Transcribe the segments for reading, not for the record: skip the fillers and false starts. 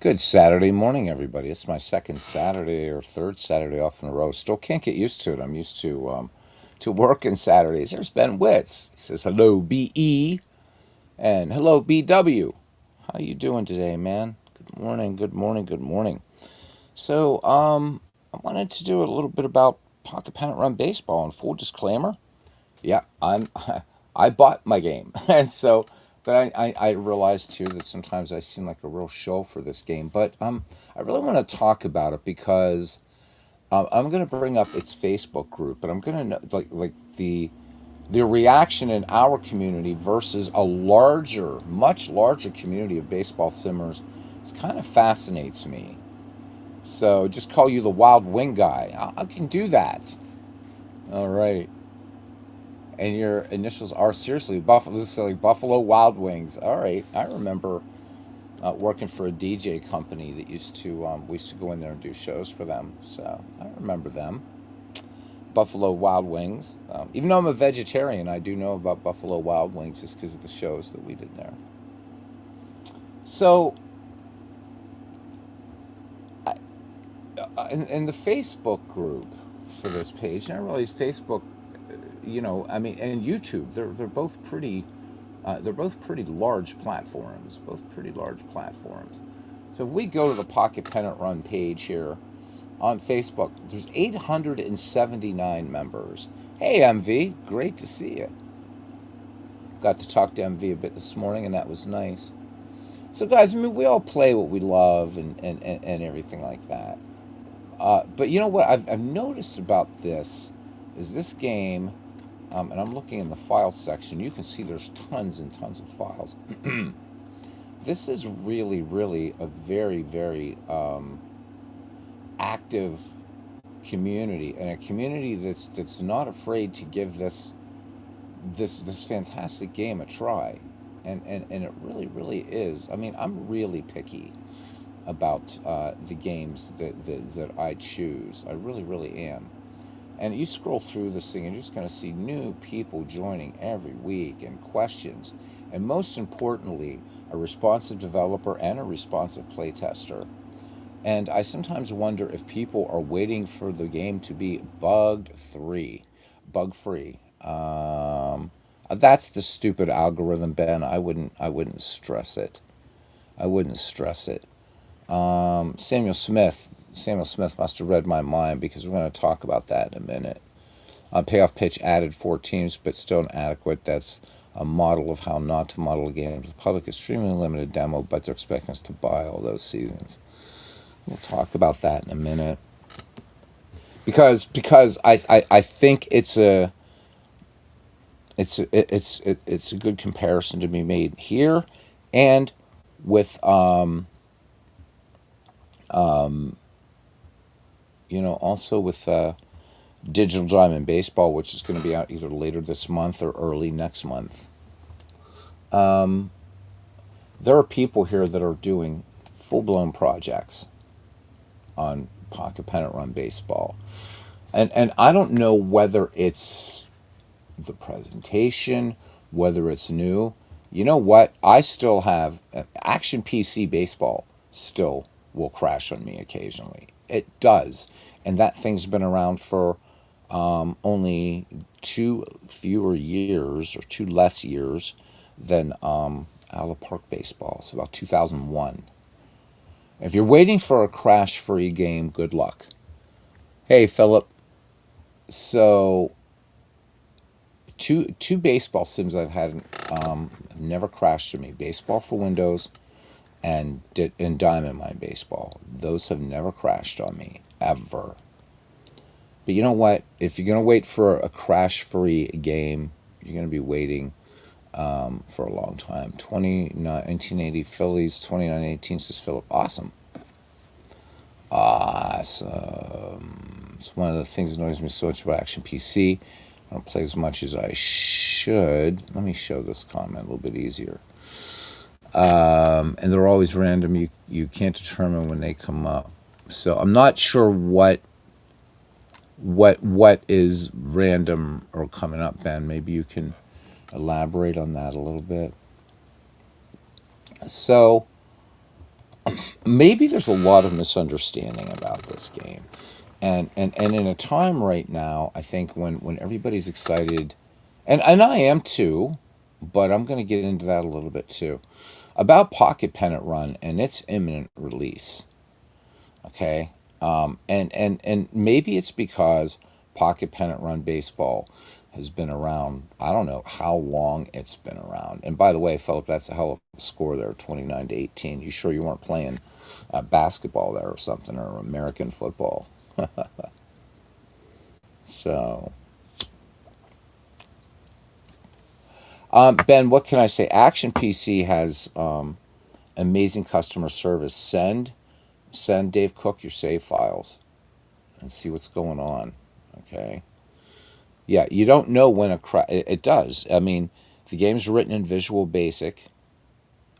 Good Saturday morning, everybody. It's my second Saturday or third Saturday off in a row. Still can't get used to it. I'm used to working Saturdays. There's Ben Witz. He says hello BE and hello BW. How you doing today, man? Good morning. Good morning. Good morning. I wanted to do a little bit about pocket pennant run baseball. And full disclaimer, yeah, I bought my game, and so. But I realized too that sometimes I seem like a real show for this game. But I really want to talk about it because I'm going to bring up its Facebook group, but I'm going to like the reaction in our community versus a larger, much larger community of baseball simmers. It kind of fascinates me. So just call you the Wild Wing guy. I can do that. All right. And your initials are seriously Buffalo. This is like Buffalo Wild Wings. All right, I remember working for a DJ company that used to we used to go in there and do shows for them. So I remember them. Buffalo Wild Wings. Even though I'm a vegetarian, I do know about Buffalo Wild Wings just because of the shows that we did there. So I, in the Facebook group for this page, and I realize Facebook, I mean, and YouTube, they're both pretty. They're both pretty large platforms. Both pretty large platforms. So if we go to the Pocket Pennant Run page here on Facebook, there's 879 members. Hey MV, great to see you. Got to talk to MV a bit this morning, and that was nice. So guys, I mean, we all play what we love and everything like that. But you know what I've noticed about this is this game, and I'm looking in the file section. You can see there's tons and tons of files. This is really, really a very, very active community, and a community that's not afraid to give this fantastic game a try, and it really, really is. I mean, I'm really picky about the games that I choose. I really, really am. And you scroll through this thing and you're just going to see new people joining every week and questions. And most importantly, a responsive developer and a responsive playtester. And I sometimes wonder if people are waiting for the game to be bug free. That's the stupid algorithm, Ben. I wouldn't stress it. I wouldn't stress it. Samuel Smith must have read my mind because we're going to talk about that in a minute. Payoff pitch added 4 teams, but still inadequate. That's a model of how not to model a game. The public extremely limited demo, but they're expecting us to buy all those seasons. We'll talk about that in a minute because I think it's a good comparison to be made here, and with also with Digital Diamond Baseball, which is going to be out either later this month or early next month. Um, there are people here that are doing full blown projects on Pocket Pennant Run Baseball, and I don't know whether it's the presentation, whether it's new. You know what? I still have Action PC Baseball still will crash on me occasionally. It does, and that thing's been around for only two fewer years or two less years than Ala Park Baseball. It's about 2001. If you're waiting for a crash-free game, good luck. Hey, Philip. So two baseball sims I've had never crashed on me. Baseball for Windows and Diamond Mine Baseball. Those have never crashed on me ever. But you know what? If you're gonna wait for a crash-free game, you're gonna be waiting for a long time. 1980 Phillies, 2918 says Philip. Awesome. Awesome. It's one of the things that annoys me so much about Action PC. I don't play as much as I should. Let me show this comment a little bit easier. And they're always random. You can't determine when they come up. So I'm not sure what is random or coming up, Ben. Maybe you can elaborate on that a little bit. So maybe there's a lot of misunderstanding about this game. And in a time right now, I think when everybody's excited, and I am too, but I'm going to get into that a little bit too, about Pocket Pennant Run and its imminent release. Okay, and maybe it's because Pocket Pennant Run baseball has been around. I don't know how long it's been around. And by the way, Philip, that's a hell of a score there, 29-18. You sure you weren't playing basketball there or something, or American football? So, Ben, what can I say? Action PC has amazing customer service. Send Dave Cook your save files and see what's going on. Okay. Yeah, you don't know when it does. I mean, the game's written in Visual Basic,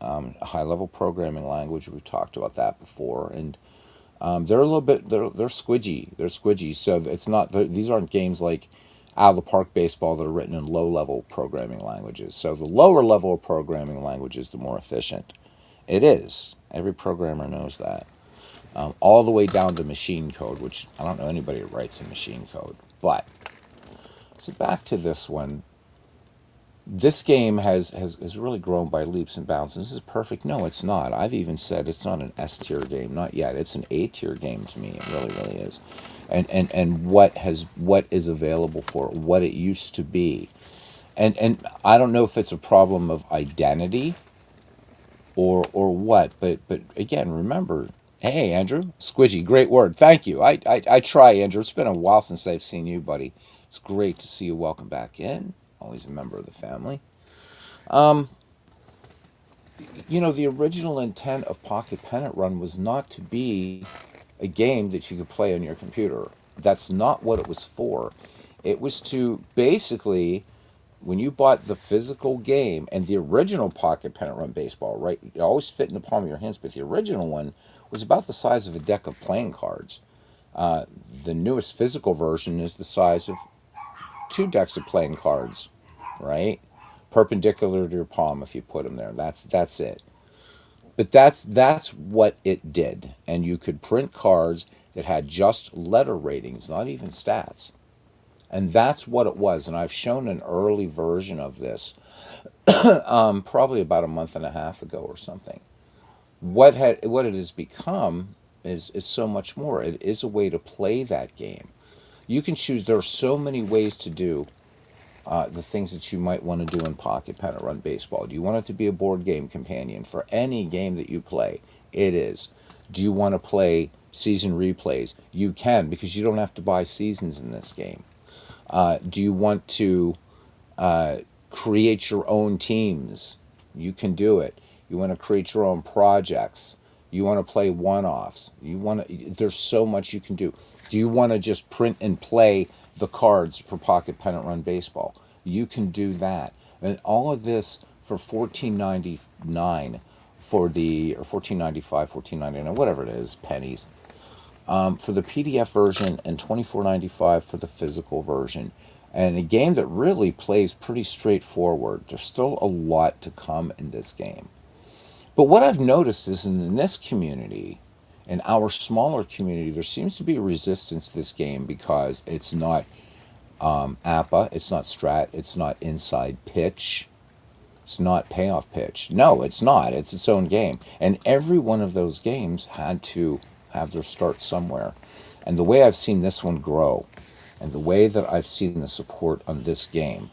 a high level programming language. We've talked about that before, and they're a little bit they're squidgy. They're squidgy. So it's not these aren't games like out of the park baseball that are written in low level programming languages. So the lower level of programming languages, the more efficient it is. Every programmer knows that. All the way down to machine code, which I don't know anybody that writes in machine code. But so back to this one. This game has really grown by leaps and bounds. This is perfect. No, it's not. I've even said it's not an S tier game. Not yet. It's an A tier game to me. It really, really is. And what is available for it, what it used to be. And I don't know if it's a problem of identity or what, but again, remember, hey Andrew, squidgy, great word. Thank you. I try, Andrew. It's been a while since I've seen you, buddy. It's great to see you. Welcome back in. Always a member of the family. The original intent of Pocket Pennant Run was not to be a game that you could play on your computer. That's not what it was for. It was to basically, when you bought the physical game and the original Pocket Pennant Run baseball, right? It always fit in the palm of your hands, but the original one was about the size of a deck of playing cards. The newest physical version is the size of two decks of playing cards, right? Perpendicular to your palm if you put them there. That's it. But that's what it did, and you could print cards that had just letter ratings, not even stats, and that's what it was. And I've shown an early version of this, probably about a month and a half ago or something. What it has become is so much more. It is a way to play that game. You can choose. There are so many ways to do the things that you might want to do in Pocket Pennant Run Baseball. Do you want it to be a board game companion for any game that you play? It is. Do you want to play season replays? You can, because you don't have to buy seasons in this game. Do you want to create your own teams? You can do it. You want to create your own projects. You want to play one-offs. There's so much you can do. Do you want to just print and play the cards for Pocket Pennant Run Baseball? You can do that. And all of this for $14.99 or $14.95, $14.99, whatever it is, pennies, for the PDF version, and $24.95 for the physical version. And a game that really plays pretty straightforward. There's still a lot to come in this game. But what I've noticed is in this community, in our smaller community, there seems to be a resistance to this game because it's not APA, it's not Strat, it's not Inside Pitch, it's not Payoff Pitch. No, it's not. It's its own game. And every one of those games had to have their start somewhere. And the way I've seen this one grow, and the way that I've seen the support on this game,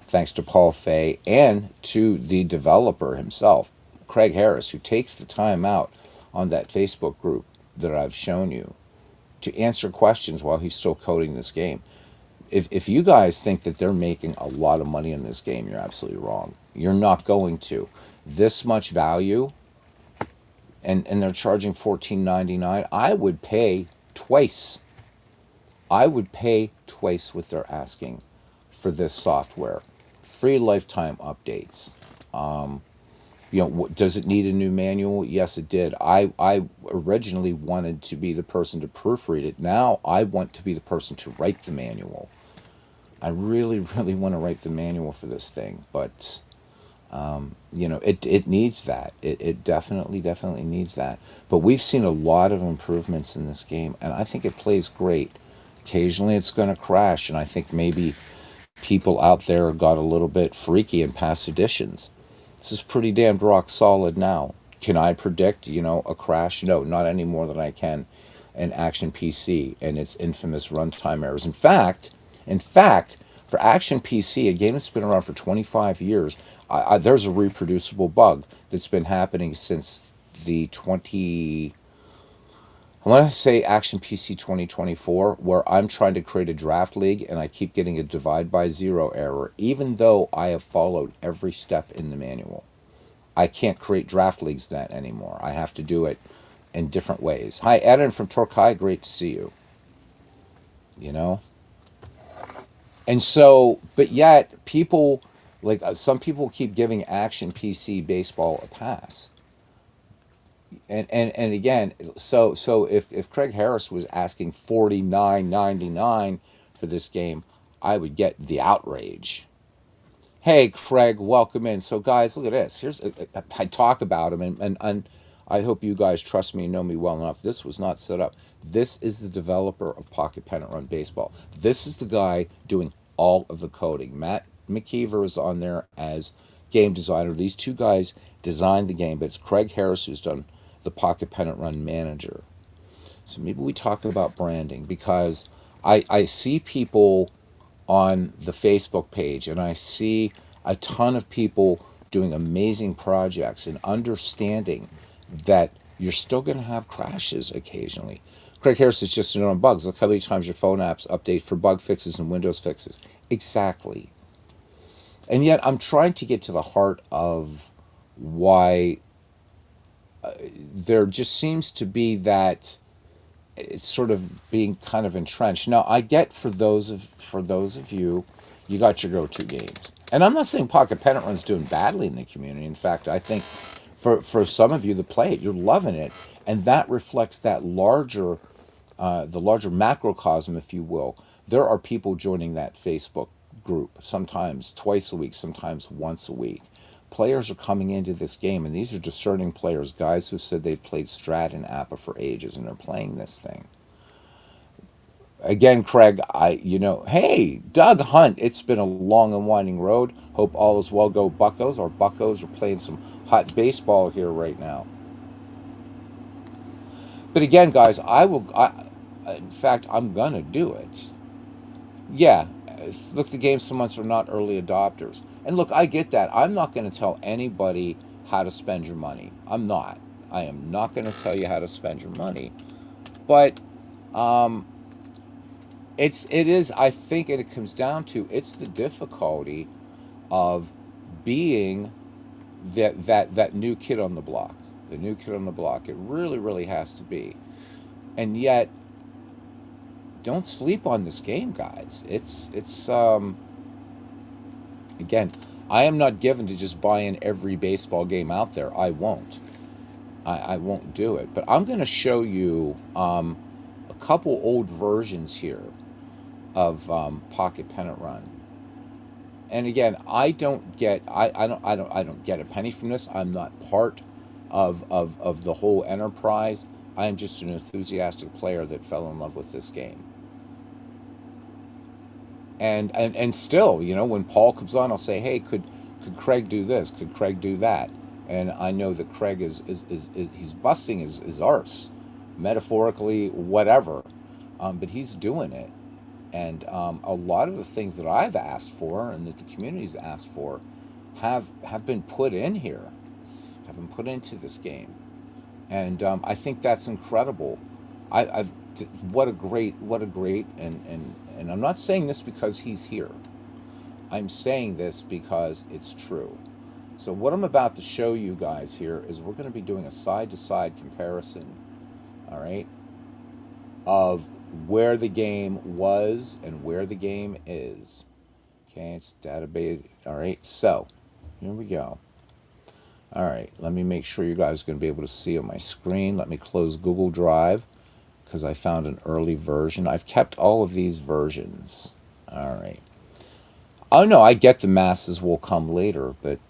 thanks to Paul Fay and to the developer himself, Craig Harris, who takes the time out on that Facebook group that I've shown you to answer questions while he's still coding this game. If you guys think that they're making a lot of money in this game, you're absolutely wrong. You're not going to. This much value, and they're charging $14.99. I would pay twice. I would pay twice what they're asking for this software. Free lifetime updates. Does it need a new manual? Yes, it did. I originally wanted to be the person to proofread it. Now I want to be the person to write the manual. I really, really want to write the manual for this thing, but It needs that. It definitely needs that. But we've seen a lot of improvements in this game, and I think it plays great. Occasionally it's going to crash, and I think maybe people out there got a little bit freaky in past editions. This is pretty damn rock solid now. Can I predict, a crash? No, not any more than I can in Action PC and its infamous runtime errors. In fact, for Action PC, a game that's been around for 25 years, there's a reproducible bug that's been happening since the 20. I want to say Action PC 2024, where I'm trying to create a draft league and I keep getting a divide by zero error, even though I have followed every step in the manual. I can't create draft leagues that anymore. I have to do it in different ways. Hi, Eden from Torquay. Great to see you. You know? And so, but yet, people, like some people keep giving Action PC Baseball a pass. And again, so if Craig Harris was asking $49.99 for this game, I would get the outrage. Hey, Craig, welcome in. So, guys, look at this. I talk about him, and I hope you guys trust me and know me well enough. This was not set up. This is the developer of Pocket Pennant Run Baseball. This is the guy doing all of the coding. Matt McKeever is on there as game designer. These two guys designed the game, but it's Craig Harris who's done the Pocket Pennant Run Manager. So maybe we talk about branding, because I see people on the Facebook page, and I see a ton of people doing amazing projects and understanding that you're still going to have crashes occasionally. Craig Harris is just on bugs. Look how many times your phone apps update for bug fixes and Windows fixes. Exactly. And yet I'm trying to get to the heart of why there just seems to be that it's sort of being kind of entrenched. Now, I get for those of you, you got your go-to games, and I'm not saying Pocket Pennant Run's doing badly in the community. In fact, I think for some of you that play it, you're loving it, and that reflects that the larger macrocosm, if you will. There are people joining that Facebook group sometimes twice a week, sometimes once a week. Players are coming into this game, and these are discerning players, guys who said they've played Strat and Appa for ages, and they're playing this thing. Again, Craig, hey, Doug Hunt, it's been a long and winding road. Hope all is well. Go Buccos. Our Buccos are playing some hot baseball here right now. But again, guys, in fact, I'm going to do it. Yeah, look, the game some months are not early adopters. And look, I get that. I'm not going to tell anybody how to spend your money. I'm not. I am not going to tell you how to spend your money. But I think it comes down to, it's the difficulty of being that new kid on the block. The new kid on the block. It really, really has to be. And yet, don't sleep on this game, guys. It's again, I am not given to just buy in every baseball game out there. I won't. I won't do it. But I'm going to show you a couple old versions here of Pocket Pennant Run. And again, I don't get a penny from this. I'm not part of the whole enterprise. I am just an enthusiastic player that fell in love with this game. And still, when Paul comes on, I'll say, hey, could Craig do this? Could Craig do that? And I know that Craig is he's busting his arse, metaphorically, whatever, but he's doing it. And a lot of the things that I've asked for and that the community's asked for have been put in here, have been put into this game, and I think that's incredible. I've what a great and I'm not saying this because he's here. I'm saying this because it's true. So what I'm about to show you guys here is we're going to be doing a side-to-side comparison, all right, of where the game was and where the game is. Okay, it's database. All right, so here we go. All right, let me make sure you guys are going to be able to see on my screen. Let me close Google Drive because I found an early version. I've kept all of these versions. All right. Oh, no, I get the masses will come later, but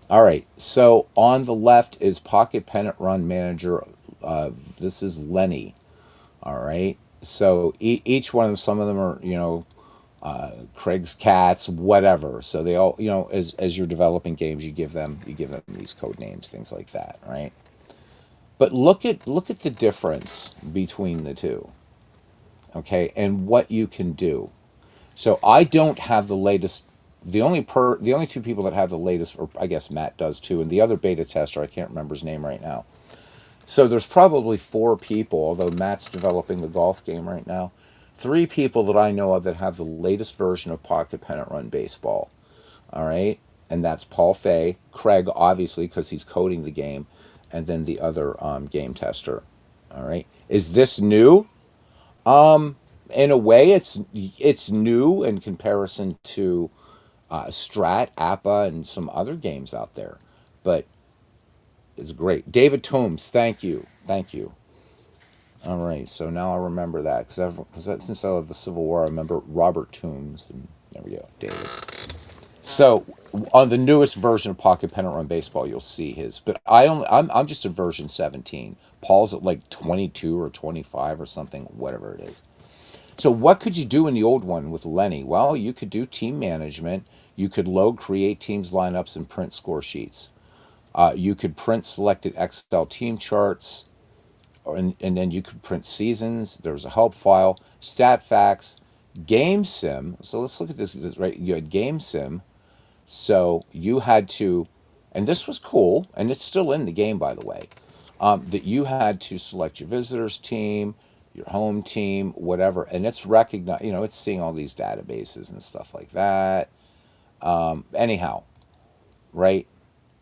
All right. So on the left is Pocket Pennant Run Manager. This is Lenny. All right. So each one of them, some of them are, Craig's cats, whatever. So they all, as you're developing games, you give them these code names, things like that, right? But look at the difference between the two, okay, and what you can do. So I don't have the latest. The only two people that have the latest, or I guess Matt does too, and the other beta tester, I can't remember his name right now. So there's probably four people, although Matt's developing the golf game right now. Three people that I know of that have the latest version of Pocket Pennant Run Baseball. All right, and that's Paul Fay, Craig, obviously because he's coding the game, and then the other game tester. All right, is this new? In a way, it's new in comparison to Strat, Appa, and some other games out there, but it's great. David Toombs, thank you, thank you. All right, so now I remember that because since I love the Civil War, I remember Robert Toombs, and there we go, David. So on the newest version of Pocket Pennant Run Baseball, you'll see his. But I'm just at version 17. Paul's at like 22 or 25 or something, whatever it is. So what could you do in the old one with Lenny? Well, you could do team management. You could load, create teams, lineups, and print score sheets. You could print selected Excel team charts, and then you could print seasons. There's a help file, stat facts, game sim. So let's look at this. Right, you had game sim. So you had to, and this was cool, and it's still in the game, by the way, that you had to select your visitors team, your home team, whatever, and it's recognized, it's seeing all these databases and stuff like that. Anyhow, right?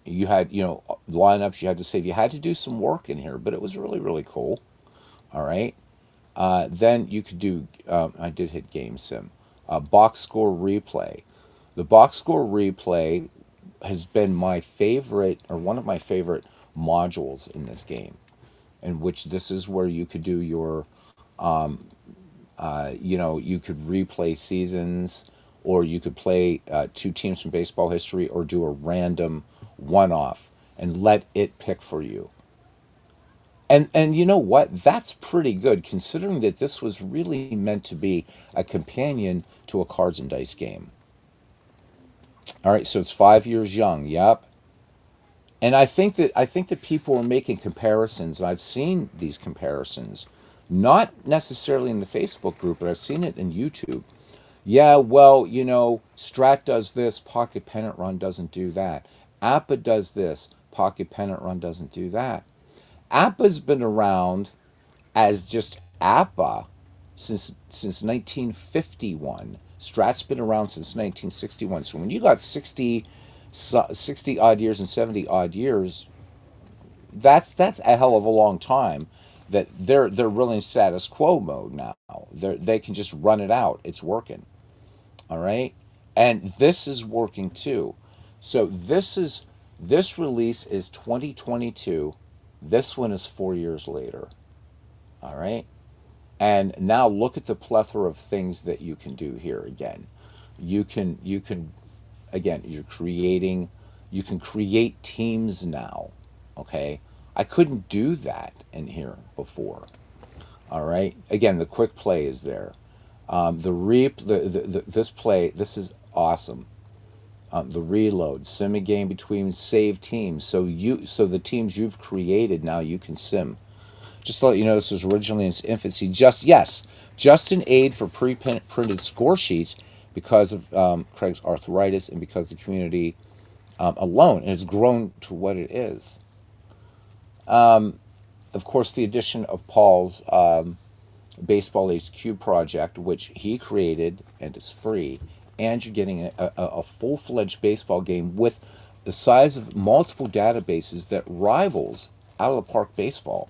You had, lineups you had to save. You had to do some work in here, but it was really, really cool. All right. Then you could do, I did hit game sim, box score replay. The box score replay has been my favorite, or one of my favorite modules in this game, in which this is where you could do your, you could replay seasons, or you could play two teams from baseball history, or do a random one-off and let it pick for you. And you know what? That's pretty good considering that this was really meant to be a companion to a cards and dice game. All right, so it's 5 years young. Yep. And I think that people are making comparisons. I've seen these comparisons, not necessarily in the Facebook group, but I've seen it in YouTube. Yeah, well, Strat does this, Pocket Pennant Run doesn't do that. Appa does this, Pocket Pennant Run doesn't do that. Appa's been around as just Appa since 1951. Strat's been around since 1961. So when you got 60 odd years and 70 odd years, that's a hell of a long time. That they're really in status quo mode now. They can just run it out. It's working. All right, and this is working too. So this release is 2022. This one is 4 years later. All right. And now look at the plethora of things that you can do here again. You can again, you can create teams now. Okay? I couldn't do that in here before. All right? Again, the quick play is there. This play, this is awesome. The reload, sim a game between save teams. So the teams you've created now you can sim. Just to let you know, this was originally in its infancy. Just an aid for pre-printed score sheets because of Craig's arthritis and because the community alone has grown to what it is. Of course, the addition of Paul's Baseball HQ project, which he created and is free, and you're getting a full-fledged baseball game with the size of multiple databases that rivals out of the park baseball,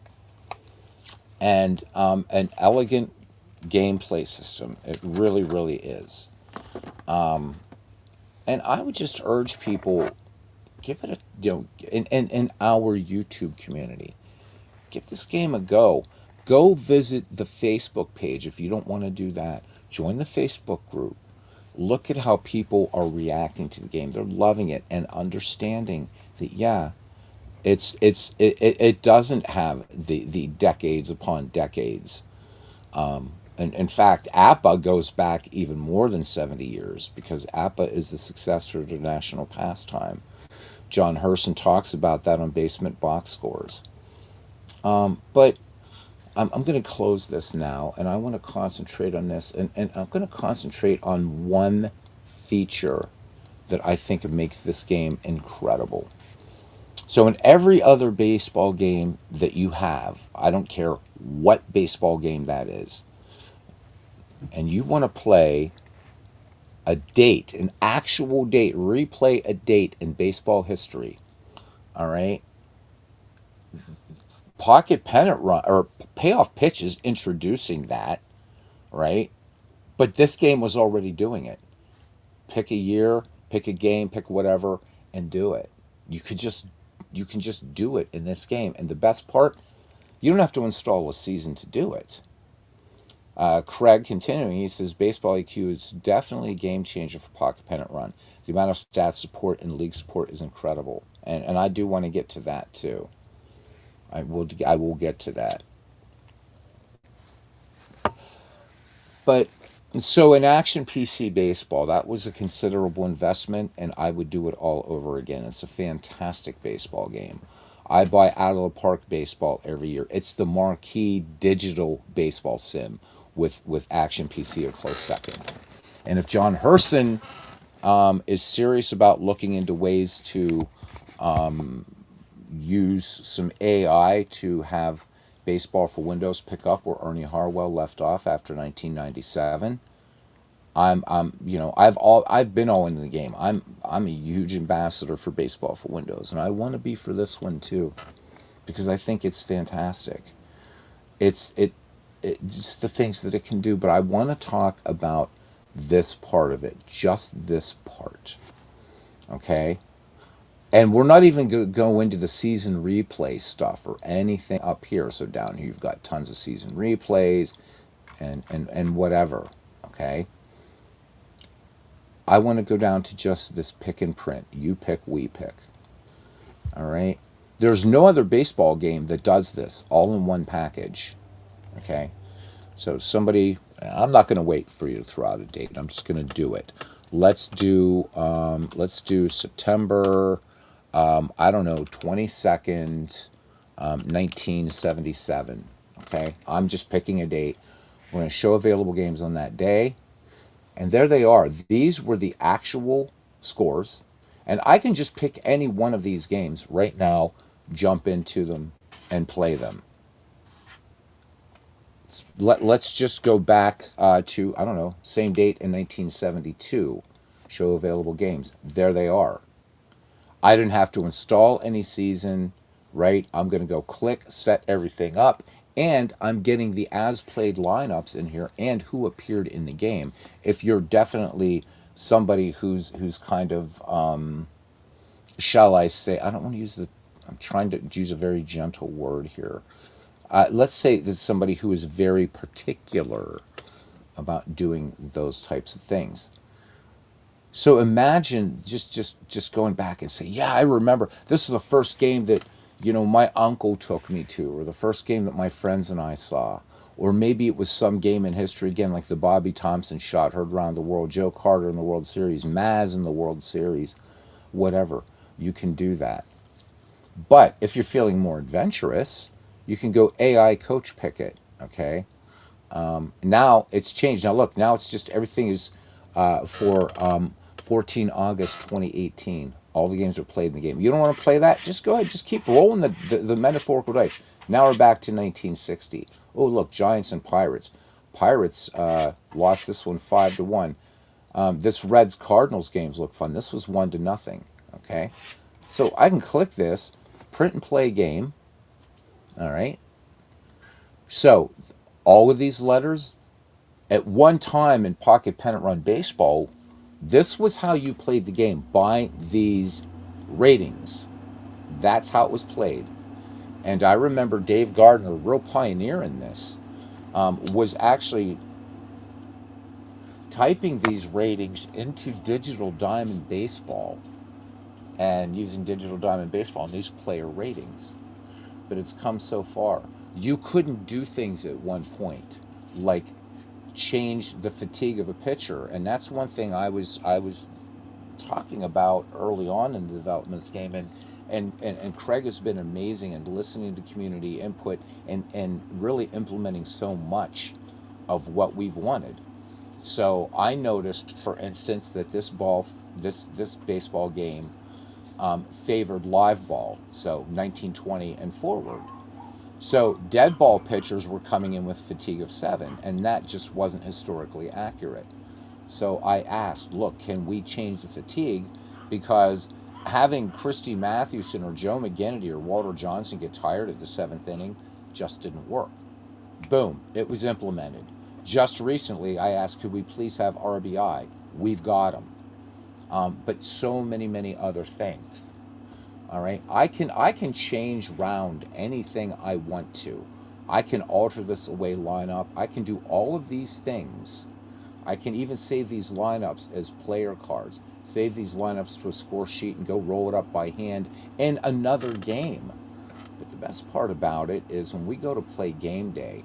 and an elegant gameplay system. It really, really is. And I would just urge people, give it a, in our YouTube community, give this game a go. Go visit the Facebook page if you don't want to do that. Join the Facebook group. Look at how people are reacting to the game. They're loving it and understanding that, yeah, it doesn't have the decades upon decades. And in fact, APA goes back even more than 70 years because APA is the successor to National Pastime. John Herson talks about that on Basement Box Scores. But I'm going to close this now, and I want to concentrate on this, and I'm going to concentrate on one feature that I think makes this game incredible. So, in every other baseball game that you have, I don't care what baseball game that is, and you want to play a date, an actual date, replay a date in baseball history, all right? Pocket pennant run or payoff pitch is introducing that, right? But this game was already doing it. Pick a year, pick a game, pick whatever, and do it. You could just you can just do it in this game. And the best part, you don't have to install a season to do it. Craig continuing, he says baseball IQ is definitely a game changer for Pocket Pennant Run. The amount of stat support and league support is incredible, and I do want to get to that too. I will get to that. But so in Action PC Baseball, that was a considerable investment, and I would do it all over again. It's a fantastic baseball game. I buy Out of the Park Baseball every year. It's the marquee digital baseball sim with Action PC a close second. And if John Herson is serious about looking into ways to use some AI to have Baseball for Windows pick up where Ernie Harwell left off after 1997, I've been all into the game. I'm a huge ambassador for Baseball for Windows, and I want to be for this one too, because I think it's fantastic. It's just the things that it can do. But I want to talk about this part of it, just this part, okay? And we're not even going to go into the season replay stuff or anything up here. So down here you've got tons of season replays and whatever, okay? I want to go down to just this pick and print. You pick, we pick. All right? There's no other baseball game that does this all in one package. Okay? So I'm not going to wait for you to throw out a date. I'm just going to do it. Let's do September, I don't know, 22nd, 1977. Okay? I'm just picking a date. We're going to show available games on that day. And there they are. These were the actual scores. And I can just pick any one of these games right now, jump into them, and play them. Let's just go back to, I don't know, same date in 1972. Show available games. There they are. I didn't have to install any season, right? I'm going to go click, set everything up, and I'm getting the as played lineups in here and who appeared in the game. If you're definitely somebody who's kind of, shall I say, I don't want to use I'm trying to use a very gentle word here. Let's say there's somebody who is very particular about doing those types of things. So imagine just going back and say, yeah, I remember this is the first game that my uncle took me to, or the first game that my friends and I saw, or maybe it was some game in history again, like the Bobby Thompson shot heard around the world, Joe Carter in the World Series, Maz in the World Series, whatever. You can do that. But if you're feeling more adventurous, you can go AI coach pick it. Okay. Now it's changed. Now look, now it's just everything is for 14 August 2018. All the games are played in the game. You don't want to play that? Just go ahead. Just keep rolling the metaphorical dice. Now we're back to 1960. Oh, look, Giants and Pirates. Pirates lost this one 5-1. This Reds Cardinals games look fun. This was 1-0. Okay, so I can click this, print and play game. All right. So all of these letters, at one time in Pocket Pennant Run Baseball, this was how you played the game, by these ratings. That's how it was played. And I remember Dave Gardner, a real pioneer in this, was actually typing these ratings into Digital Diamond Baseball and using Digital Diamond Baseball and these player ratings. But it's come so far. You couldn't do things at one point like change the fatigue of a pitcher, and that's one thing I was talking about early on in the development of this game, and Craig has been amazing in listening to community input and really implementing so much of what we've wanted. So I noticed, for instance, that this baseball game favored live ball, so 1920 and forward. So dead ball pitchers were coming in with fatigue of 7, and that just wasn't historically accurate. So I asked, look, can we change the fatigue? Because having Christy Mathewson or Joe McGinnity or Walter Johnson get tired at the 7th inning just didn't work. Boom, it was implemented. Just recently, I asked, could we please have RBI? We've got them. But so many other things. All right, I can change round anything I want to. I can alter this away lineup. I can do all of these things. I can even save these lineups as player cards, save these lineups to a score sheet and go roll it up by hand in another game. But the best part about it is when we go to play game day,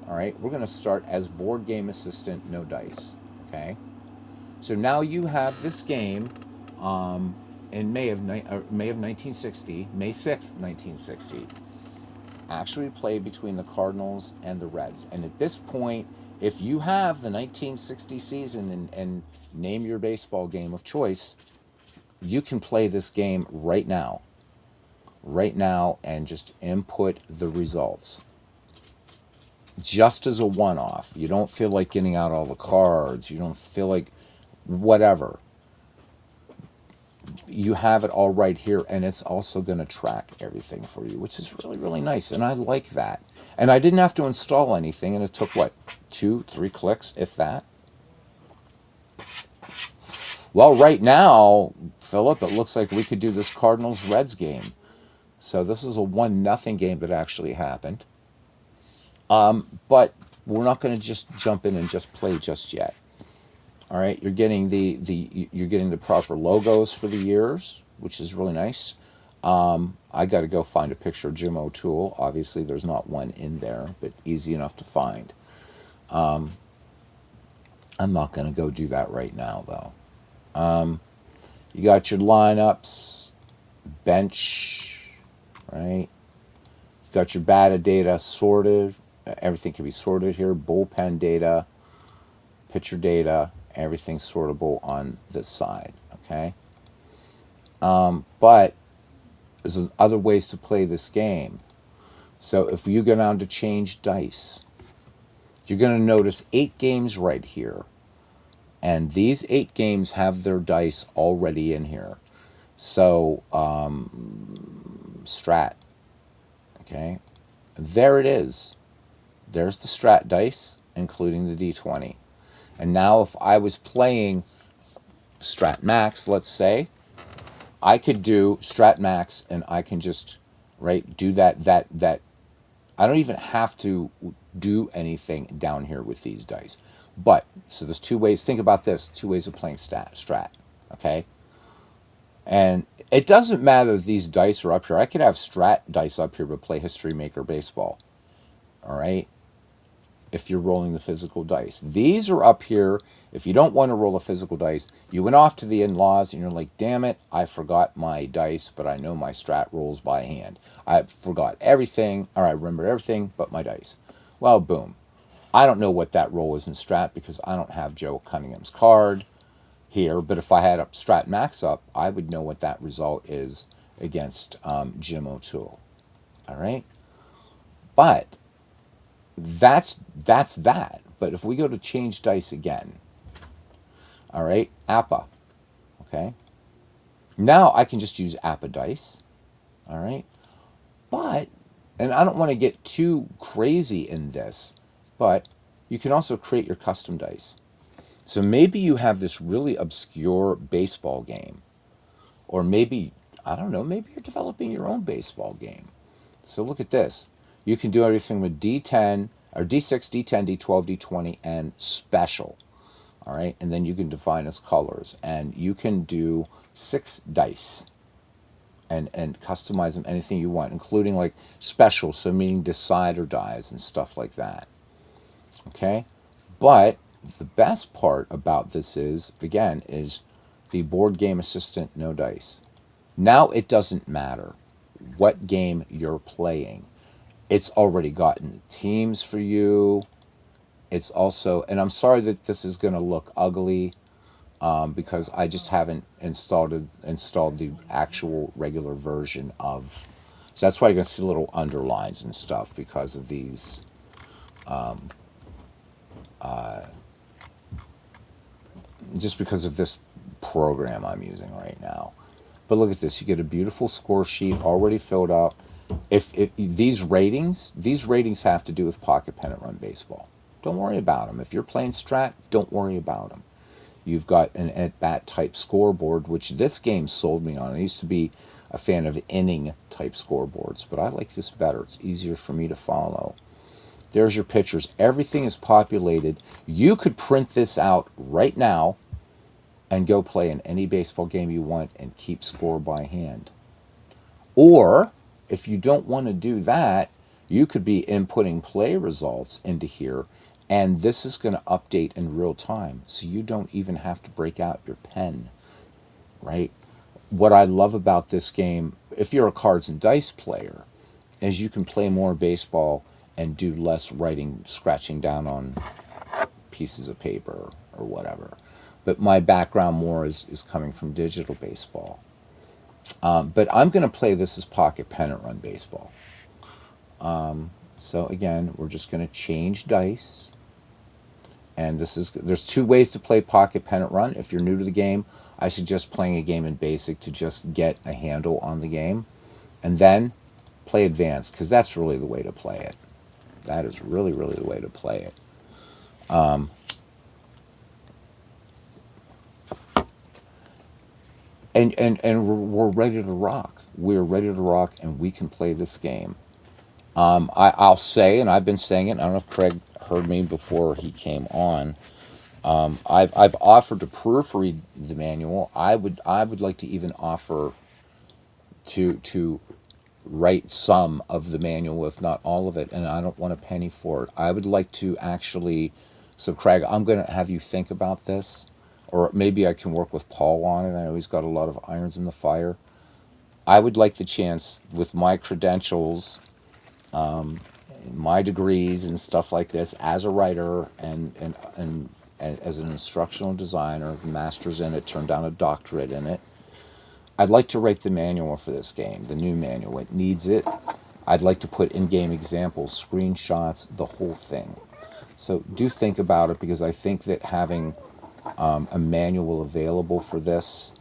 all right, we're going to start as board game assistant, no dice. Okay, so now you have this game in May of 1960, May 6th, 1960, actually played between the Cardinals and the Reds. And at this point, if you have the 1960 season and name your baseball game of choice, you can play this game right now, and just input the results. Just as a one-off. You don't feel like getting out all the cards. You don't feel like whatever. You have it all right here, and it's also going to track everything for you, which is really nice, and I like that. And I didn't have to install anything, and it took what, 2-3 clicks, if that. Well, right now, Philip, it looks like we could do this Cardinals Reds game. So this is a 1-0 game that actually happened, but we're not going to just jump in and just play just yet. All right, you're getting the proper logos for the years, which is really nice. I got to go find a picture of Jim O'Toole. Obviously, there's not one in there, but easy enough to find. I'm not going to go do that right now, though. You got your lineups, bench, right? You got your batted data sorted. Everything can be sorted here. Bullpen data, pitcher data. Everything's sortable on this side, okay? But there's other ways to play this game. So if you go down to change dice, you're going to notice 8 games right here. And these 8 games have their dice already in here. So, strat, okay? There it is. There's the strat dice, including the D20. And now if I was playing Strat Max, let's say, I could do Strat Max and I can just, right, do that. I don't even have to do anything down here with these dice. But, so there's 2 ways, think about this, 2 ways of playing strat, okay? And it doesn't matter that these dice are up here. I could have strat dice up here but play History Maker Baseball, all right? If you're rolling the physical dice. These are up here if you don't want to roll a physical dice. You went off to the in-laws and you're like, damn it, I forgot my dice, but I know my strat rolls by hand. I forgot everything, or I remember everything but my dice. Well, boom. I don't know what that roll is in strat because I don't have Joe Cunningham's card here, but if I had up strat max up, I would know what that result is against Jim O'Toole. All right? But that's that. But if we go to change dice again, all right, APA, okay? Now I can just use APA dice, all right? But, and I don't want to get too crazy in this, but you can also create your custom dice. So maybe you have this really obscure baseball game, or maybe, I don't know, maybe you're developing your own baseball game. So look at this. You can do everything with D10, or D6, D10, D12, D20, and special. All right, and then you can define as colors, and you can do 6 dice and customize them anything you want, including like special, so meaning decider dies and stuff like that. Okay, but the best part about this is, again, is the board game assistant no dice. Now it doesn't matter what game you're playing. It's already gotten teams for you. It's also, and I'm sorry that this is going to look ugly, because I just haven't installed the actual regular version of. So that's why you're going to see little underlines and stuff because of these. Just because of this program I'm using right now. But look at this. You get a beautiful score sheet already filled out. If these ratings have to do with Pocket Pennant Run Baseball. Don't worry about them. If you're playing Strat, don't worry about them. You've got an at-bat type scoreboard, which this game sold me on. I used to be a fan of inning type scoreboards, but I like this better. It's easier for me to follow. There's your pictures. Everything is populated. You could print this out right now and go play in any baseball game you want and keep score by hand. Or if you don't want to do that, you could be inputting play results into here, and this is going to update in real time, so you don't even have to break out your pen, right? What I love about this game, if you're a cards and dice player, is you can play more baseball and do less writing, scratching down on pieces of paper or whatever. But my background more is coming from digital baseball. But I'm going to play this as Pocket Pennant Run Baseball. So again, we're just going to change dice. And there's 2 ways to play Pocket Pennant Run. If you're new to the game, I suggest playing a game in Basic to just get a handle on the game. And then play Advanced, because that's really the way to play it. That is really, really the way to play it. And we're ready to rock. We're ready to rock, and we can play this game. I'll say, and I've been saying it, I don't know if Craig heard me before he came on. I've offered to proofread the manual. I would like to even offer to write some of the manual, if not all of it, and I don't want a penny for it. I would like to actually. So Craig, I'm going to have you think about this, or maybe I can work with Paul on it. I know he's got a lot of irons in the fire. I would like the chance, with my credentials, my degrees and stuff like this, as a writer and as an instructional designer, master's in it, turned down a doctorate in it. I'd like to write the manual for this game, the new manual. It needs it. I'd like to put in-game examples, screenshots, the whole thing. So do think about it, because I think that having a manual available for this,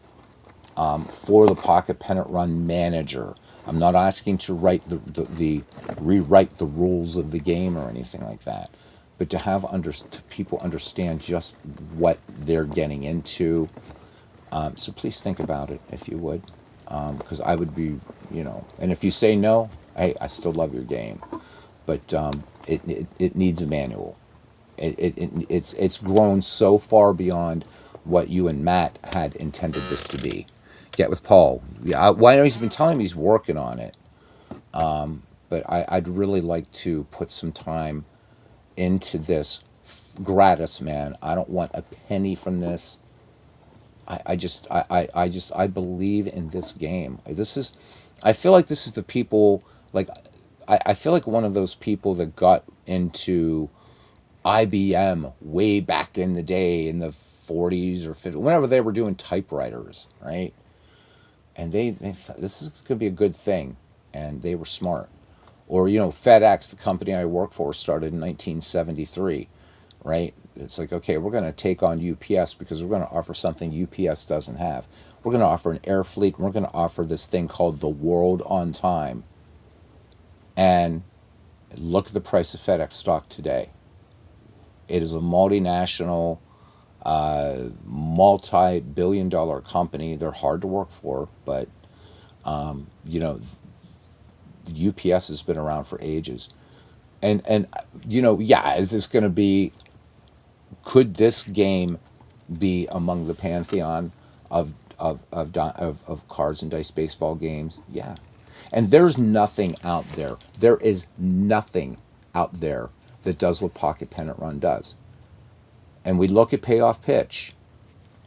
for the Pocket Pennant Run Manager. I'm not asking to write the rewrite the rules of the game or anything like that, but to have to people understand just what they're getting into. So please think about it, if you would, because I would be, and if you say no, hey, I still love your game, but it needs a manual. It's grown so far beyond what you and Matt had intended this to be. Get with Paul. Yeah, I know he's been telling me he's working on it, but I'd really like to put some time into this gratis, man. I don't want a penny from this. I believe in this game. I feel like this is the people, like, I feel like one of those people that got into IBM way back in the day, in the 40s or 50s, whenever they were doing typewriters, right? And they thought this is going to be a good thing, and they were smart. Or, FedEx, the company I work for, started in 1973, right? It's like, okay, we're going to take on UPS because we're going to offer something UPS doesn't have. We're going to offer an air fleet, and we're going to offer this thing called the World on Time. And look at the price of FedEx stock today. It is a multinational, multi-billion-dollar company. They're hard to work for, but, UPS has been around for ages. And yeah, is this going to be, could this game be among the pantheon of cards and dice baseball games. Yeah. And there's nothing out there. There is nothing out there that does what Pocket Pennant Run does. And we look at Payoff Pitch,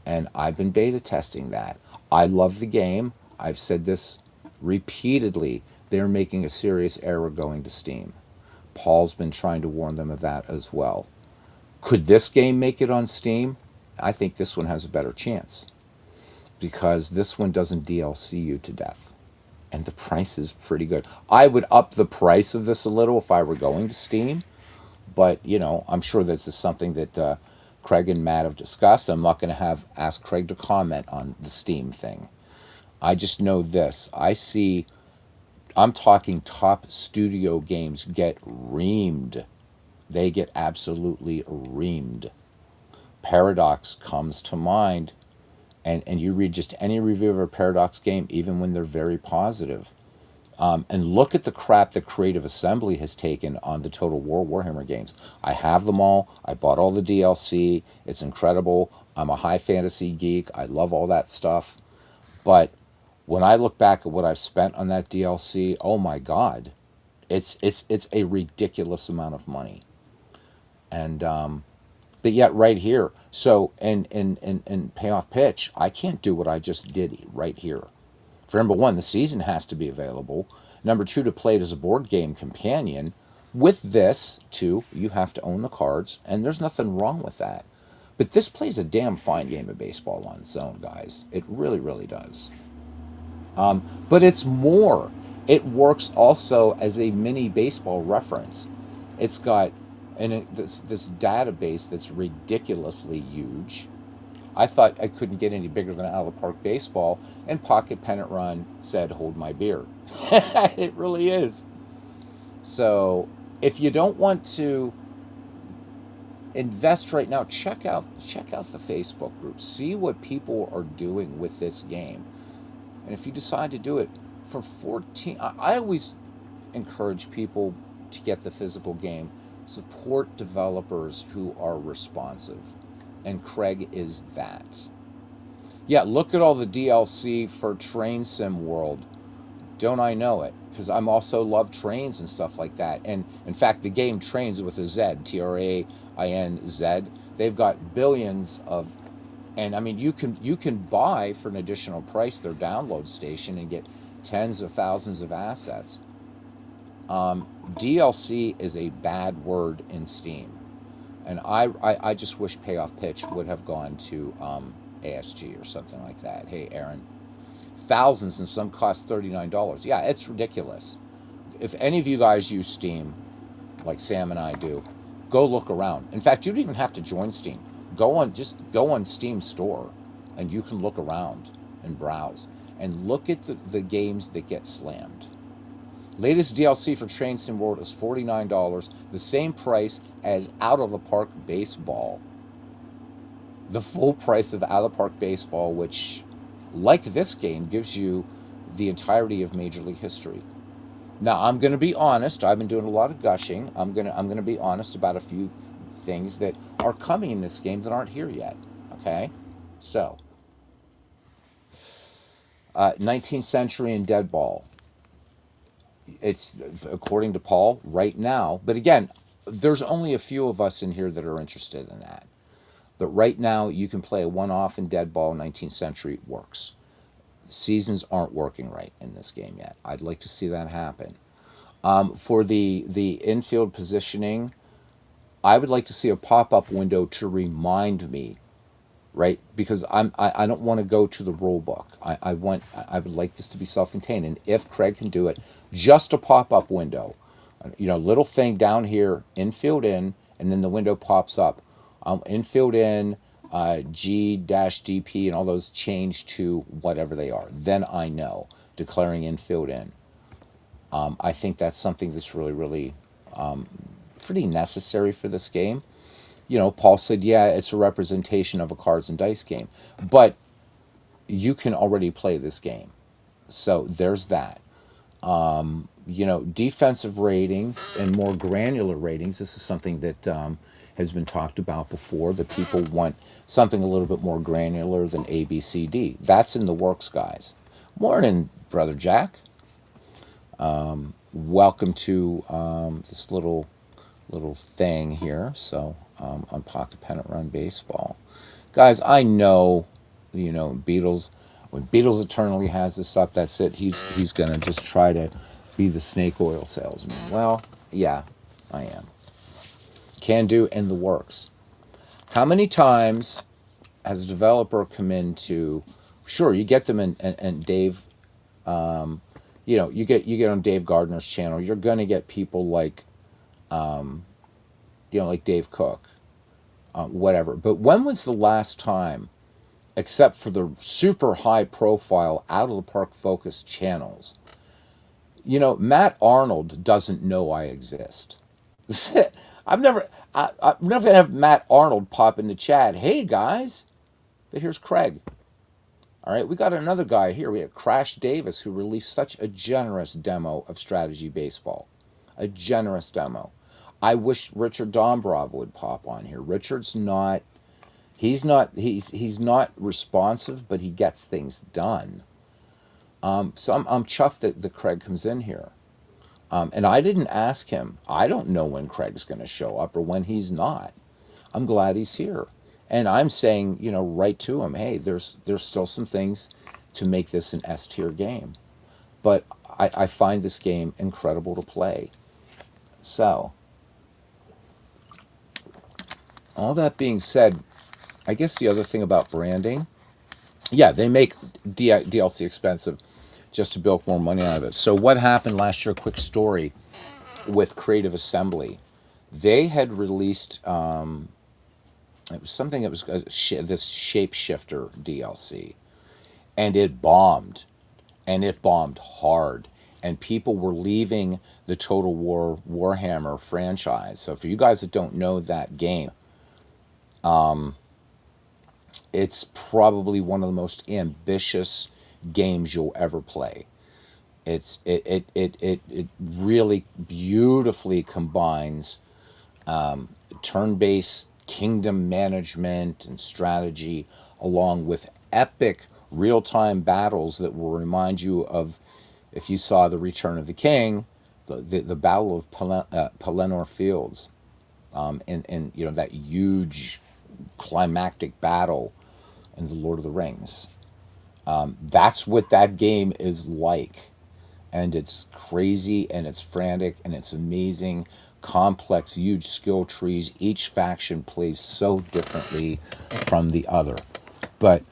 and I've been beta testing that. I love the game. I've said this repeatedly. They're making a serious error going to Steam. Paul's been trying to warn them of that as well. Could this game make it on Steam? I think this one has a better chance because this one doesn't DLC you to death. And the price is pretty good. I would up the price of this a little if I were going to Steam, but I'm sure this is something that Craig and Matt have discussed. I'm not going to ask Craig to comment on the Steam thing. I just know this. I'm talking top studio games get reamed. They get absolutely reamed. Paradox comes to mind, and you read just any review of a Paradox game, even when they're very positive. And look at the crap that Creative Assembly has taken on the Total War Warhammer games. I have them all. I bought all the DLC. It's incredible. I'm a high fantasy geek. I love all that stuff. But when I look back at what I've spent on that DLC, oh my God, it's a ridiculous amount of money. And but yet right here, so in Payoff Pitch, I can't do what I just did right here. For number one, the season has to be available. Number two, to play it as a board game companion. With this, too, you have to own the cards, and there's nothing wrong with that. But this plays a damn fine game of baseball on its own, guys. It really, really does. But it's more. It works also as a mini baseball reference. It's got this database that's ridiculously huge. I thought I couldn't get any bigger than Out of the Park Baseball, and Pocket Pennant Run said, "Hold my beer." It really is. So, if you don't want to invest right now, check out the Facebook group. See what people are doing with this game, and if you decide to do it for 14, I always encourage people to get the physical game. Support developers who are responsive, and Craig is that. Yeah, look at all the DLC for Train Sim World. Don't I know it? Because I'm also love trains and stuff like that. And in fact, the game Trains with a Z, TRAINZ. They've got billions of, and I mean, you can buy for an additional price their download station and get tens of thousands of assets. DLC is a bad word in Steam, and I just wish Payoff Pitch would have gone to ASG or something like that. Hey, Aaron, thousands and some cost $39. Yeah, it's ridiculous. If any of you guys use Steam, like Sam and I do, go look around. In fact, you don't even have to join Steam. Go on Steam Store, and you can look around and browse and look at the games that get slammed. Latest DLC for Train Sim World is $49, the same price as Out of the Park Baseball. The full price of Out of the Park Baseball, which, like this game, gives you the entirety of Major League history. Now, I'm going to be honest. I've been doing a lot of gushing. I'm going to be honest about a few things that are coming in this game that aren't here yet. Okay? So, 19th Century and Deadball. It's, according to Paul, right now. But again, there's only a few of us in here that are interested in that. But right now, you can play a one-off in Deadball. 19th Century works. Seasons aren't working right in this game yet. I'd like to see that happen. For the infield positioning, I would like to see a pop-up window to remind me, right? Because I don't want to go to the rule book. I would like this to be self-contained, and if Craig can do it, just a pop-up window, little thing down here, infield in, and then the window pops up. Infield in, G-DP, and all those change to whatever they are. Then I know, declaring infield in. I think that's something that's really, really pretty necessary for this game. Paul said, yeah, it's a representation of a cards and dice game. But you can already play this game. So there's that. Defensive ratings and more granular ratings. This is something that has been talked about before, that people want something a little bit more granular than A, B, C, D. That's in the works, guys. Morning, Brother Jack. Welcome to this little thing here. So on Pocket Pennant Run Baseball, guys. I know, Beatles. When Beatles Eternally has this up, that's it. He's gonna just try to be the snake oil salesman. Well, yeah, I am. Can do in the works. How many times has a developer come into? Sure, you get them in Dave. You get on Dave Gardner's channel. You're gonna get people like, like Dave Cook, whatever. But when was the last time, except for the super high profile, out of the park focused channels, Matt Arnold doesn't know I exist. I'm never gonna have Matt Arnold pop in the chat. Hey guys, but here's Craig. All right, we got another guy here. We have Crash Davis, who released such a generous demo of strategy baseball. A generous demo. I wish Richard Dombrov would pop on here. Richard's not. He's not responsive, but he gets things done. So I'm chuffed that Craig comes in here. And I didn't ask him. I don't know when Craig's going to show up or when he's not. I'm glad he's here. And I'm saying, right to him, hey, there's still some things to make this an S tier game. But I find this game incredible to play. So, all that being said, I guess the other thing about branding, yeah, they make DLC expensive just to bilk more money out of it. So what happened last year, quick story, with Creative Assembly. They had released, it was something that was this Shapeshifter DLC. And it bombed. And it bombed hard. And people were leaving the Total War Warhammer franchise. So for you guys that don't know that game, it's probably one of the most ambitious games you'll ever play. It really beautifully combines turn-based kingdom management and strategy, along with epic real-time battles that will remind you of, if you saw The Return of the King, the Battle of Pelennor Fields, and that huge climactic battle in The Lord of the Rings. That's what that game is like. And it's crazy, and it's frantic, and it's amazing, complex, huge skill trees. Each faction plays so differently from the other. But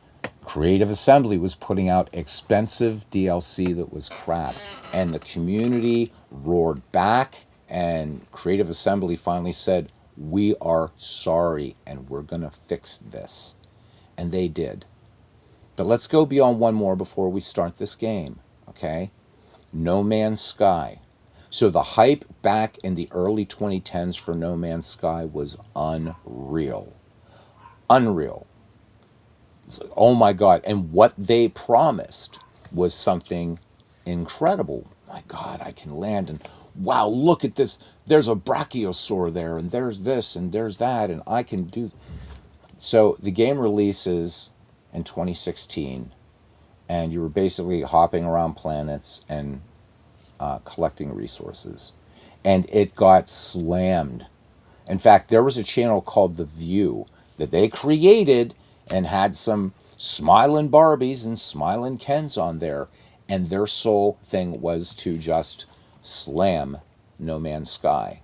Creative Assembly was putting out expensive DLC that was crap. And the community roared back, and Creative Assembly finally said, we are sorry, and we're going to fix this. And they did. But let's go beyond one more before we start this game, okay? No Man's Sky. So the hype back in the early 2010s for No Man's Sky was unreal. Unreal. Oh my God. And what they promised was something incredible. My God, I can land, and wow, look at this. There's a brachiosaur there, and there's this, and there's that, and I can do. So the game releases in 2016, and you were basically hopping around planets and collecting resources. And it got slammed. In fact, there was a channel called The View that they created and had some smiling Barbies and smiling Kens on there. And their sole thing was to just slam No Man's Sky.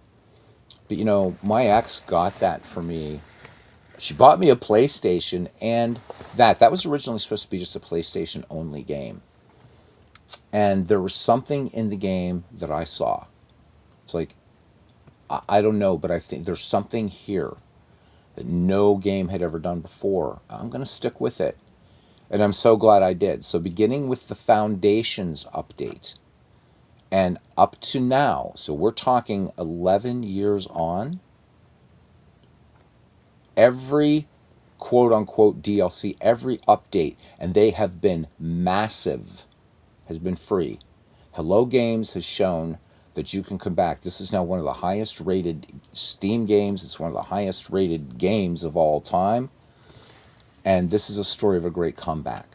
But my ex got that for me. She bought me a PlayStation, and that was originally supposed to be just a PlayStation only game. And there was something in the game that I saw. It's like, I don't know, but I think there's something here that no game had ever done before. I'm going to stick with it. And I'm so glad I did. So beginning with the Foundations update, and up to now, so we're talking 11 years on, every quote-unquote DLC, every update, and they have been massive, has been free. Hello Games has shown that you can come back. This is now one of the highest rated Steam games. It's one of the highest rated games of all time. And this is a story of a great comeback.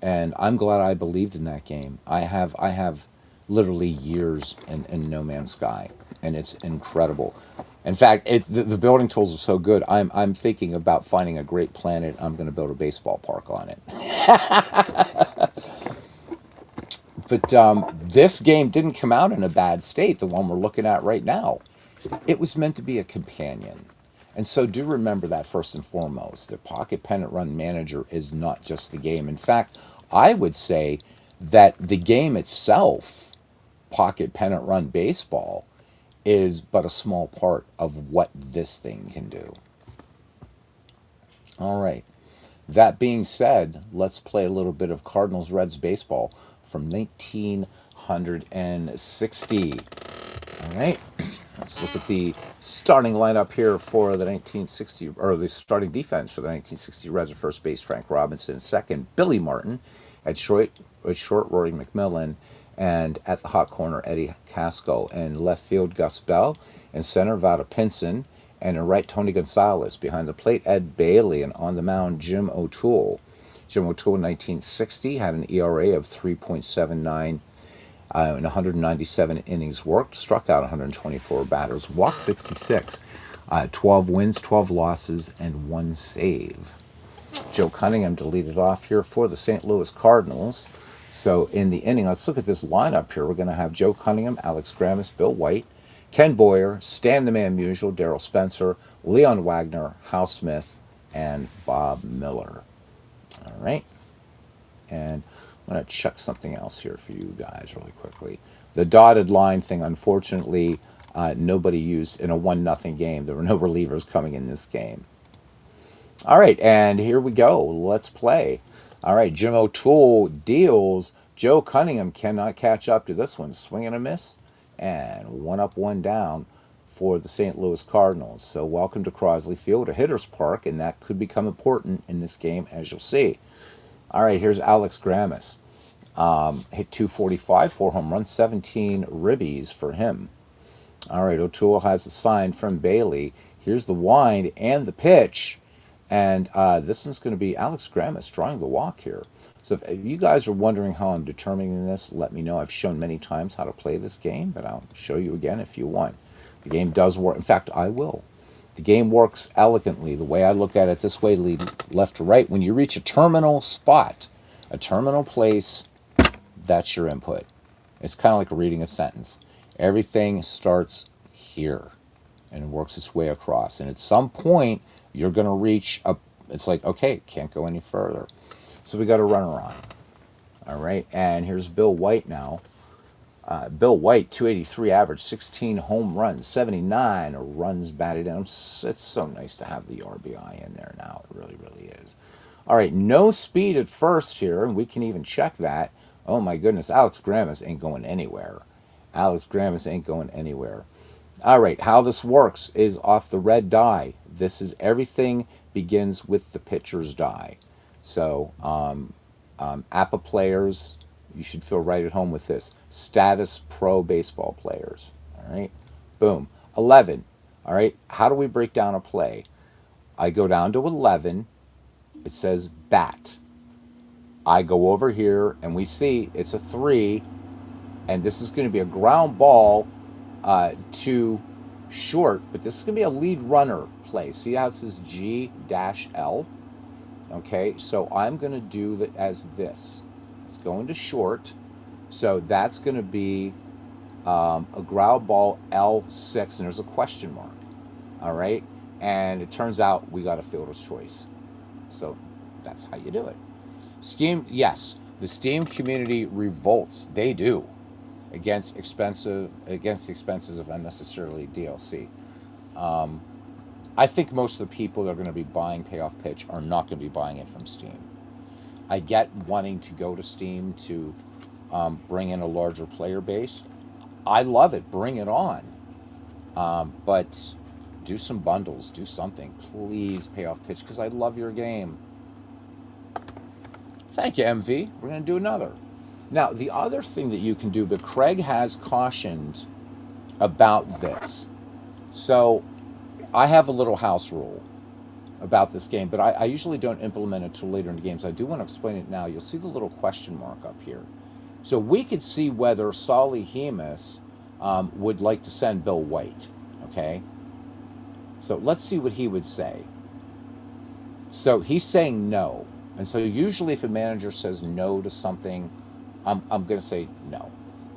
And I'm glad I believed in that game. I have literally years in No Man's Sky, and it's incredible. In fact, the building tools are so good. I'm thinking about finding a great planet. I'm going to build a baseball park on it. But this game didn't come out in a bad state. The one we're looking at right now, it was meant to be a companion. And so do remember that first and foremost. The Pocket Pennant Run Manager is not just the game. In fact, I would say that the game itself, Pocket Pennant Run Baseball, is but a small part of what this thing can do. All right. That being said, let's play a little bit of Cardinals Reds baseball from 1960. All right. Let's look at the starting lineup here for the 1960, or the starting defense for the 1960 Reds. At first base, Frank Robinson. Second, Billy Martin. At short, Rory McMillan. And at the hot corner, Eddie Casco. And left field, Gus Bell. And center, Vada Pinson. And in right, Tony Gonzalez. Behind the plate, Ed Bailey. And on the mound, Jim O'Toole. Jim O'Toole in 1960 had an ERA of 3.79 in 197 innings worked, struck out 124 batters, walked 66, 12 wins, 12 losses, and 1 save. Joe Cunningham to lead it off here for the St. Louis Cardinals. So in the inning, let's look at this lineup here. We're going to have Joe Cunningham, Alex Grammas, Bill White, Ken Boyer, Stan the Man Musial, Darrell Spencer, Leon Wagner, Hal Smith, and Bob Miller. All right. And I'm going to check something else here for you guys really quickly. The dotted line thing, unfortunately, nobody used in a 1-0 game. There were no relievers coming in this game. All right, and here we go. Let's play. All right, Jim O'Toole deals. Joe Cunningham cannot catch up to this one. Swing and a miss. And 1 up, 1 down for the St. Louis Cardinals. So welcome to Crosley Field, a hitter's park, and that could become important in this game, as you'll see. All right, here's Alex Grammas. Hit 245, 4 home runs, 17 ribbies for him. All right, O'Toole has a sign from Bailey. Here's the wind and the pitch. And this one's going to be Alex Grammas drawing the walk here. So if you guys are wondering how I'm determining this, let me know. I've shown many times how to play this game, but I'll show you again if you want. The game does work. In fact, I will. The game works elegantly. The way I look at it this way, lead left to right. When you reach a terminal spot, a terminal place, that's your input. It's kind of like reading a sentence. Everything starts here and works its way across. And at some point, you're going to reach a, it's like, okay, can't go any further. So we got a runner on. All right, and here's Bill White now. Bill White, 283 average, 16 home runs, 79 runs batted in. It's so nice to have the RBI in there now. It really, really is. All right, no speed at first here, and we can even check that. Oh, my goodness, Alex Grammas ain't going anywhere. Alex Grammas ain't going anywhere. All right, how this works is off the red die. This is everything begins with the pitcher's die. So, APA players, you should feel right at home with this. Status pro baseball players. All right, boom. 11. All right, how do we break down a play? I go down to 11. It says bat. I go over here and we see it's a 3, and this is going to be a ground ball to short, but this is going to be a lead runner play. See how it says G-L? Okay, so I'm going to do that as this. It's going to short, so that's going to be a ground ball L6, and there's a question mark. All right, and it turns out we got a fielder's choice. So that's how you do it. Steam, yes, the Steam community revolts. They do against the expenses of unnecessarily DLC. I think most of the people that are going to be buying Payoff Pitch are not going to be buying it from Steam. I get wanting to go to Steam to bring in a larger player base. I love it. Bring it on. But do some bundles. Do something. Please, Payoff Pitch, because I love your game. Thank you, MV. We're going to do another. Now, the other thing that you can do, but Craig has cautioned about this. So I have a little house rule about this game, but I usually don't implement it till later in the games. I do want to explain it now. You'll see the little question mark up here. So we could see whether Solly Hemus would like to send Bill White. Okay. So let's see what he would say. So he's saying no. And so usually if a manager says no to something, I'm going to say no,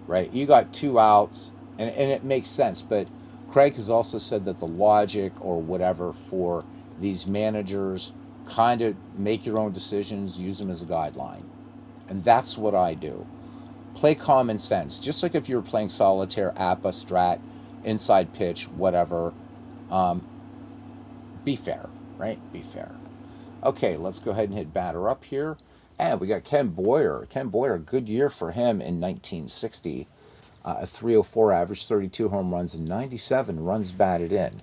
right? You got two outs, and it makes sense. But Craig has also said that the logic or whatever for these managers, kind of make your own decisions, use them as a guideline. And that's what I do. Play common sense. Just like if you were playing solitaire, APA, Strat, inside pitch, whatever, um, be fair, right? Be fair. Okay, let's go ahead and hit batter up here. And we got Ken Boyer. Ken Boyer, good year for him in 1960. A 304 average, 32 home runs, and 97 runs batted in.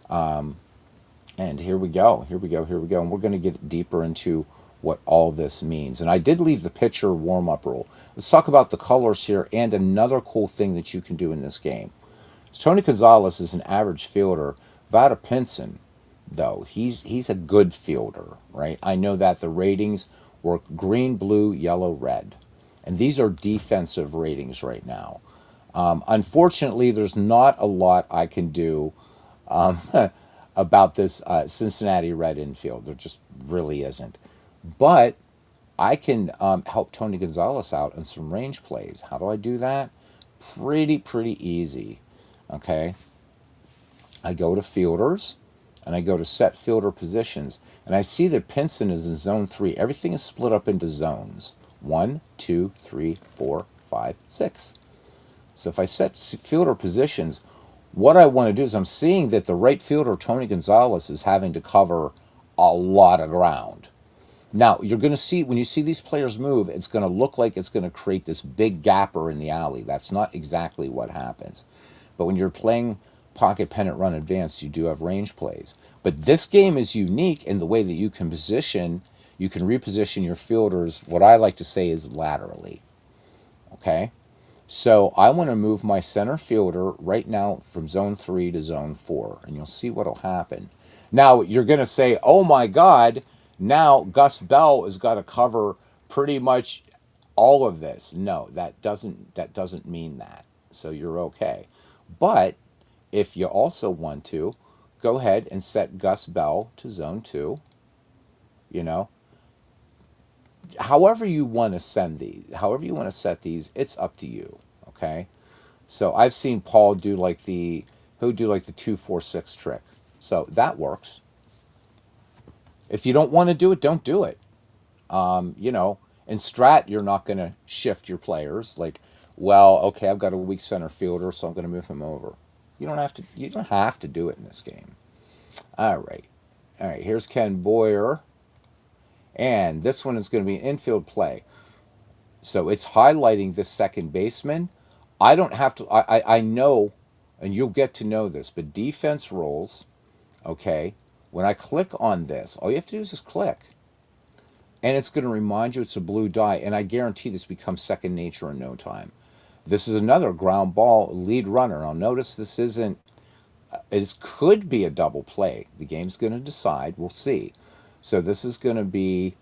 And here we go. Here we go. Here we go. And we're going to get deeper into what all this means. And I did leave the pitcher warm-up rule. Let's talk about the colors here and another cool thing that you can do in this game. So Tony Gonzalez is an average fielder. Vada Pinson, though, he's a good fielder, right? I know that the ratings were green, blue, yellow, red. And these are defensive ratings right now. Unfortunately, there's not a lot I can do um, about this Cincinnati Red infield. There just really isn't. But I can help Tony Gonzalez out in some range plays. How do I do that? Pretty easy. Okay. I go to fielders and I go to set fielder positions. And I see that Pinson is in zone 3. Everything is split up into zones. 1, 2, 3, 4, 5, 6. So if I set fielder positions, what I want to do is I'm seeing that the right fielder, Tony Gonzalez, is having to cover a lot of ground. Now, you're going to see, when you see these players move, it's going to look like it's going to create this big gapper in the alley. That's not exactly what happens. But when you're playing pocket, pennant, run, advance, you do have range plays. But this game is unique in the way that you can reposition your fielders, what I like to say is laterally. Okay? So I want to move my center fielder right now from zone 3 to zone 4, and you'll see what will happen. Now, you're going to say, oh my God, now Gus Bell has got to cover pretty much all of this. No, that doesn't mean that. So you're okay. But if you also want to, go ahead and set Gus Bell to zone 2. You know, however you want to however you want to set these, it's up to you. Okay. So I've seen Paul do he'll do like the 2-4-6 trick. So that works. If you don't want to do it, don't do it. You know, in Strat, you're not going to shift your players. Like, well, okay, I've got a weak center fielder, so I'm going to move him over. You don't have to. You don't have to do it in this game. All right. All right. Here's Ken Boyer, and this one is going to be an infield play. So it's highlighting this second baseman. I don't have to. I know, and you'll get to know this. But defense roles. Okay. When I click on this, all you have to do is just click. And it's going to remind you it's a blue die. And I guarantee this becomes second nature in no time. This is another ground ball lead runner. Now notice this isn't, it could be a double play. The game's going to decide. We'll see. So this is going to be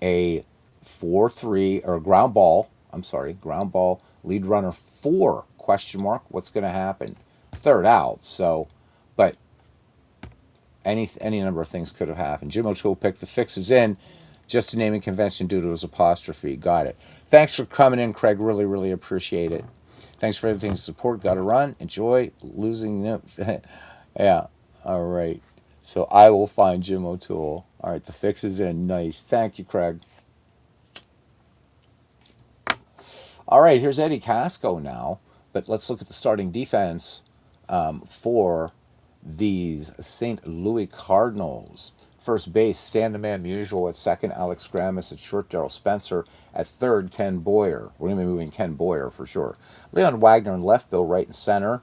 a 4-3 or ground ball. I'm sorry, ground ball lead runner 4 question mark. What's going to happen? Third out. So, but any number of things could have happened. Jim O'Toole picked the fixes in, just a naming convention due to his apostrophe. Got it. Thanks for coming in, Craig. Really appreciate it. Thanks for everything's support. Got to run. Enjoy losing. Yeah. All right. So I will find Jim O'Toole. All right. The fix is in. Nice. Thank you, Craig. All right. Here's Eddie Casco now. But let's look at the starting defense for these St. Louis Cardinals. First base, Stan the Man Musial at second, Alex Grammas at short, Darrell Spencer at third, Ken Boyer. We're going to be moving Ken Boyer for sure. Leon Wagner in left, Bill Wright in center,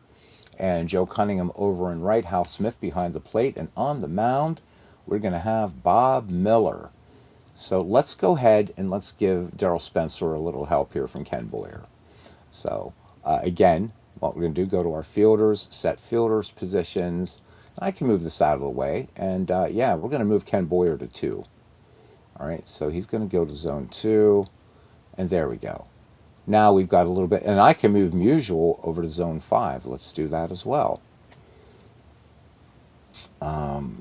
and Joe Cunningham over in right, Hal Smith behind the plate, and on the mound, we're going to have Bob Miller. So let's go ahead and let's give Daryl Spencer a little help here from Ken Boyer. So again, what we're going to do, go to our fielders, set fielders positions. I can move this out of the way. And yeah, we're going to move Ken Boyer to 2. All right, so he's going to go to zone 2. And there we go. Now we've got a little bit, and I can move Musial over to zone 5. Let's do that as well.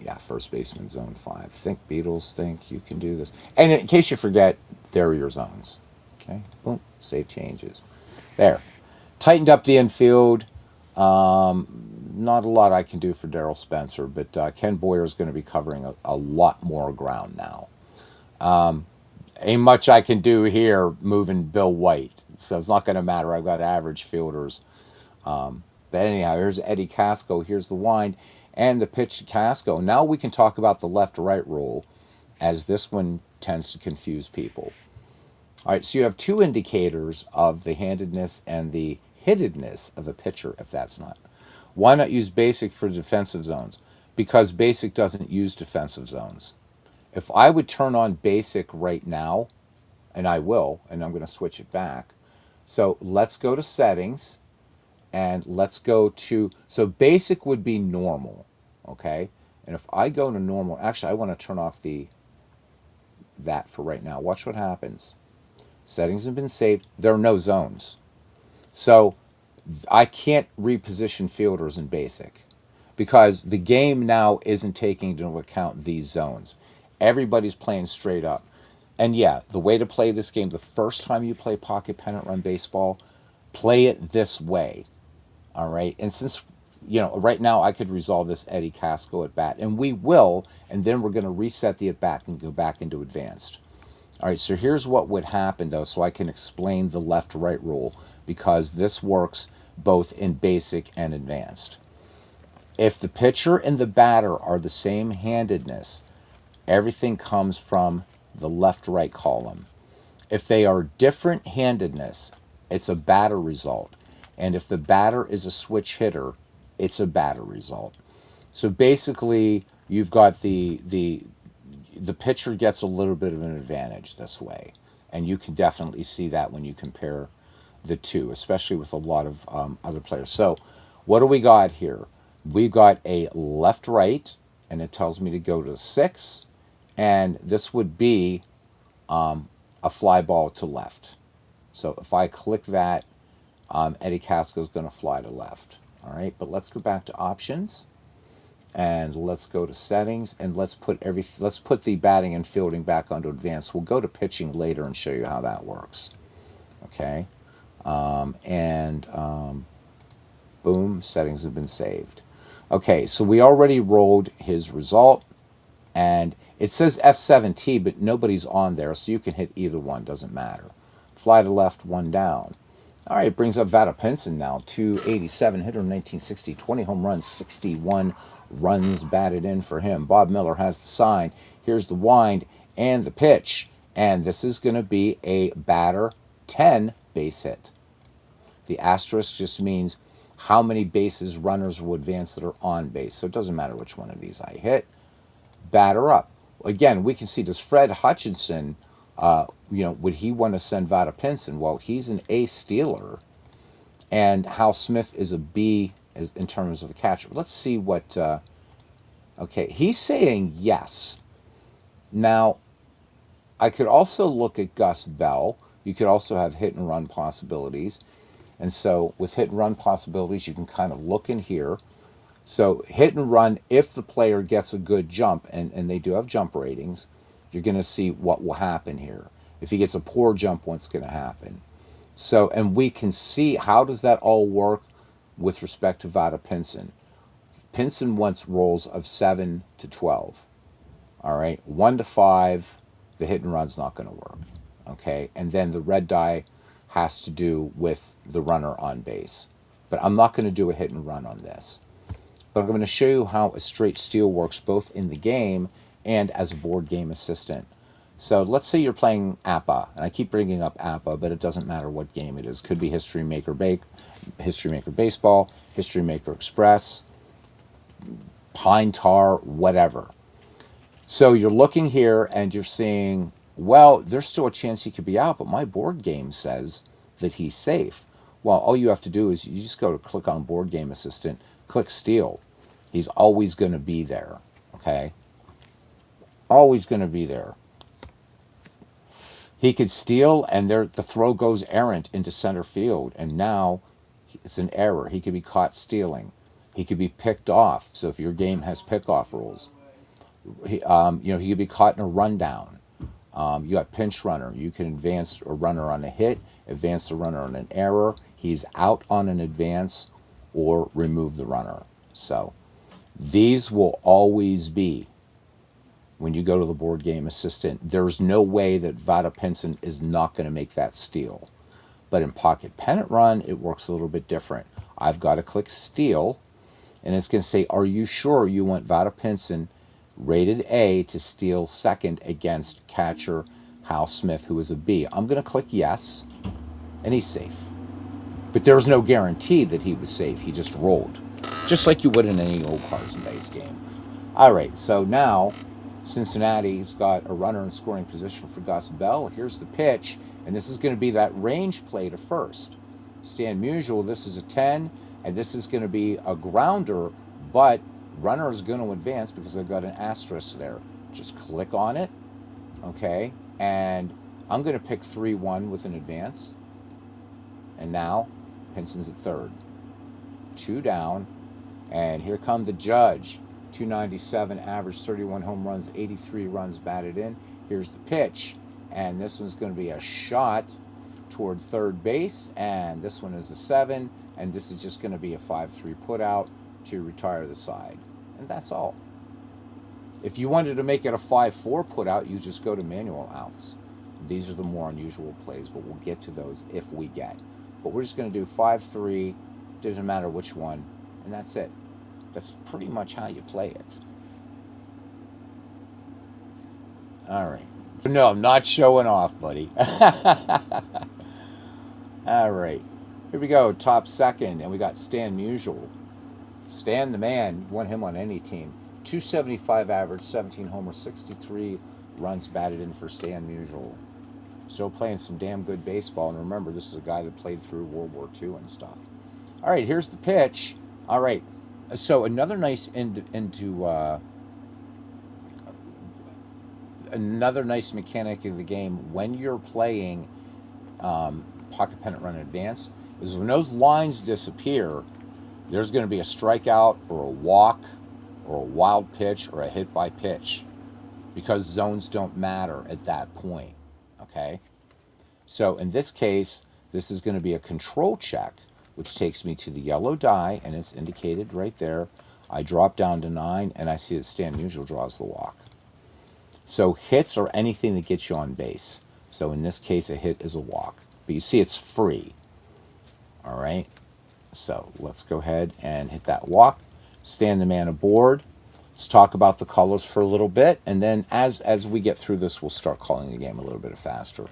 Yeah, first baseman, zone 5. Think, Beatles, think you can do this. And in case you forget, there are your zones. Okay, boom, save changes. There. Tightened up the infield. Not a lot I can do for Daryl Spencer, but Ken Boyer is going to be covering a lot more ground now. Ain't much I can do here moving Bill White, so it's not going to matter. I've got average fielders. But anyhow, here's Eddie Casco. Here's the wind and the pitch to Casco. Now we can talk about the left-right rule, as this one tends to confuse people. All right, so you have 2 indicators of the handedness and the hittedness of a pitcher, if that's not. Why not use basic for defensive zones? Because basic doesn't use defensive zones. If I would turn on basic right now, and I will, and I'm going to switch it back. So let's go to settings, and let's go to, so basic would be normal, okay? And if I go to normal, actually I want to turn off that for right now. Watch what happens. Settings have been saved. There are no zones. So I can't reposition fielders in basic because the game now isn't taking into account these zones. Everybody's playing straight up. And yeah, the way to play this game, the first time you play pocket pennant run baseball, play it this way. All right. And since, right now I could resolve this Eddie Casco at bat, and we will, and then we're going to reset the at bat and go back into advanced. All right, so here's what would happen, though, so I can explain the left-right rule, because this works both in basic and advanced. If the pitcher and the batter are the same handedness, everything comes from the left-right column. If they are different handedness, it's a batter result. And if the batter is a switch hitter, it's a batter result. So basically, you've got the pitcher gets a little bit of an advantage this way. And you can definitely see that when you compare the two, especially with a lot of other players. So what do we got here? We've got a left-right, and it tells me to go to 6. And this would be a fly ball to left. So if I click that, Eddie Casco is going to fly to left. All right, but let's go back to options. And let's go to settings, and let's put the batting and fielding back onto advanced. We'll go to pitching later and show you how that works. Okay, boom, settings have been saved. Okay, so we already rolled his result, and it says F7T, but nobody's on there, so you can hit either one, doesn't matter. Fly to left, 1 down. All right, it brings up Vada Pinson now, 287, hitter in 1960, 20 home runs, 61 runs batted in for him. Bob Miller has the sign. Here's the wind and the pitch. And this is going to be a batter 10 base hit. The asterisk just means how many bases runners will advance that are on base. So it doesn't matter which one of these I hit. Batter up. Again, we can see, does Fred Hutchinson, would he want to send Vada Pinson? Well, he's an A stealer. And Hal Smith is a B in terms of a catcher. Let's see what, okay, he's saying yes. Now, I could also look at Gus Bell. You could also have hit and run possibilities. And so with hit and run possibilities, you can kind of look in here. So hit and run, if the player gets a good jump, and they do have jump ratings, you're going to see what will happen here. If he gets a poor jump, what's going to happen? So, and we can see, how does that all work with respect to Vada Pinson? Pinson wants rolls of 7 to 12. All right, 1 to 5, the hit and run's not going to work. Okay, and then the red die has to do with the runner on base. But I'm not going to do a hit and run on this. But I'm going to show you how a straight steal works both in the game and as a board game assistant. So let's say you're playing APA, and I keep bringing up APA, but it doesn't matter what game it is. Could be History Maker Baseball, History Maker Express, Pine Tar, whatever. So you're looking here and you're seeing Well, there's still a chance he could be out, but my board game says that he's safe. Well, all you have to do is you just go to click on Board Game Assistant, click Steal. He's always going to be there, okay? Always going to be there. He could steal, and there the throw goes errant into center field, and now it's an error. He could be caught stealing. He could be picked off. So if your game has pick-off rules, he could be caught in a rundown. You got pinch runner. You can advance a runner on a hit, advance the runner on an error. He's out on an advance, or remove the runner. So these will always be when you go to the board game assistant. There's no way that Vada Pinson is not going to make that steal. But in Pocket Pennant Run, it works a little bit different. I've got to click Steal, and it's going to say, are you sure you want Vada Pinson rated A to steal second against catcher Hal Smith, who is a B? I'm going to click yes, and he's safe. But there's no guarantee that he was safe. He just rolled, just like you would in any old cards and base game. All right, so now Cincinnati's got a runner in scoring position for Gus Bell. Here's the pitch, and this is going to be that range play to first. Stan Musial, this is a 10, and this is going to be a grounder, but runner is going to advance because I've got an asterisk there. Just click on it, okay, and I'm going to pick 3-1 with an advance. And now Pinson's at third. 2 down, and here come the judge. 297 average, 31 home runs, 83 runs batted in. Here's the pitch, and this one's going to be a shot toward third base, and this one is a 7, and this is just going to be a 5-3 put out to retire the side. And that's all. If you wanted to make it a 5-4 put out, you just go to manual outs. These are the more unusual plays, but we'll get to those if we get. But we're just going to do 5-3, doesn't matter which one, and that's it. That's pretty much how you play it. All right. No, I'm not showing off, buddy. All right. Here we go, top second, and we got Stan Musial. Stan the man, want him on any team. 275 average, 17 homers, 63 runs batted in for Stan Musial. So playing some damn good baseball, and remember, this is a guy that played through World War II and stuff. All right, here's the pitch. All right, so another nice another nice mechanic of the game when you're playing Pocket Pennant Run Advanced is when those lines disappear, there's going to be a strikeout or a walk or a wild pitch or a hit by pitch because zones don't matter at that point. Okay, so in this case, this is going to be a control check, which takes me to the yellow die, and it's indicated right there. I drop down to 9, and I see that Stan Musial draws the walk. So hits are anything that gets you on base. So in this case, a hit is a walk. But you see it's free. All right, so let's go ahead and hit that walk. Stand the man aboard. Let's talk about the colors for a little bit, and then as we get through this, we'll start calling the game a little bit faster.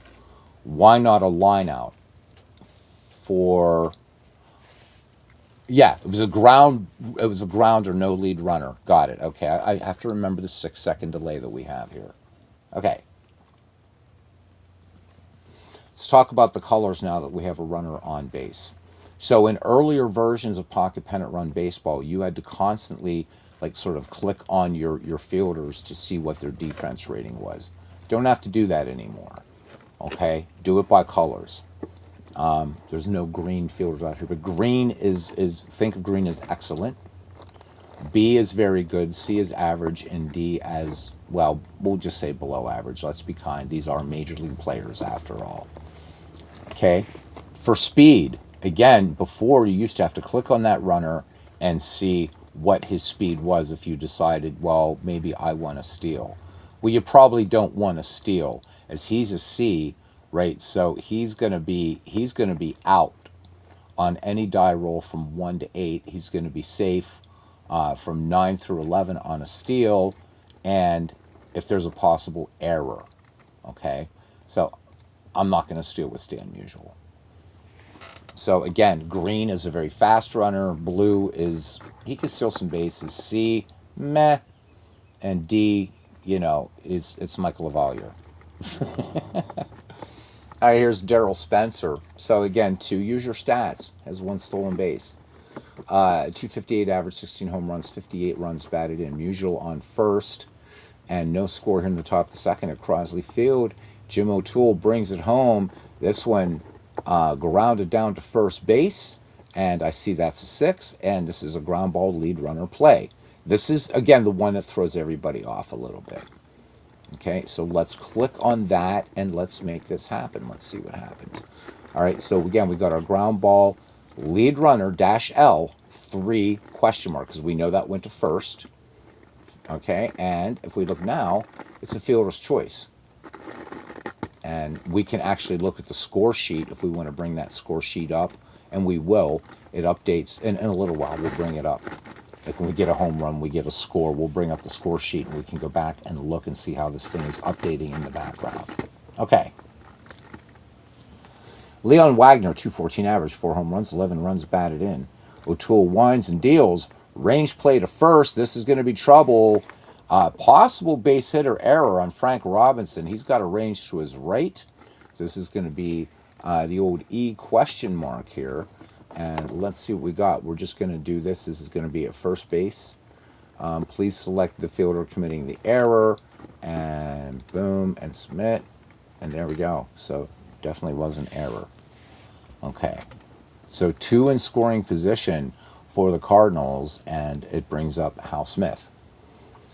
Why not a line out for? Yeah, it was a ground or no lead runner. Got it. Okay, I have to remember the 6-second delay that we have here. Okay. Let's talk about the colors now that we have a runner on base. So in earlier versions of Pocket Pennant Run Baseball, you had to constantly sort of click on your fielders to see what their defense rating was. Don't have to do that anymore. Okay? Do it by colors. There's no green fielders out here, but green is think of green as excellent. B is very good, C is average, and D as, well, we'll just say below average. Let's be kind. These are major league players after all. Okay? For speed, again, before you used to have to click on that runner and see what his speed was if you decided, well, maybe I want to steal. Well, you probably don't want to steal, as he's a C, right? So he's going to be out on any die roll from 1 to 8. He's going to be safe from 9 through 11 on a steal, and if there's a possible error. Okay, so I'm not going to steal with Stan Musial. So again, green is a very fast runner. Blue is, he can steal some bases. C, meh. And D, it's Michael LaValliere. All right, here's Daryl Spencer. So again, two, use your stats. Has one stolen base. 258 average, 16 home runs, 58 runs batted in. Musial on first, and no score here in the top of the second at Crosley Field. Jim O'Toole brings it home. This one grounded down to first base, and I see that's a six, and this is a ground ball lead runner play. This is, again, the one that throws everybody off a little bit. Okay, so let's click on that, and let's make this happen. Let's see what happens. All right, so again, we got our ground ball lead runner dash L 3 question mark, because we know that went to first. Okay, and if we look now, it's a fielder's choice. And we can actually look at the score sheet if we want to bring that score sheet up, and we will. It updates in a little while. We'll bring it up. Like when we get a home run, we get a score, we'll bring up the score sheet and we can go back and look and see how this thing is updating in the background. Okay. Leon Wagner, 214 average, 4 home runs, 11 runs batted in. O'Toole winds and deals. Range play to first. This is going to be trouble. Possible base hitter error on Frank Robinson. He's got a range to his right. So this is going to be the old E question mark here. And let's see what we got. We're just going to do this. This is going to be at first base. Please select the fielder committing the error. And boom, and submit. And there we go. So definitely was an error. Okay. So 2 in scoring position for the Cardinals, and it brings up Hal Smith.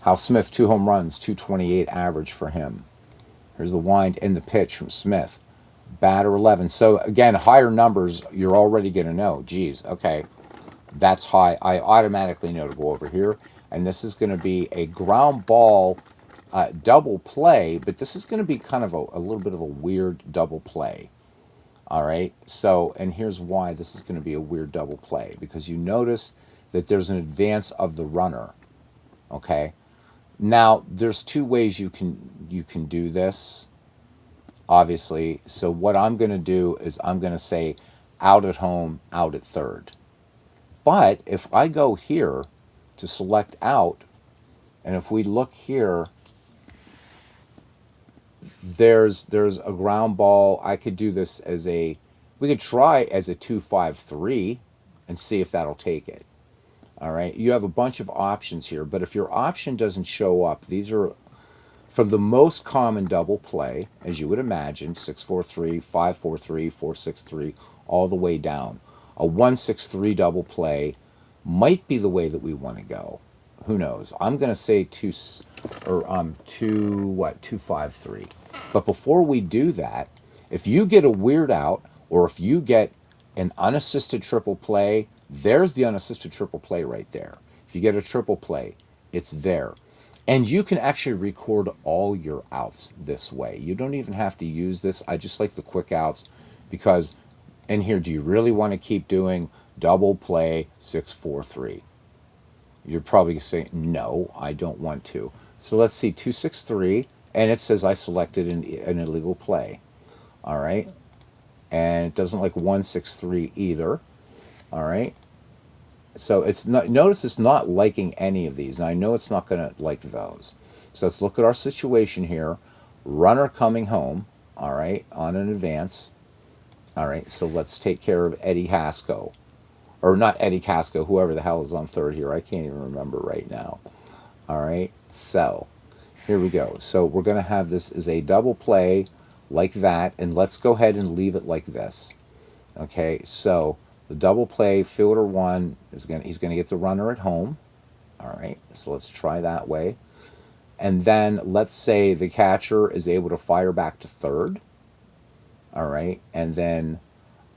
Hal Smith, 2 home runs, 228 average for him. Here's the wind and the pitch from Smith. Batter 11. So again, higher numbers, you're already going to know. Geez, okay, that's high. I automatically know to go over here. And this is going to be a ground ball double play, but this is going to be kind of a little bit of a weird double play. All right, so, and here's why this is going to be a weird double play, because you notice that there's an advance of the runner. Okay, now there's 2 ways you can do this, obviously. So what I'm going to do is I'm going to say out at home, out at third. But if I go here to select out, and if we look here, there's a ground ball. I could do this as we could try as a 2-5-3 and see if that'll take it. All right, you have a bunch of options here, but if your option doesn't show up, these are from the most common double play, as you would imagine: 6-4-3, 5-4-3, 4-6-3, all the way down. A 1-6-3 double play might be the way that we want to go. Who knows? I'm going to say 2-5-3. But before we do that, if you get a weird out, or if you get an unassisted triple play, there's the unassisted triple play right there. If you get a triple play, it's there. And you can actually record all your outs this way. You don't even have to use this. I just like the quick outs because in here, do you really want to keep doing double play 6-4-3? You're probably saying, no, I don't want to. So let's see, 2-6-3, and it says I selected an illegal play. All right. And it doesn't like 1-6-3 either. All right. So it's not, notice it's not liking any of these. And I know it's not going to like those. So let's look at our situation here. Runner coming home. All right. On an advance. All right. So let's take care of Eddie Haskell. Or not Eddie Casco, whoever the hell is on third here. I can't even remember right now. All right, so here we go. So we're going to have this as a double play like that, and let's go ahead and leave it like this. Okay, so the double play, fielder 1, he's going to get the runner at home. All right, so let's try that way. And then let's say the catcher is able to fire back to third. All right, and then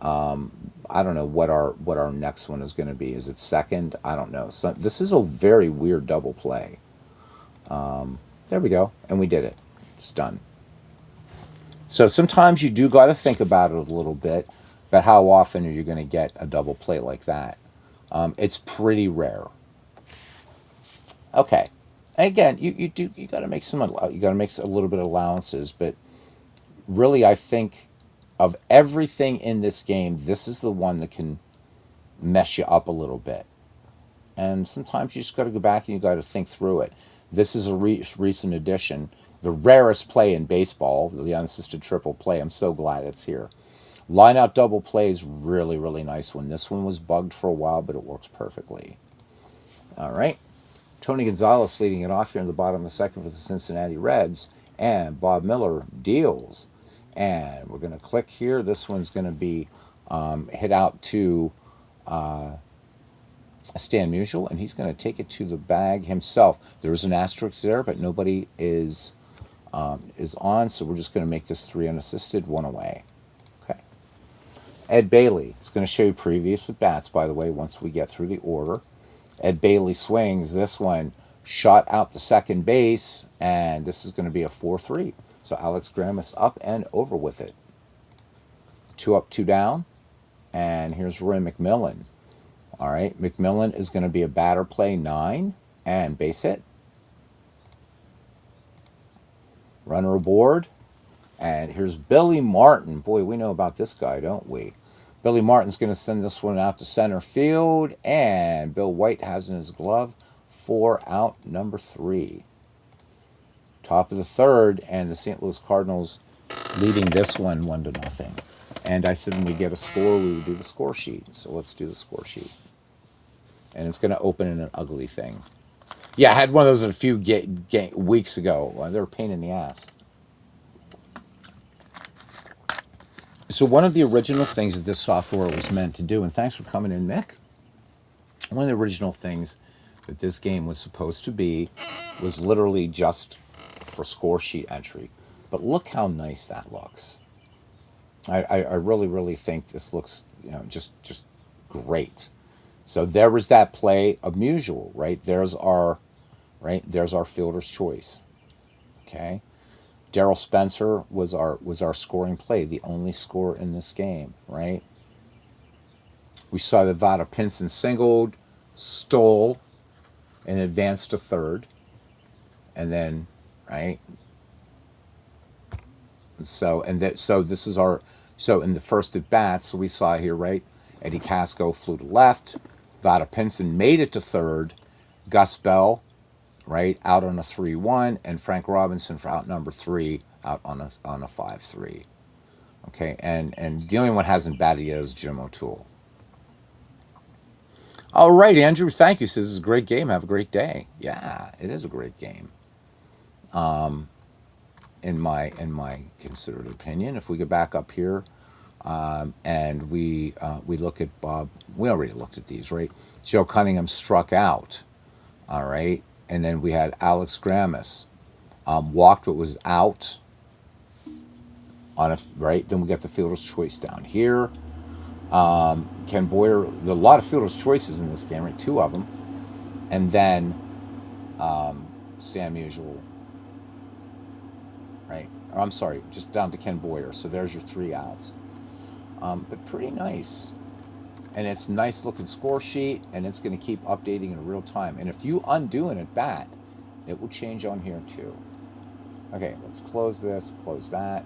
I don't know what our next one is going to be. Is it second? I don't know. So this is a very weird double play. There we go, and we did it. It's done. So sometimes you do got to think about it a little bit, but how often are you going to get a double play like that? It's pretty rare. Okay, and again, you got to make a little bit of allowances, but really, I think of everything in this game, this is the one that can mess you up a little bit. And sometimes you just got to go back and you got to think through it. This is a recent addition, the rarest play in baseball, the unassisted triple play. I'm so glad it's here. Line out double play is really, really nice one. This one was bugged for a while, but it works perfectly. All right. Tony Gonzalez leading it off here in the bottom of the second for the Cincinnati Reds. And Bob Miller deals. And we're going to click here. This one's going to be hit out to Stan Musial, and he's going to take it to the bag himself. There's an asterisk there, but nobody is on, so we're just going to make this 3 unassisted, 1 away. Okay. Ed Bailey is going to show you previous at bats, by the way, once we get through the order. Ed Bailey swings. This one shot out to second base, and this is going to be a 4-3. So Alex Graham is up and over with it. 2 up, 2 down. And here's Roy McMillan. All right, McMillan is going to be a batter play 9 and base hit. Runner aboard. And here's Billy Martin. Boy, we know about this guy, don't we? Billy Martin's going to send this one out to center field. And Bill White has in his glove 4 out, number 3. Top of the third, and the St. Louis Cardinals leading this one 1-0. And I said when we get a score, we would do the score sheet. So let's do the score sheet. And it's going to open in an ugly thing. Yeah, I had one of those a few weeks ago. They were a pain in the ass. So one of the original things that this software was meant to do, and thanks for coming in, Mick. One of the original things that this game was supposed to be was literally just for score sheet entry. But look how nice that looks. I really, really think this looks, just great. So there was that play of Musial, right? There's our fielder's choice. Okay. Darrell Spencer was our scoring play, the only score in this game, right? We saw that Vada Pinson singled, stole, and advanced to third. And then, right? So this is our in the first at bats, we saw here, right? Eddie Casco flew to left. Vada Pinson made it to third. Gus Bell, right, out on a 3-1, and Frank Robinson for out number 3, out on a 5-3. Okay, and the only one hasn't batted yet is Jim O'Toole. All right, Andrew, thank you. Says this is a great game. Have a great day. Yeah, it is a great game. In my considered opinion, if we go back up here, and we look at Bob, we already looked at these, right? Joe Cunningham struck out. All right, and then we had Alex Gramis walked, but was out on a right. Then we got the fielder's choice down here. Ken Boyer, there are a lot of fielder's choices in this game, right? 2 of them, and then Stan Musial, right? Or I'm sorry, just down to Ken Boyer. So there's your 3 outs. But pretty nice. And it's a nice looking score sheet, and it's going to keep updating in real time. And if you undo an at bat, it will change on here too. Okay, let's close this, close that.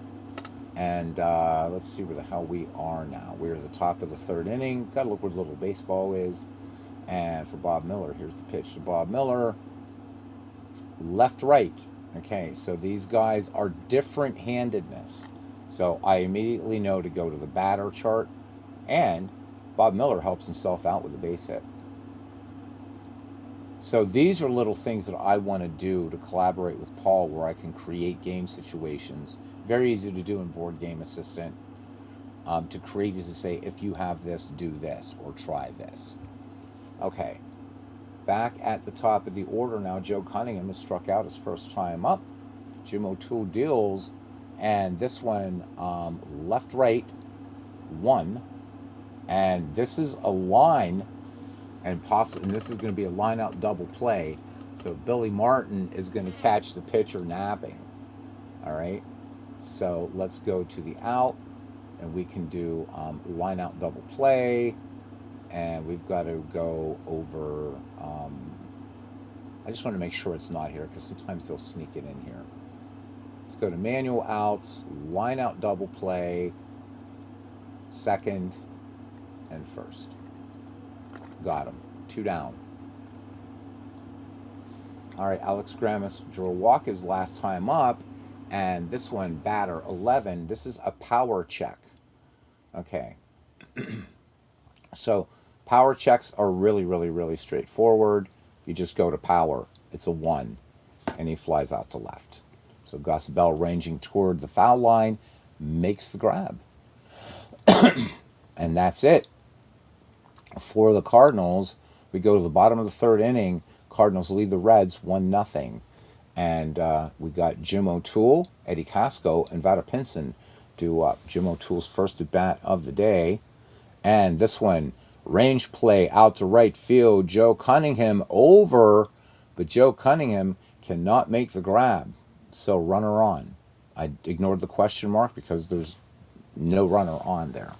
And let's see where the hell we are now. We're at the top of the 3rd inning. Got to look where the little baseball is. And for Bob Miller, here's the pitch to Bob Miller. Left, right. Okay, so these guys are different handedness. So I immediately know to go to the batter chart. And Bob Miller helps himself out with a base hit. So these are little things that I want to do to collaborate with Paul, where I can create game situations. Very easy to do in Board Game Assistant. To create is to say, if you have this, do this, or try this. Okay. Back at the top of the order now, Joe Cunningham has struck out his first time up. Jim O'Toole deals, and this one left, right, 1. And this is a line, and this is going to be a line out double play. So Billy Martin is going to catch the pitcher napping. All right. So let's go to the out, and we can do line out double play. And we've got to go over. I just want to make sure it's not here, because sometimes they'll sneak it in here. Let's go to manual outs, line out double play, second and first. Got him. 2 down. All right, Alex Grammas drew a walk his last time up, and this one, batter 11. This is a power check. Okay, so power checks are really, really, really straightforward. You just go to power. It's a 1, and he flies out to left. So Gus Bell, ranging toward the foul line, makes the grab. And that's it. For the Cardinals, we go to the bottom of the third inning. Cardinals lead the Reds 1-0. And we got Jim O'Toole, Eddie Casco, and Vada Pinson do Jim O'Toole's first at bat of the day. And this one, range play out to right field. Joe Cunningham over, but Joe Cunningham cannot make the grab. So runner on. I ignored the question mark because there's no runner on there,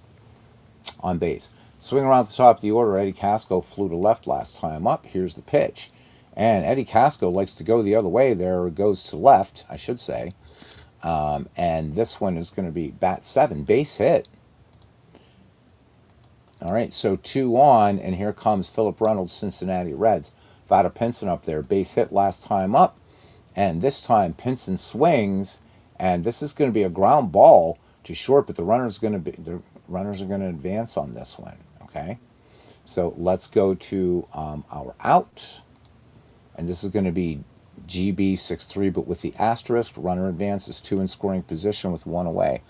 on base. Swing around the top of the order, Eddie Casco flew to left last time up. Here's the pitch. And Eddie Casco likes to go the other way there. It goes to left, I should say. And this one is going to be bat 7, base hit. All right, so 2 on, and here comes Philip Reynolds, Cincinnati Reds. Vada Pinson up there, base hit last time up. And this time Pinson swings, and this is going to be a ground ball to short, but the runners are going to advance on this one. Okay, so let's go to our out, and this is going to be GB 6-3, but with the asterisk. Runner advances 2 in scoring position with 1 away.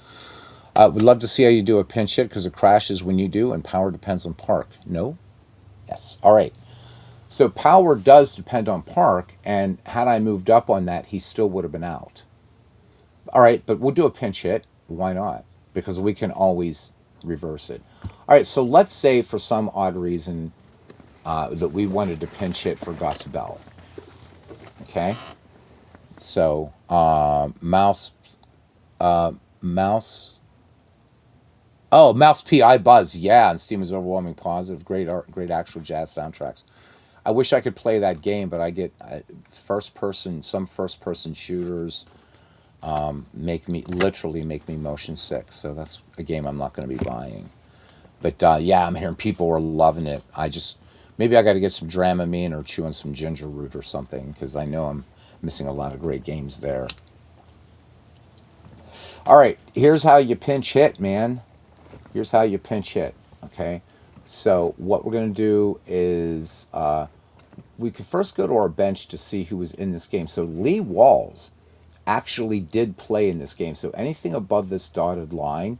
We'd love to see how you do a pinch hit because it crashes when you do, and power depends on park. No? Yes. All right. So power does depend on park, and had I moved up on that, he still would have been out. All right, but we'll do a pinch hit. Why not? Because we can always reverse it. All right, so let's say for some odd reason that we wanted to pinch hit for Gus Bell. Okay? So mouse PI Buzz, yeah, and Steam is overwhelming positive. Great art, great actual jazz soundtracks. I wish I could play that game, but I get some first person shooters literally make me motion sick. So that's a game I'm not going to be buying. But yeah, I'm hearing people are loving it. Maybe I got to get some Dramamine or chew on some ginger root or something, because I know I'm missing a lot of great games there. All right, here's how you pinch hit, man. Here's how you pinch hit, okay? So what we're going to do is we could first go to our bench to see who was in this game. So Lee Walls actually did play in this game. So anything above this dotted line,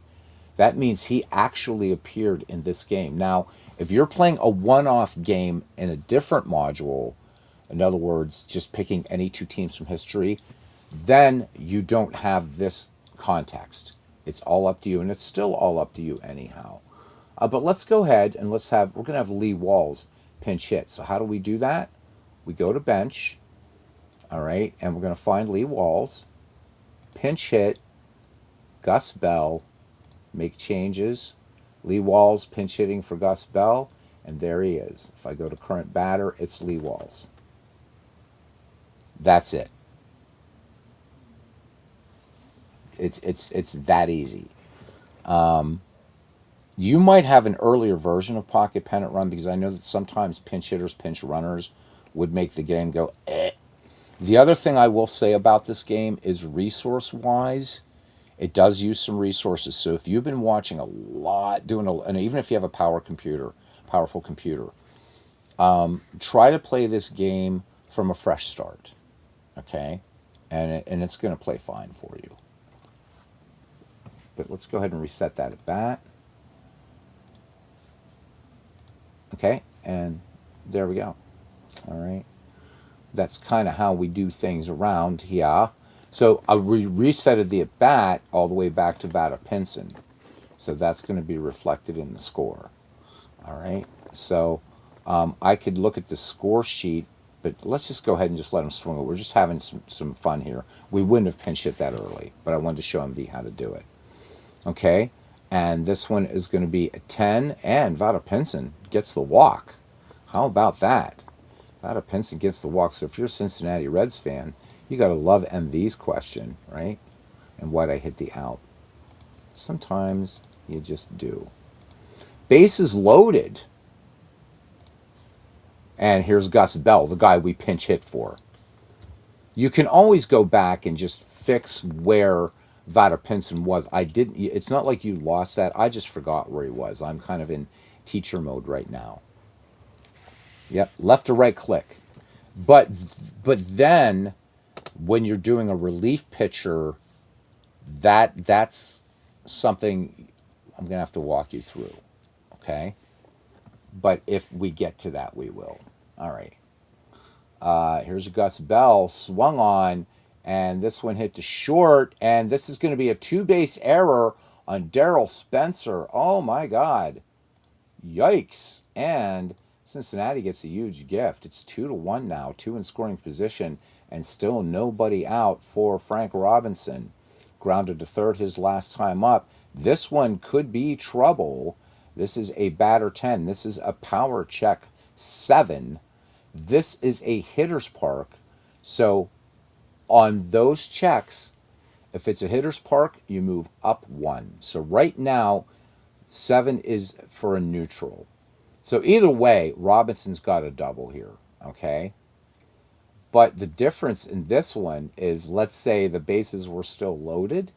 that means he actually appeared in this game. Now, if you're playing a one-off game in a different module, in other words, just picking any 2 teams from history, then you don't have this context. It's all up to you, and it's still all up to you anyhow. But let's go ahead and we're going to have Lee Walls pinch hit. So how do we do that? We go to bench, all right, and we're going to find Lee Walls, pinch hit, Gus Bell, make changes. Lee Walls pinch hitting for Gus Bell, and there he is. If I go to current batter, it's Lee Walls. That's it. It's that easy. You might have an earlier version of Pocket Pennant Run, because I know that sometimes pinch hitters, pinch runners would make the game go eh. The other thing I will say about this game is resource-wise, it does use some resources. So if you've been watching a lot, and even if you have a powerful computer, try to play this game from a fresh start, okay? And it's going to play fine for you. But let's go ahead and reset that at bat. Okay, and there we go. All right. That's kind of how we do things around here. So I resetted the at bat all the way back to Vada Pinson. So that's going to be reflected in the score. All right. So I could look at the score sheet, but let's just go ahead and just let him swing it. We're just having some fun here. We wouldn't have pinch hit that early, but I wanted to show him how to do it. Okay. And this one is going to be a 10, and Vada Pinson gets the walk. How about that? Vada Pinson gets the walk. So if you're a Cincinnati Reds fan, you got to love MV's question, right? And why'd I hit the out? Sometimes you just do. Bases loaded. And here's Gus Bell, the guy we pinch hit for. You can always go back and just fix where Vader Pinson was. I didn't. It's not like you lost that. I just forgot where he was. I'm kind of in teacher mode right now. Yep, left or right click. But then when you're doing a relief pitcher, that's something I'm gonna have to walk you through. Okay, but if we get to that, we will. All right. Here's a Gus Bell swung on, and this one hit to short, and this is going to be a two base error on Daryl Spencer. Oh my God. Yikes. And Cincinnati gets a huge gift. It's 2-1 now, two in scoring position, and still nobody out for Frank Robinson. Grounded to third his last time up. This one could be trouble. This is a batter 10. This is a power check 7. This is a hitter's park. So on those checks, if it's a hitter's park, you move up 1. So right now, 7 is for a neutral. So either way, Robinson's got a double here, okay? But the difference in this one is, let's say the bases were still loaded.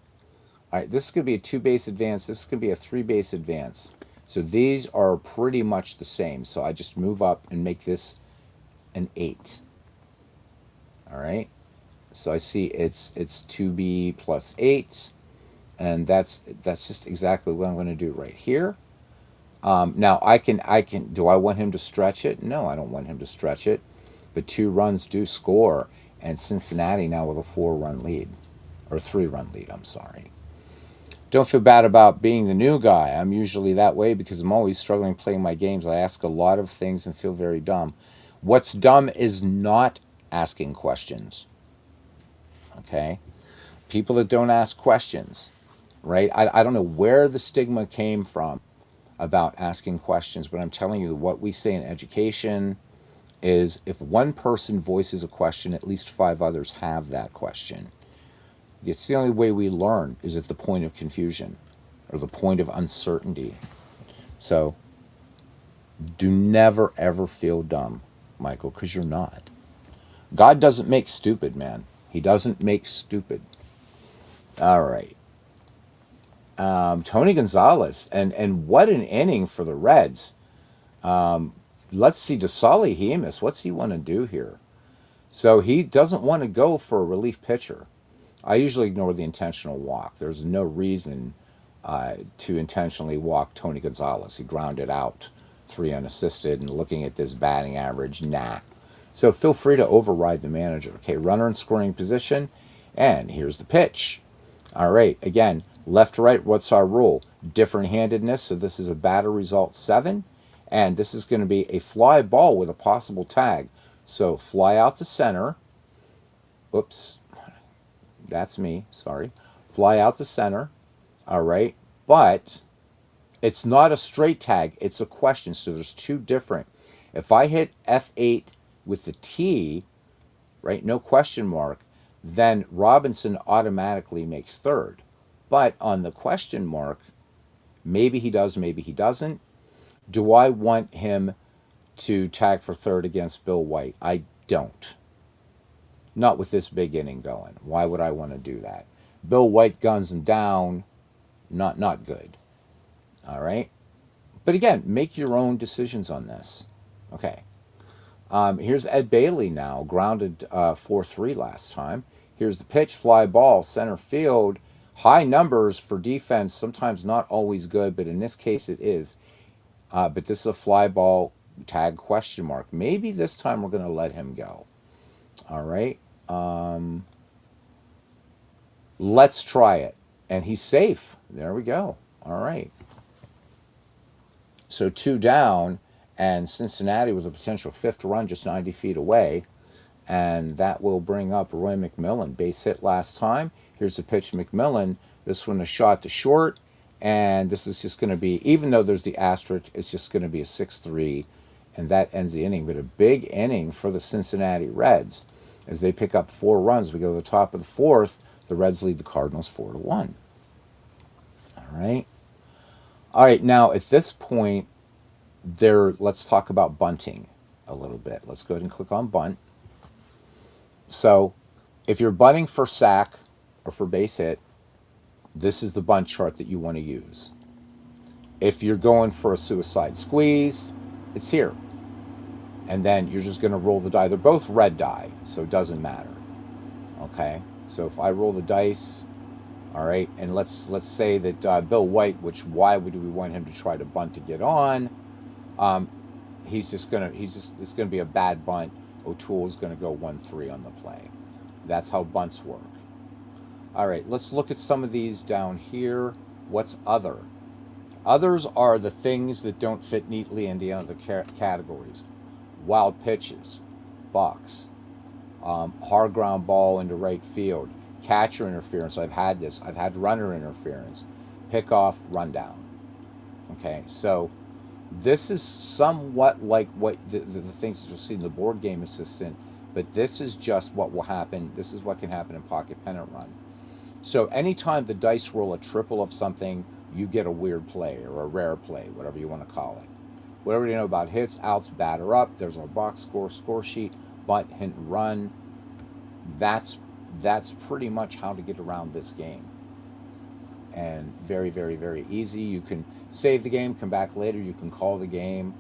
All right, this is going to be a 2-base advance. This is going to be a 3-base advance. So these are pretty much the same. So I just move up and make this an 8. All right. So I see it's 2b plus 8, and that's just exactly what I'm going to do right here. Now I can do I want him to stretch it? No, I don't want him to stretch it. But 2 runs do score, and Cincinnati now with a 4-run lead, or 3-run lead. I'm sorry. Don't feel bad about being the new guy. I'm usually that way because I'm always struggling playing my games. I ask a lot of things and feel very dumb. What's dumb is not asking questions. Okay? People that don't ask questions, right? I don't know where the stigma came from about asking questions, but I'm telling you what we say in education is if one person voices a question, at least 5 others have that question. It's the only way we learn is at the point of confusion or the point of uncertainty. So do never ever feel dumb, Michael, because you're not. God doesn't make stupid, man. He doesn't make stupid. All right. Tony Gonzalez, and what an inning for the Reds. Let's see, DeSolly Hemus, what's he want to do here? So he doesn't want to go for a relief pitcher. I usually ignore the intentional walk. There's no reason to intentionally walk Tony Gonzalez. He grounded out 3 unassisted, and looking at this batting average, nah. So feel free to override the manager. Okay, runner in scoring position, and here's the pitch. All right, again, left to right, what's our rule? Different handedness, so this is a batter result 7, and this is going to be a fly ball with a possible tag. So fly out to center. Oops, that's me, sorry. Fly out to center, all right, but it's not a straight tag, it's a question, so there's 2 different. If I hit F8 with the T, right, no question mark, then Robinson automatically makes third. But on the question mark, maybe he does, maybe he doesn't. Do I want him to tag for third against Bill White? I don't. Not with this big inning going. Why would I want to do that? Bill White guns him down. Not good. All right? But again, make your own decisions on this. Okay. Here's Ed Bailey now, grounded 4-3 last time. Here's the pitch, fly ball, center field. High numbers for defense, sometimes not always good, but in this case it is. But this is a fly ball, tag question mark. Maybe this time we're going to let him go. All right. Let's try it. And he's safe. There we go. All right. So 2 down, and Cincinnati with a potential 5th run just 90 feet away. And that will bring up Roy McMillan. Base hit last time. Here's the pitch, McMillan. This one a shot to short. And this is just going to be, even though there's the asterisk, it's just going to be a 6-3. And that ends the inning. But a big inning for the Cincinnati Reds. As they pick up 4 runs, we go to the top of the 4th. The Reds lead the Cardinals 4-1. All right. All right, now at this point, let's talk about bunting a little bit. Let's go ahead and click on bunt. So If you're bunting for sack or for base hit, this is the bunt chart that you want to use. If you're going for a suicide squeeze, it's here. And then you're just going to roll the die. They're both red die, so it doesn't matter. Okay, so if I roll the dice, all right, and let's say that Bill White, which why would we want him to try to bunt to get on? Um, it's gonna be a bad bunt. O'Toole's gonna go 1-3 on the play. That's how bunts work. All right, let's look at some of these down here. What's other? Others are the things that don't fit neatly into the other categories. Wild pitches, bucks, hard ground ball into right field, catcher interference. I've had this. I've had runner interference, pickoff, rundown. Okay, so this is somewhat like what the things that you'll see in the board game assistant, but this is just what will happen. This is what can happen in Pocket Pennant Run. So anytime the dice roll a triple of something, you get a weird play or a rare play, whatever you want to call it. Whatever you know about hits, outs, batter up. There's our box score sheet, bunt, hit, and run. That's pretty much how to get around this game. And very, very, very easy. You can save the game, come back later. You can call the game,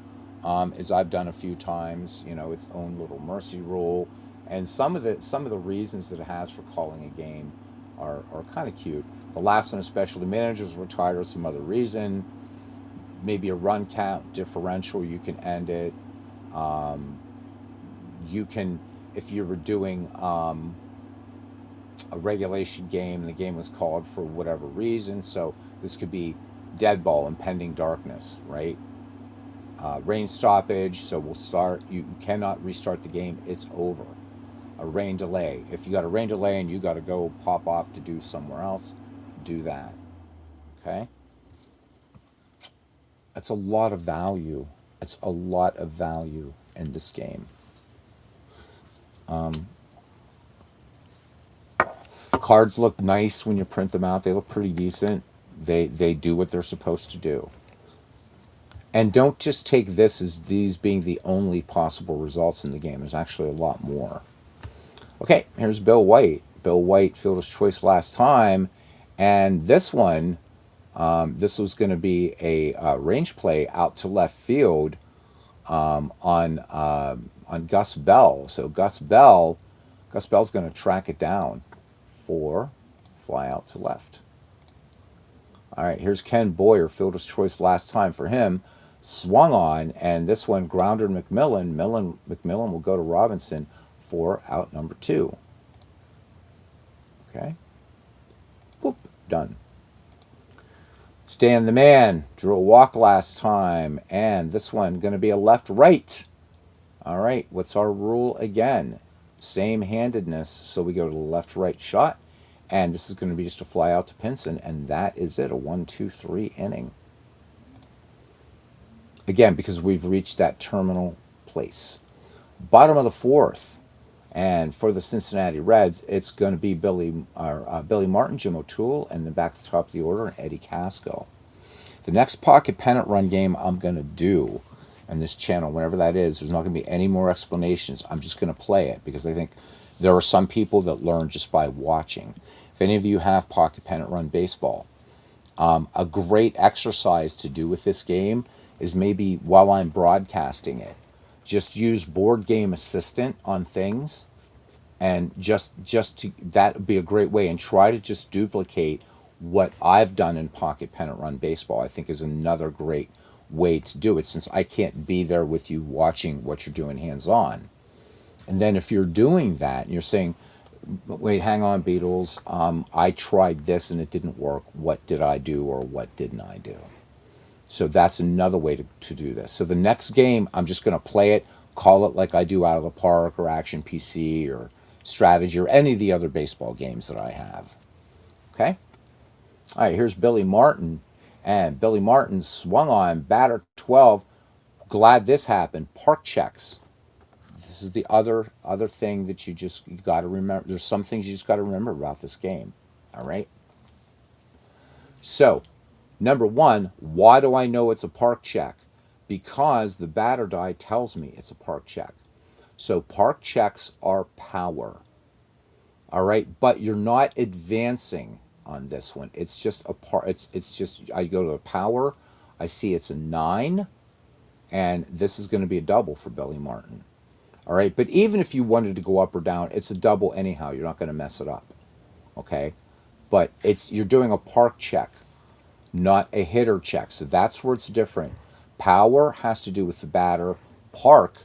as I've done a few times. You know, its own little mercy rule, and some of the reasons that it has for calling a game are kind of cute. The last one, especially, managers retired or some other reason, maybe a run count differential. You can end it. You can, if you were doing a regulation game and the game was called for whatever reason. So this could be dead ball, impending darkness, right? Rain stoppage. So we'll start. You cannot restart the game. It's over. A rain delay. If you got a rain delay and you got to go pop off to do somewhere else, do that. Okay. That's a lot of value. It's a lot of value in this game. Cards look nice when you print them out. They look pretty decent. They do what they're supposed to do. And don't just take this as these being the only possible results in the game. There's actually a lot more. Okay, here's Bill White. Bill White, fielder's choice last time. And this one, this was going to be a range play out to left field on Gus Bell. So Gus Bell's going to track it down for fly out to left. All right, here's Ken Boyer, fielder's choice last time for him. Swung on, and this one grounded McMillan. McMillan will go to Robinson for out number 2. Okay. Whoop, done. Stan the Man drew a walk last time, and this one going to be a left-right. All right, what's our rule again? Same-handedness, so we go to the left-right shot, and this is going to be just a fly out to Pinson, and that is it, a 1-2-3 inning. Again, because we've reached that terminal place. Bottom of the 4th, and for the Cincinnati Reds, it's going to be Billy Martin, Jim O'Toole, and then back to the top of the order, Eddie Casco. The next Pocket Pennant Run game I'm going to do on this channel, whenever that is, there's not going to be any more explanations. I'm just going to play it because I think there are some people that learn just by watching. If any of you have Pocket Pennant Run Baseball, a great exercise to do with this game is maybe while I'm broadcasting it, just use Board Game Assistant on things, and that would be a great way, and try to just duplicate what I've done in Pocket Pennant Run Baseball. I think is another great way to do it, since I can't be there with you watching what you're doing hands-on. And then if you're doing that and you're saying, wait, hang on, Beatles, I tried this and it didn't work. What did I do or what didn't I do? So that's another way to do this. So the next game, I'm just going to play it, call it like I do Out of the Park or Action PC or Strategy or any of the other baseball games that I have. Okay? All right, here's Billy Martin. And Billy Martin swung on, batter 12. Glad this happened. Park checks. This is the other thing that you got to remember. There's some things you just got to remember about this game. All right? So, number 1, why do I know it's a park check? Because the batter die tells me it's a park check. So park checks are power. All right, but you're not advancing on this one. It's just a part. It's just I go to the power. I see it's a 9, and this is going to be a double for Billy Martin. All right, but even if you wanted to go up or down, it's a double anyhow. You're not going to mess it up. Okay, but it's you're doing a park check, not a hitter check. So that's where it's different. Power has to do with the batter. Park,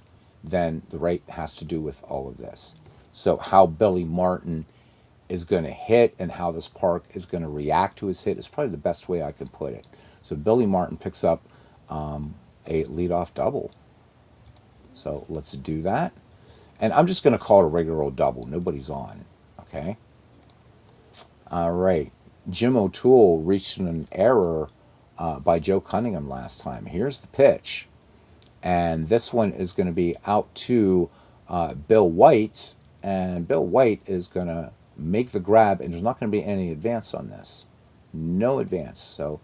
then the rate has to do with all of this. So how Billy Martin is going to hit and how this park is going to react to his hit is probably the best way I can put it. So Billy Martin picks up a leadoff double. So let's do that. And I'm just going to call it a regular old double. Nobody's on. Okay. All right. Jim O'Toole reached an error by Joe Cunningham last time. Here's the pitch. And this one is going to be out to Bill White. And Bill White is going to make the grab. And there's not going to be any advance on this. No advance. So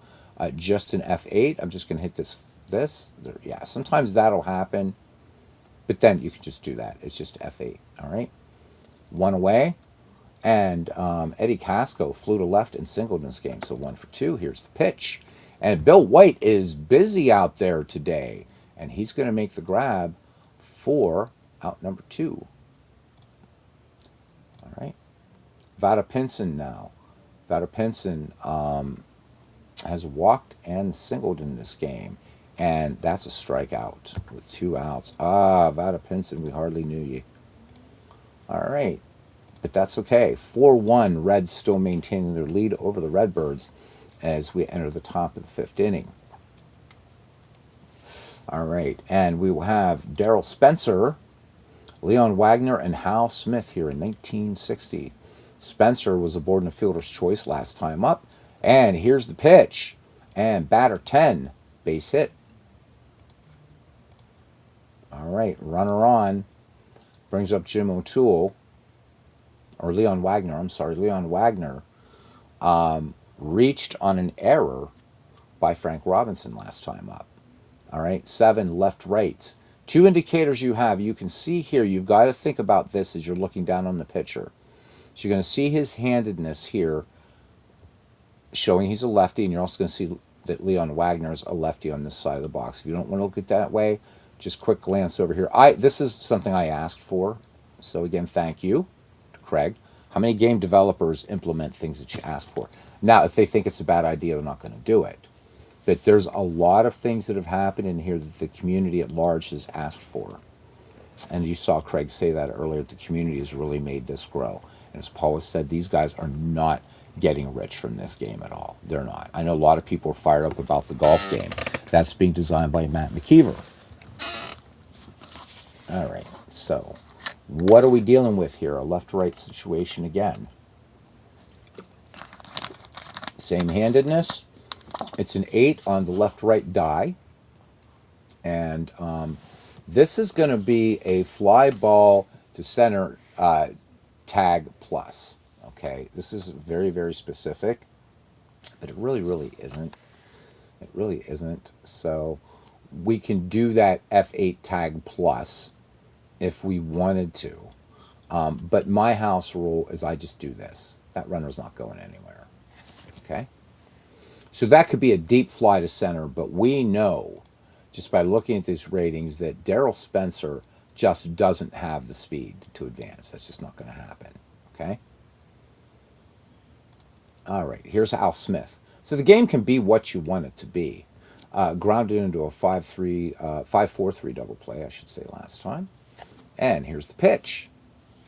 just an F8. I'm just going to hit this. Yeah, sometimes that'll happen. But then you can just do that. It's just F8. All right. One away. And Eddie Casco flew to left and singled in this game. So 1 for 2. Here's the pitch. And Bill White is busy out there today. And he's going to make the grab for out number 2. All right. Vada Pinson now. Vada Pinson has walked and singled in this game. And that's a strikeout with 2 outs. Vada Pinson, we hardly knew you. All right. But that's okay. 4-1, Reds still maintaining their lead over the Redbirds as we enter the top of the 5th inning. All right, and we will have Darrell Spencer, Leon Wagner, and Hal Smith here in 1960. Spencer was aboard in a fielder's choice last time up. And here's the pitch. And batter 10, base hit. All right, runner on. Brings up Jim O'Toole. Or Leon Wagner, I'm sorry, Leon Wagner reached on an error by Frank Robinson last time up. All right, 7 left, right. 2 indicators you have. You can see here, you've got to think about this as you're looking down on the pitcher. So you're going to see his handedness here showing he's a lefty, and you're also going to see that Leon Wagner is a lefty on this side of the box. If you don't want to look at it that way, just quick glance over here. This is something I asked for. So again, thank you. Craig, how many game developers implement things that you ask for? Now, if they think it's a bad idea, they're not going to do it. But there's a lot of things that have happened in here that the community at large has asked for. And you saw Craig say that earlier. The community has really made this grow. And as Paul has said, these guys are not getting rich from this game at all. They're not. I know a lot of people are fired up about the golf game. That's being designed by Matt McKeever. All right, so what are we dealing with here? A left-right situation again. Same handedness. It's an 8 on the left-right die. And this is going to be a fly ball to center tag plus. Okay, this is very, very specific. But it really, really isn't. It really isn't. So we can do that F8 tag plus if we wanted to. But my house rule is I just do this. That runner's not going anywhere. Okay? So that could be a deep fly to center, but we know, just by looking at these ratings, that Darrell Spencer just doesn't have the speed to advance. That's just not going to happen. Okay? All right, here's Al Smith. So the game can be what you want it to be. Grounded into a 5-4-3 double play, I should say, last time. And here's the pitch.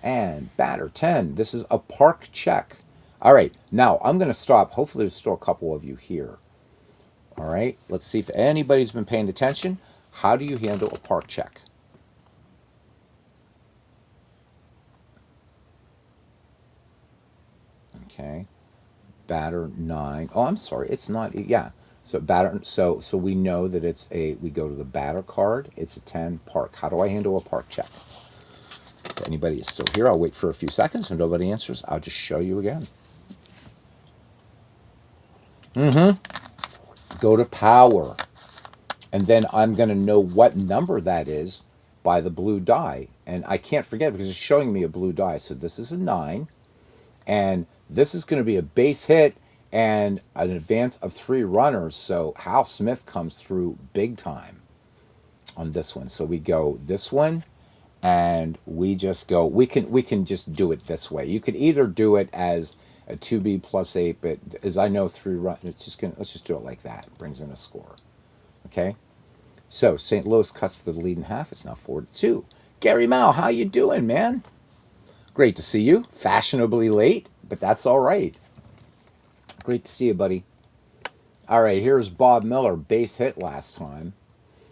And batter 10. This is a park check. All right, now I'm going to stop. Hopefully there's still a couple of you here. All right, let's see if anybody's been paying attention. How do you handle a park check? Okay, batter 9. Oh, I'm sorry, it's not. Yeah, so batter. So we know that it's a. We go to the batter card. It's a 10 park. How do I handle a park check? If anybody is still here, I'll wait for a few seconds. If nobody answers, I'll just show you again. Go to power. And then I'm going to know what number that is by the blue die. And I can't forget it because it's showing me a blue die. So this is a 9. And this is going to be a base hit and an advance of 3 runners. So Hal Smith comes through big time on this one. So we go this one, and we just go. We can just do it this way. You could either do it as a 2B plus 8, but as I know 3 run, let's just do it like that. It brings in a score. Okay. So St. Louis cuts the lead in half. It's now 4-2. Gary Mao, how you doing, man? Great to see you. Fashionably late, but that's all right. Great to see you, buddy. All right, here's Bob Miller, base hit last time.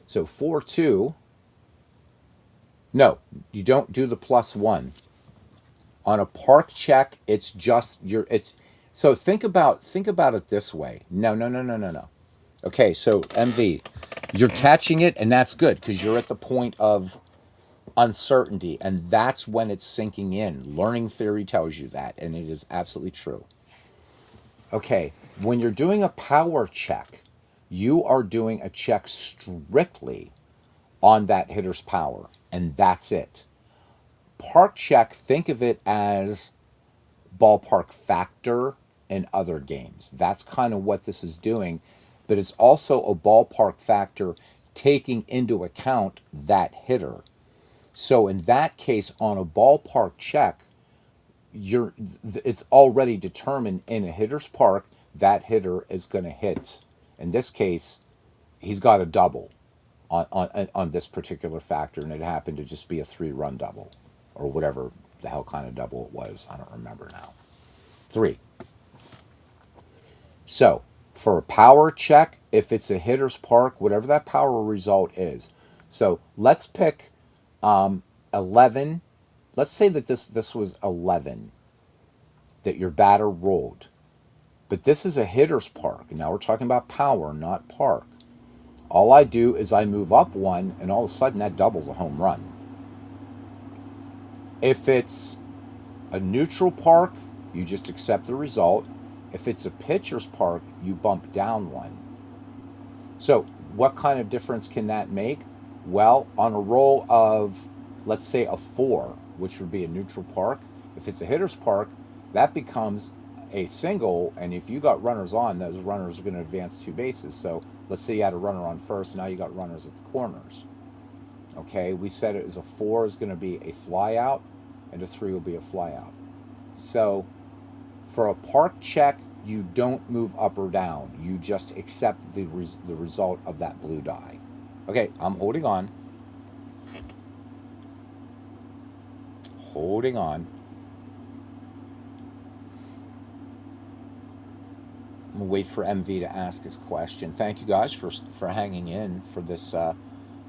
So 4-2. No, you don't do the +1. On a park check, it's just it's so think about it this way. No. Okay, so MV, you're catching it, and that's good because you're at the point of uncertainty, and that's when it's sinking in. Learning theory tells you that, and it is absolutely true. Okay, when you're doing a power check, you are doing a check strictly on that hitter's power, and that's it. Park check, think of it as ballpark factor in other games. That's kind of what this is doing, but it's also a ballpark factor taking into account that hitter. So in that case, on a ballpark check, it's already determined in a hitter's park that hitter is going to hit. In this case, he's got a double on this particular factor, and it happened to just be a 3-run double, or whatever the hell kind of double it was. I don't remember now. 3. So for a power check, if it's a hitter's park, whatever that power result is. So let's pick 11. Let's say that this was 11 that your batter rolled. But this is a hitter's park. Now we're talking about power, not park. All I do is I move up 1, and all of a sudden that doubles a home run. If it's a neutral park, you just accept the result. If it's a pitcher's park, you bump down 1. So what kind of difference can that make? Well, on a roll of, let's say, a 4, which would be a neutral park, if it's a hitter's park, that becomes a single, and if you got runners on, those runners are going to advance 2 bases. So let's say you had a runner on first, now you got runners at the corners. Okay, we said it as a 4 is going to be a fly out, and a 3 will be a fly out. So for a park check, you don't move up or down. You just accept the result of that blue die. Okay, I'm holding on. Holding on. I'm going to wait for MV to ask his question. Thank you guys for hanging in for this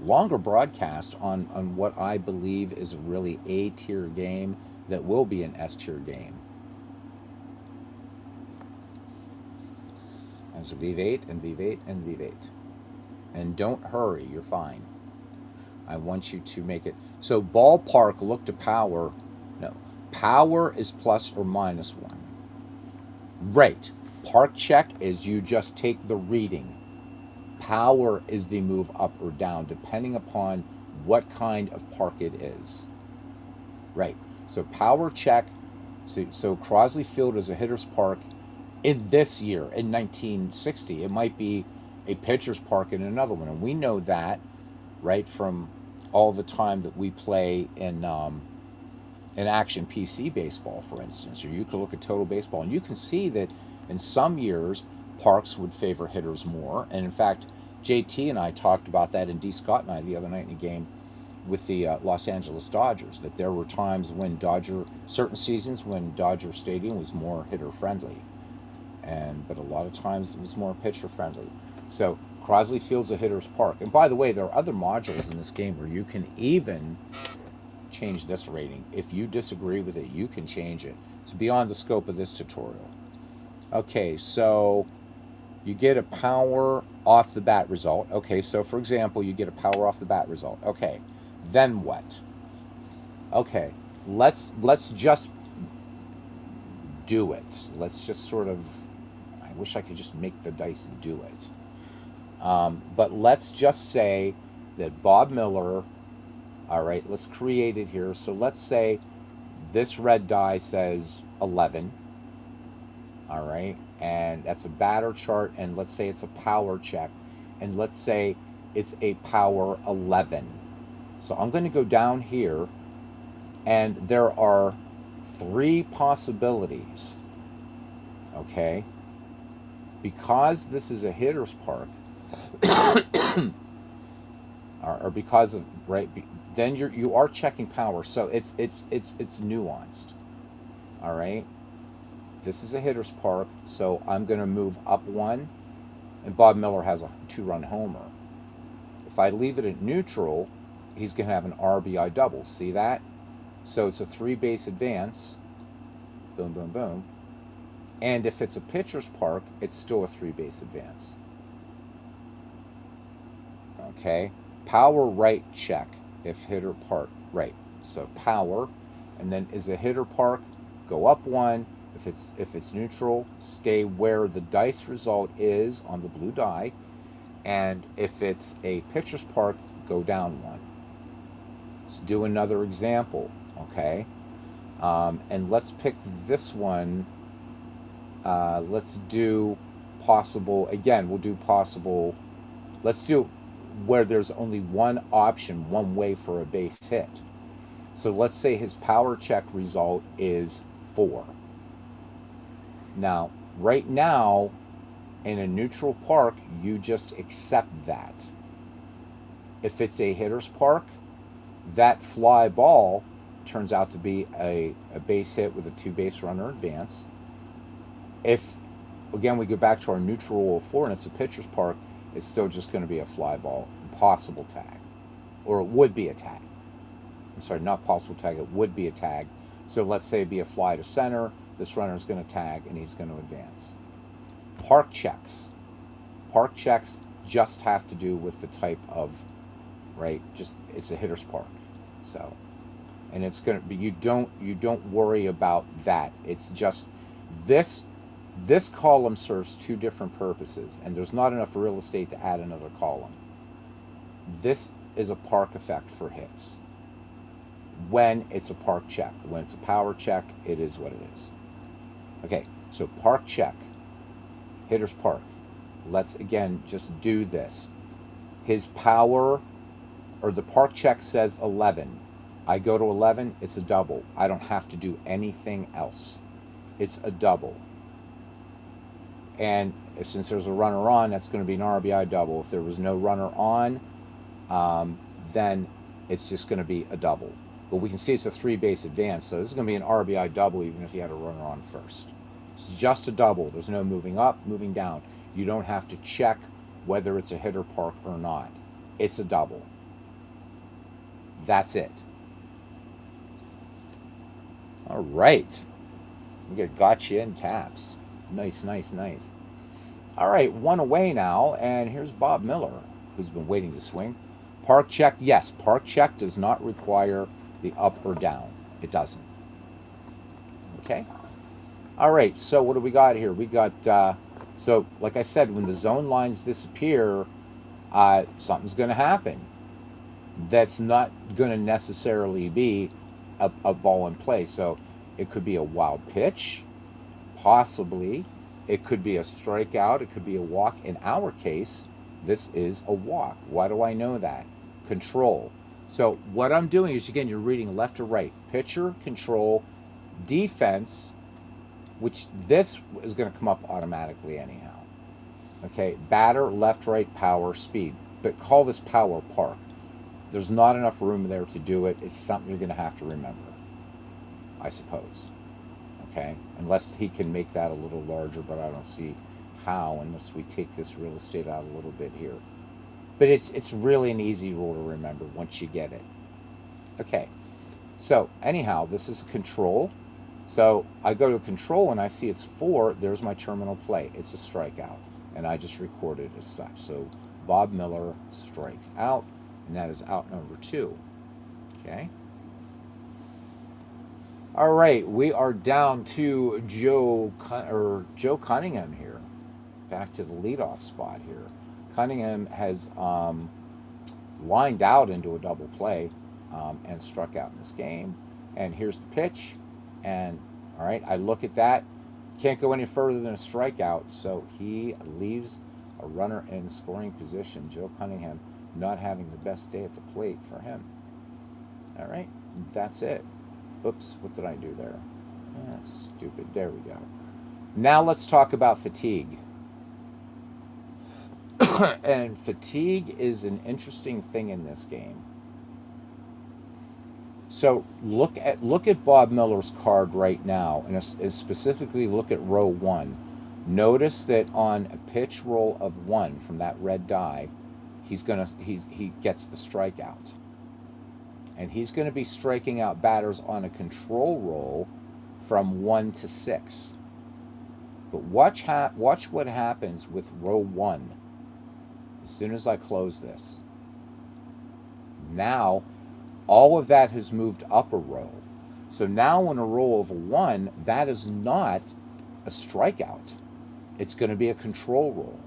longer broadcast on what I believe is a really A-tier game that will be an S-tier game. There's a VV8 and VV8 and VV8. And don't hurry, you're fine. I want you to make it. So ballpark, look to power. No, power is plus or minus 1. Right. Park check is you just take the reading. Power is the move up or down, depending upon what kind of park it is. Right. So power check. So Crosley Field is a hitter's park in this year, in 1960. It might be a pitcher's park in another one. And we know that, right, from all the time that we play in action PC baseball, for instance. Or you could look at total baseball, and you can see that in some years, parks would favor hitters more. And in fact, JT and I talked about that, and D. Scott and I the other night in a game with the Los Angeles Dodgers, that there were times when certain seasons when Dodger Stadium was more hitter friendly. But a lot of times it was more pitcher friendly. So Crosley Field's a hitter's park. And by the way, there are other modules in this game where you can even change this rating. If you disagree with it, you can change it. It's beyond the scope of this tutorial. Okay, so you get a power off the bat result. Okay, so for example, you get a power off the bat result. Okay, then what? Okay, let's just do it. Let's just sort of, I wish I could just make the dice do it. But let's just say that Bob Miller, all right, let's create it here. So let's say this red die says 11. All right. And that's a batter chart. And let's say it's a power check. And let's say it's a power 11. So I'm going to go down here, and there are three possibilities. Okay. Because this is a hitter's park, or because of right, then you are checking power. So it's nuanced. All right. This is a hitter's park, so I'm going to move up one, and Bob Miller has a 2-run homer. If I leave it at neutral, he's going to have an RBI double. See that? So it's a 3-base advance. Boom, boom, boom. And if it's a pitcher's park, it's still a 3-base advance. Okay. Power right check if hitter park right. So power, and then is a hitter park, go up one. If it's neutral, stay where the dice result is on the blue die, and if it's a pitcher's park, go down one. Let's do another example, okay? And let's pick this one. Let's do possible. Again, we'll do possible. Let's do where there's only one option, one way for a base hit. So let's say his power check result is 4. Now, right now, in a neutral park, you just accept that. If it's a hitter's park, that fly ball turns out to be a base hit with a 2-base runner advance. If, again, we go back to our neutral rule of 4 and it's a pitcher's park, it's still just going to be a fly ball, impossible tag. Or it would be a tag. I'm sorry, not possible tag, it would be a tag. So let's say it'd be a fly to center, this runner is going to tag and he's going to advance. Park checks. Park checks just have to do with the type of, right, just it's a hitter's park. So, and it's going to be, you don't worry about that. It's just this column serves 2 different purposes, and there's not enough real estate to add another column. This is a park effect for hits. When it's a park check, when it's a power check, it is what it is. Okay, so park check, hitter's park. Let's again just do this. His power, or the park check says 11. I go to 11, it's a double. I don't have to do anything else. It's a double. And since there's a runner on, that's going to be an RBI double. If there was no runner on, then it's just going to be a double. But we can see it's a 3-base advance, so this is going to be an RBI double even if you had a runner on first. It's just a double. There's no moving up, moving down. You don't have to check whether it's a hitter park or not. It's a double. That's it. All right. We got you in taps. Nice, nice, nice. All right, one away now, and here's Bob Miller, who's been waiting to swing. Park check, yes, park check does not require the up or down. It doesn't. Okay. All right, so what do we got here? We got, so like I said, when the zone lines disappear, something's going to happen. That's not going to necessarily be a ball in play. So it could be a wild pitch, possibly. It could be a strikeout. It could be a walk. In our case, this is a walk. Why do I know that? Control. So what I'm doing is, again, you're reading left to right. Pitcher, control, defense, which this is going to come up automatically anyhow. Okay, batter, left, right, power, speed. But call this power park. There's not enough room there to do it. It's something you're going to have to remember, I suppose. Okay, unless he can make that a little larger, but I don't see how unless we take this real estate out a little bit here. But it's really an easy rule to remember once you get it. Okay, so anyhow, this is control. So I go to control and I see it's 4. There's my terminal play. It's a strikeout, and I just record it as such. So Bob Miller strikes out, and that is out number 2. Okay. All right, we are down to Joe Cunningham here. Back to the leadoff spot here. Cunningham has lined out into a double play and struck out in this game. And here's the pitch, and All right, I look at that. Can't go any further than a strikeout, so he leaves a runner in scoring position. Joe Cunningham not having the best day at the plate for him. All right, that's it. Oops, what did I do there? Stupid. There we go. Now let's talk about fatigue. And fatigue is an interesting thing in this game. So look at Bob Miller's card right now, and specifically look at row one. Notice that on a pitch roll of one from that red die, he gets the strikeout, and he's going to be striking out batters on a control roll from 1 to 6. But watch what happens with row one as soon as I close this. Now all of that has moved up a row. So now on a roll of a 1, that is not a strikeout. It's going to be a control roll.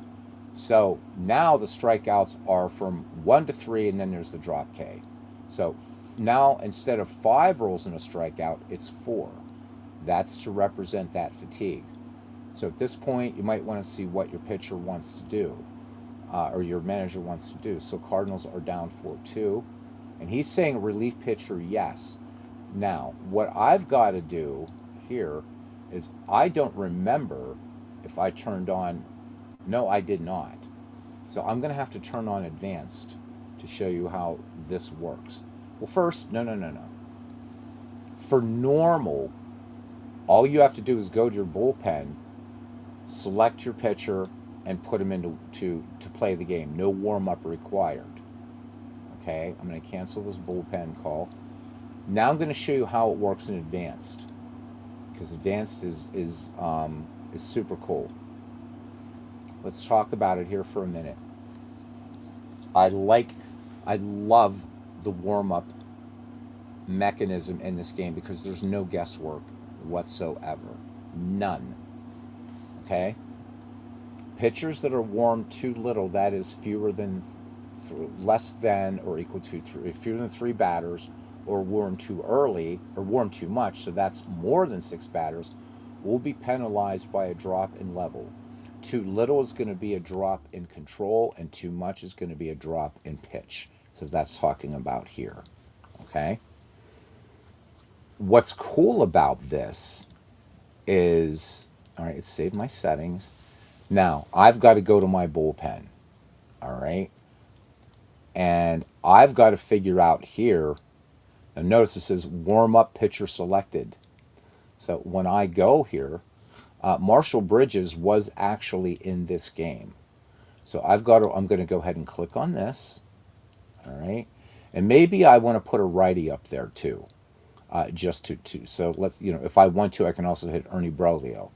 So now the strikeouts are from 1 to 3, and then there's the drop K. So now instead of 5 rolls in a strikeout, it's 4. That's to represent that fatigue. So at this point, you might want to see what your pitcher wants to do, or your manager wants to do. So Cardinals are down 4-2. And he's saying relief pitcher, yes. Now, what I've got to do here is I don't remember if I turned on. No, I did not. So I'm going to have to turn on advanced to show you how this works. Well, first, no. For normal, all you have to do is go to your bullpen, select your pitcher, and put him into to play the game. No warm-up required. Okay, I'm going to cancel this bullpen call. Now I'm going to show you how it works in advanced, because advanced is super cool. Let's talk about it here for a minute. I love the warm-up mechanism in this game because there's no guesswork whatsoever. None. Okay? Pitchers that are warmed too little, that is less than or equal to fewer than 3 batters, or warm too early or warm too much, so that's more than 6 batters, will be penalized by a drop in level. Too little is going to be a drop in control, and too much is going to be a drop in pitch. So that's talking about here. Okay? What's cool about this is, all right, it saved my settings. Now, I've got to go to my bullpen. All right? And I've got to figure out here, and notice it says warm-up pitcher selected. So when I go here, Marshall Bridges was actually in this game. So I'm going to go ahead and click on this. All right. And maybe I want to put a righty up there too. Just to so let's, if I want to, I can also hit Ernie Broglio.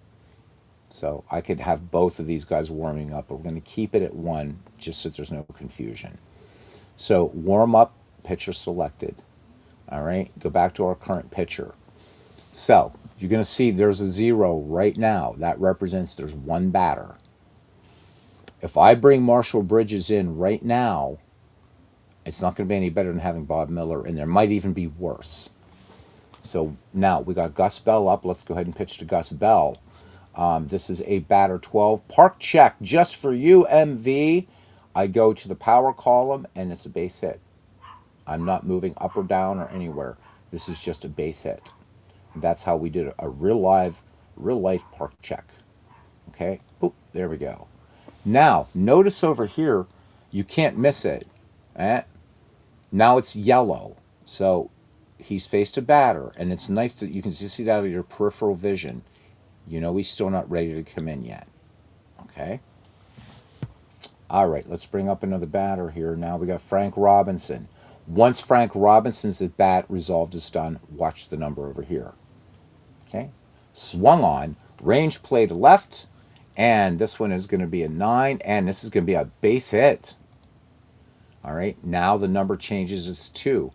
So I could have both of these guys warming up, but we're going to keep it at 1 just so there's no confusion. So warm up, pitcher selected. All right, go back to our current pitcher. So you're going to see there's a 0 right now. That represents there's 1 batter. If I bring Marshall Bridges in right now, it's not going to be any better than having Bob Miller in there. It might even be worse. So now we got Gus Bell up. Let's go ahead and pitch to Gus Bell. This is a batter 12. Park check just for you, MV. I go to the power column, and it's a base hit. I'm not moving up or down or anywhere. This is just a base hit. That's how we did a real life park check. Okay, boop, there we go. Now, notice over here, you can't miss it. Now it's yellow. So he's faced a batter, and it's nice that you can just see that out of your peripheral vision. He's still not ready to come in yet. Okay. All right, let's bring up another batter here. Now we got Frank Robinson. Once Frank Robinson's at bat resolved is done, watch the number over here. Okay. Swung on, range play to left, and this one is going to be a 9, and this is going to be a base hit. All right, now the number changes, it's 2.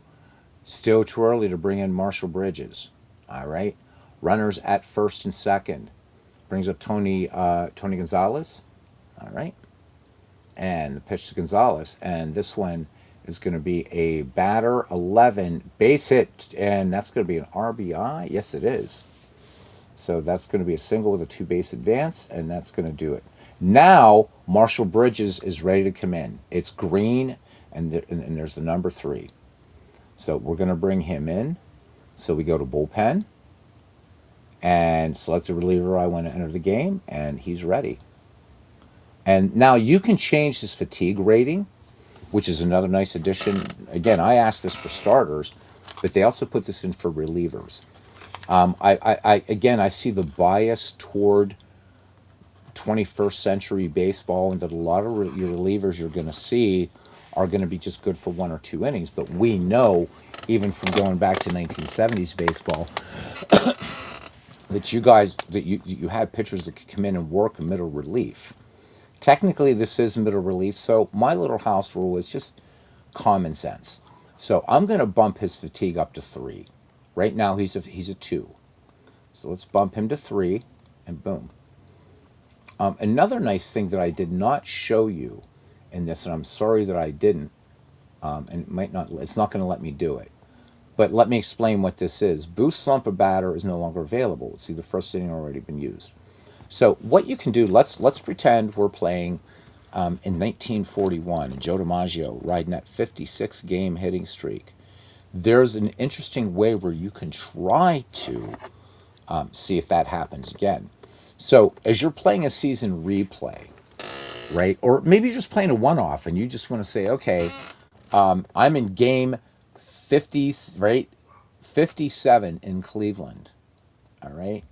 Still too early to bring in Marshall Bridges. All right, runners at first and second. Brings up Tony Gonzalez. All right, and the pitch to Gonzalez, and this one is going to be a batter 11, base hit, and that's going to be an RBI. Yes, it is. So that's going to be a single with a 2-base advance, and that's going to do it. Now Marshall Bridges is ready to come in. It's green, and there's the number 3. So we're going to bring him in. So we go to bullpen and select the reliever I want to enter the game, and he's ready. And now you can change his fatigue rating, which is another nice addition. Again, I asked this for starters, but they also put this in for relievers. I see the bias toward 21st century baseball, and that a lot of your relievers you're going to see are going to be just good for 1 or 2 innings. But we know, even from going back to 1970s baseball, that you had pitchers that could come in and work a middle relief. Technically, this is middle relief, so my little house rule is just common sense. So I'm going to bump his fatigue up to 3. Right now he's a 2. So let's bump him to 3, and boom. Another nice thing that I did not show you in this, and I'm sorry that I didn't, and it's not going to let me do it. But let me explain what this is. Boost slump a batter is no longer available. See, the first inning already been used. So what you can do, let's pretend we're playing in 1941, and Joe DiMaggio riding that 56-game hitting streak. There's an interesting way where you can try to see if that happens again. So as you're playing a season replay, right, or maybe you're just playing a one-off and you just want to say, okay, I'm in game 50, right, 57 in Cleveland, all right,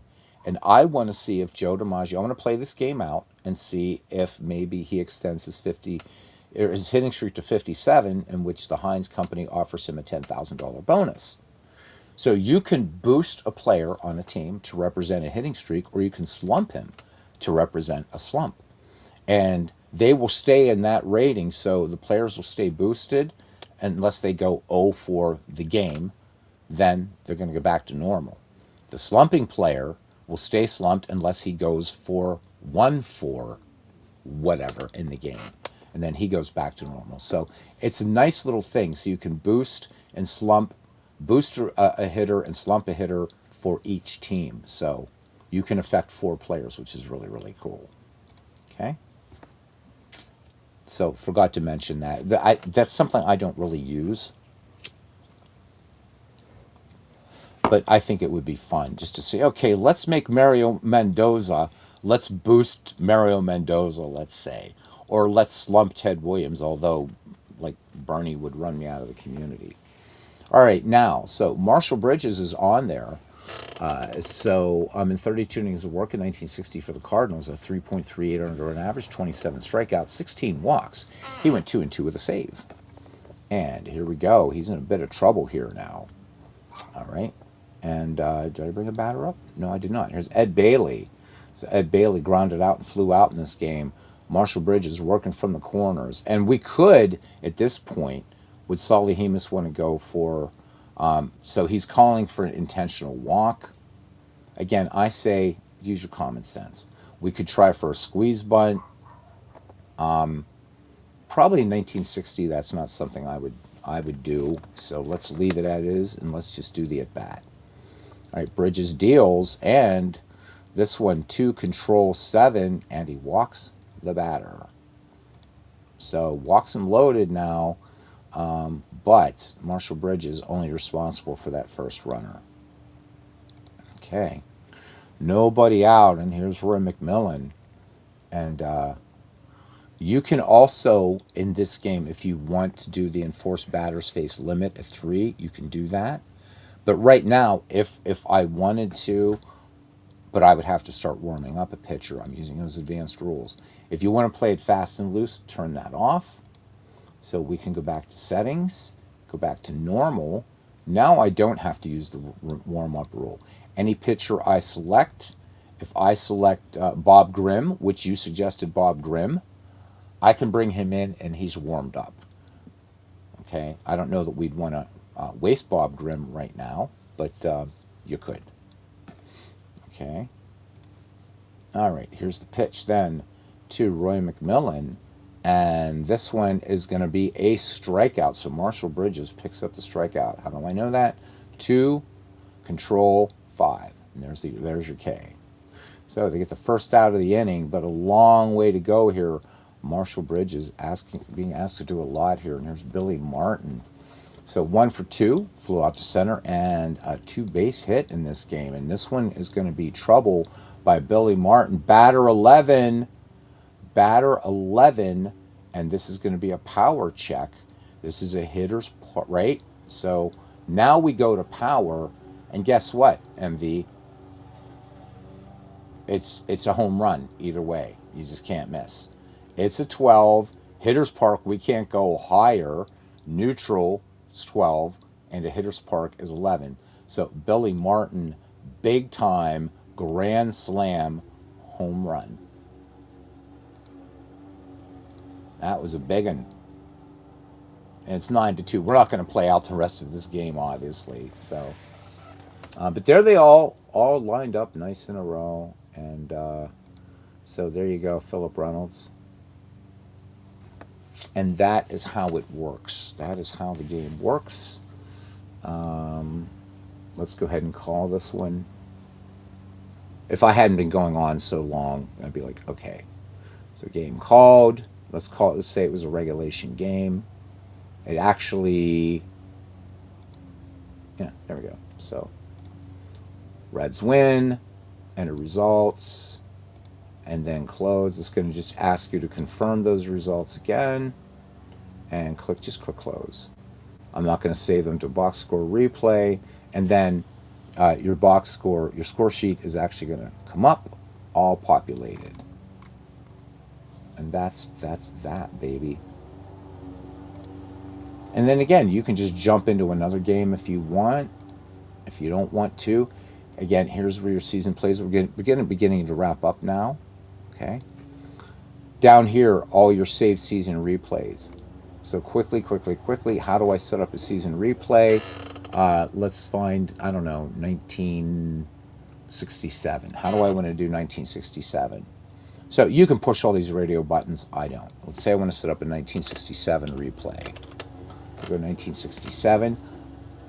and I want to see if Joe DiMaggio, I want to play this game out and see if maybe he extends his hitting streak to 57, in which the Heinz Company offers him a $10,000 bonus. So you can boost a player on a team to represent a hitting streak, or you can slump him to represent a slump. And they will stay in that rating, so the players will stay boosted unless they go 0 for the game. Then they're going to go back to normal. The slumping player will stay slumped unless he goes for 1 for whatever in the game. And then he goes back to normal. So it's a nice little thing. So you can boost and slump, boost a hitter and slump a hitter for each team. So you can affect 4 players, which is really, really cool. Okay? So forgot to mention that. That's something I don't really use. But I think it would be fun just to say, okay, let's make Mario Mendoza, let's boost Mario Mendoza, let's say. Or let's slump Ted Williams, although, like, Bernie would run me out of the community. All right, now, so Marshall Bridges is on there. So I'm in 32 innings of work in 1960 for the Cardinals, a 3.38 under an average, 27 strikeouts, 16 walks. He went 2-2 with a save. And here we go. He's in a bit of trouble here now. All right. And did I bring a batter up? No, I did not. Here's Ed Bailey. So Ed Bailey grounded out and flew out in this game. Marshall Bridges working from the corners. And we could, at this point, would Solly Hemus want to go for... so he's calling for an intentional walk. Again, I say use your common sense. We could try for a squeeze bunt. Probably in 1960, that's not something I would do. So let's leave it as is, and let's just do the at-bat. All right, Bridges deals, and this one, 2, control 7, and he walks the batter. So walks him loaded now, but Marshall Bridges only responsible for that first runner. Okay, nobody out, and here's Roy McMillan. And you can also, in this game, if you want to do the enforced batter's face limit at 3, you can do that. But right now, if I wanted to, but I would have to start warming up a pitcher. I'm using those advanced rules. If you want to play it fast and loose, turn that off. So we can go back to settings, go back to normal. Now I don't have to use the warm-up rule. Any pitcher I select, if I select Bob Grimm, which you suggested Bob Grimm, I can bring him in and he's warmed up. Okay, I don't know that we'd want to waste Bob Grimm right now, but you could. Okay. All right, here's the pitch then to Roy McMillan, and this one is going to be a strikeout. So Marshall Bridges picks up the strikeout. How do I know that? 2, control 5. And there's your K. So they get the first out of the inning, but a long way to go here. Marshall Bridge is being asked to do a lot here, and there's Billy Martin. So 1 for 2, flew out to center, and a 2-base hit in this game. And this one is going to be trouble by Billy Martin. Batter 11, and this is going to be a power check. This is a hitter's right. So now we go to power, and guess what, MV? It's a home run either way. You just can't miss. It's a 12. Hitter's Park, we can't go higher. Neutral is 12, and a hitter's park is 11. So Billy Martin, big time, grand slam, home run. That was a big one. And it's 9-2. We're not going to play out the rest of this game, obviously. So, but there they all lined up nice in a row. And so there you go, Philip Reynolds. And that is how it works. That is how the game works. Let's go ahead and call this one. If I hadn't been going on so long, I'd be like, okay. So game called. Let's say it was a regulation game. It actually, yeah, there we go. So Reds win, enter results, and then close. It's going to just ask you to confirm those results again, and just click close. I'm not going to save them to box score replay, and then your score sheet is actually going to come up, all populated. And that's that, baby. And then again, you can just jump into another game if you want. If you don't want to, again, here's where your season plays. We're beginning to wrap up now. Okay. Down here, all your saved season replays. So quickly, how do I set up a season replay? Let's find, I don't know, 1967. How do I want to do 1967? So you can push all these radio buttons. I don't. Let's say I want to set up a 1967 replay. So go to 1967.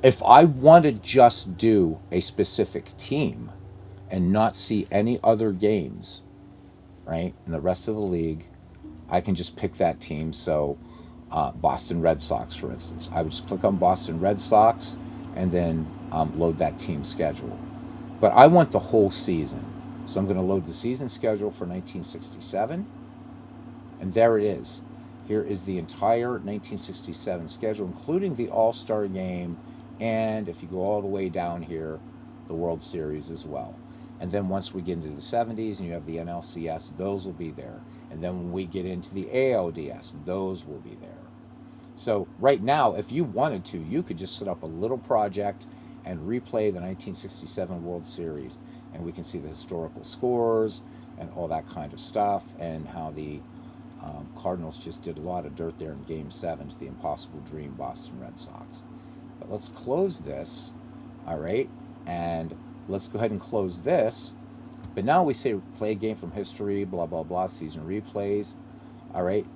If I want to just do a specific team and not see any other games, right, in the rest of the league, I can just pick that team. So Boston Red Sox, for instance. I would just click on Boston Red Sox and then load that team schedule. But I want the whole season. So I'm going to load the season schedule for 1967. And there it is. Here is the entire 1967 schedule, including the All-Star game. And if you go all the way down here, the World Series as well. And then once we get into the 70s and you have the NLCS, those will be there. And then when we get into the ALDS, those will be there. So right now, if you wanted to, you could just set up a little project and replay the 1967 World Series. And we can see the historical scores and all that kind of stuff, and how the Cardinals just did a lot of dirt there in Game 7 to the impossible dream Boston Red Sox. But let's close this, all right? And let's go ahead and close this. But now we say play a game from history, blah, blah, blah, season replays, all right?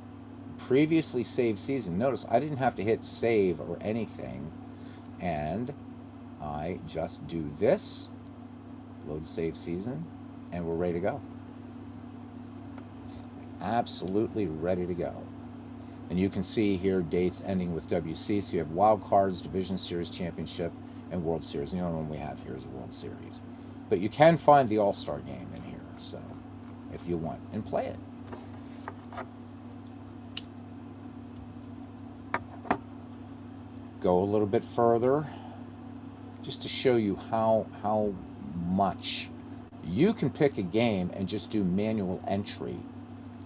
Previously saved season. Notice I didn't have to hit save or anything. And I just do this, load save season, and we're ready to go. Absolutely ready to go. And you can see here dates ending with WC. So you have wild cards, Division Series Championship, and World Series. The only one we have here is the World Series. But you can find the All-Star game in here, so if you want, and play it. Go a little bit further, just to show you how much you can pick a game and just do manual entry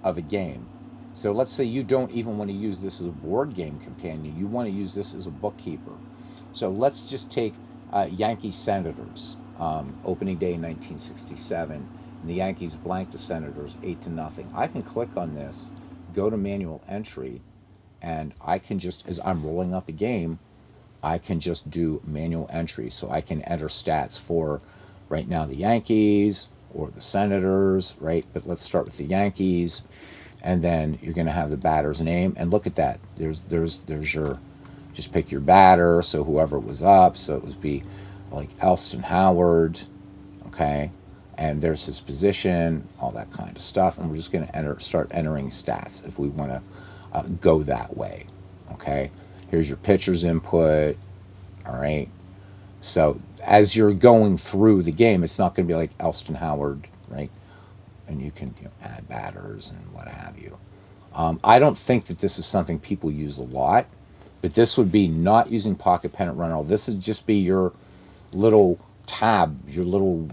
of a game. So let's say you don't even want to use this as a board game companion. You want to use this as a bookkeeper. So let's just take Yankee Senators, opening day 1967. And the Yankees blanked the Senators 8-0. I can click on this, go to manual entry, and I can just, as I'm rolling up a game, I can just do manual entry. So I can enter stats for right now the Yankees or the Senators, right? But let's start with the Yankees. And then you're going to have the batter's name. And look at that. There's your, just pick your batter. So whoever was up. So it would be like Elston Howard. Okay, and there's his position, all that kind of stuff, and we're just going to start entering stats if we want to go that way. Okay, here's your pitcher's input. All right, so as you're going through the game, it's not going to be like Elston Howard, right? And you can add batters and what have you. I don't think that this is something people use a lot, but this would be not using Pocket Pennant Run all. This would just be your little tab, your little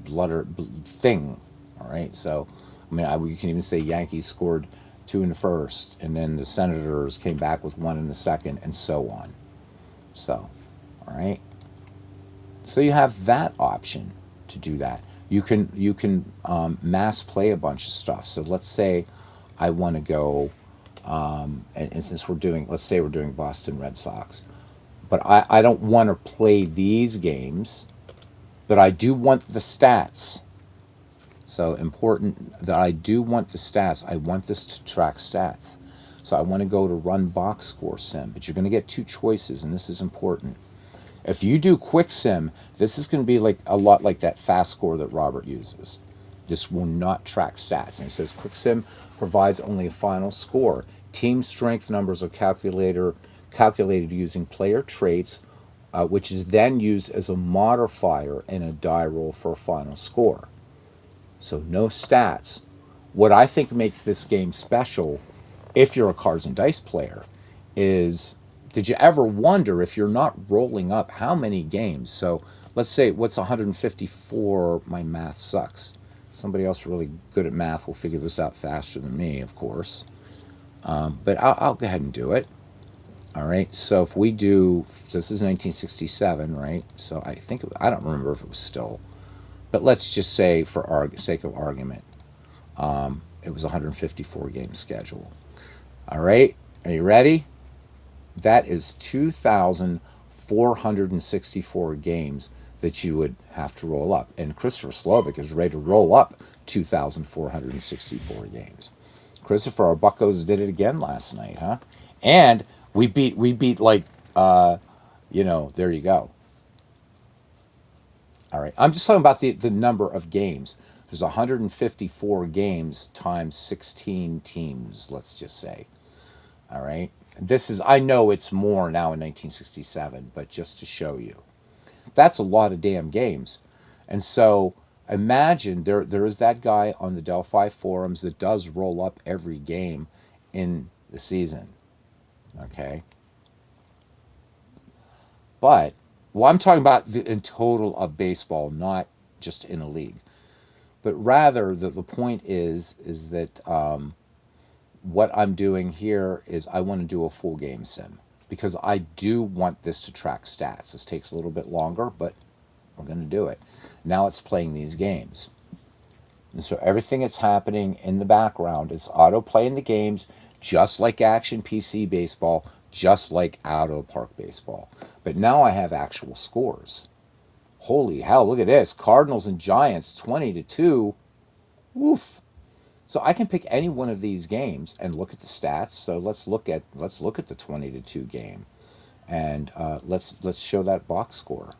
letter thing. All right. So, I mean, you can even say Yankees scored 2 in the first, and then the Senators came back with 1 in the second, and so on. So, all right. So you have that option to do that. You can mass play a bunch of stuff. So let's say I want to go, and since let's say we're doing Boston Red Sox, but I don't want to play these games, but I do want the stats. So important that I do want the stats. I want this to track stats. So I want to go to Run Box Score Sim, but you're going to get 2 choices, and this is important. If you do Quick Sim, this is going to be like a lot like that Fast Score that Robert uses. This will not track stats. And it says Quick Sim provides only a final score. Team strength numbers are calculated using player traits, which is then used as a modifier in a die roll for a final score. So no stats. What I think makes this game special, if you're a cards and dice player, is did you ever wonder if you're not rolling up how many games? So let's say what's 154? My math sucks. Somebody else really good at math will figure this out faster than me, of course. But I'll go ahead and do it. All right. So if we do, this is 1967, right? So I don't remember if it was still, but let's just say for sake of argument, it was a 154 game schedule. All right. Are you ready? That is 2,464 games that you would have to roll up. And Christopher Slovic is ready to roll up 2,464 games. Christopher, our Buccos did it again last night, huh? And we beat like, there you go. All right. I'm just talking about the number of games. There's 154 games times 16 teams, let's just say. All right. I know it's more now in 1967, but just to show you. That's a lot of damn games. And so imagine there is that guy on the Delphi forums that does roll up every game in the season. Okay. But, well, I'm talking about in total of baseball, not just in a league. But rather, the point is that what I'm doing here is I want to do a full game sim because I do want this to track stats. This takes a little bit longer, but we're going to do it. Now it's playing these games. And so everything that's happening in the background is auto playing the games, just like Action PC Baseball, just like Out of the Park Baseball. But now I have actual scores. Holy hell, look at this. Cardinals and Giants, 20-2. Woof. So I can pick any one of these games and look at the stats. So let's look at the 20-2 game, and let's show that box score.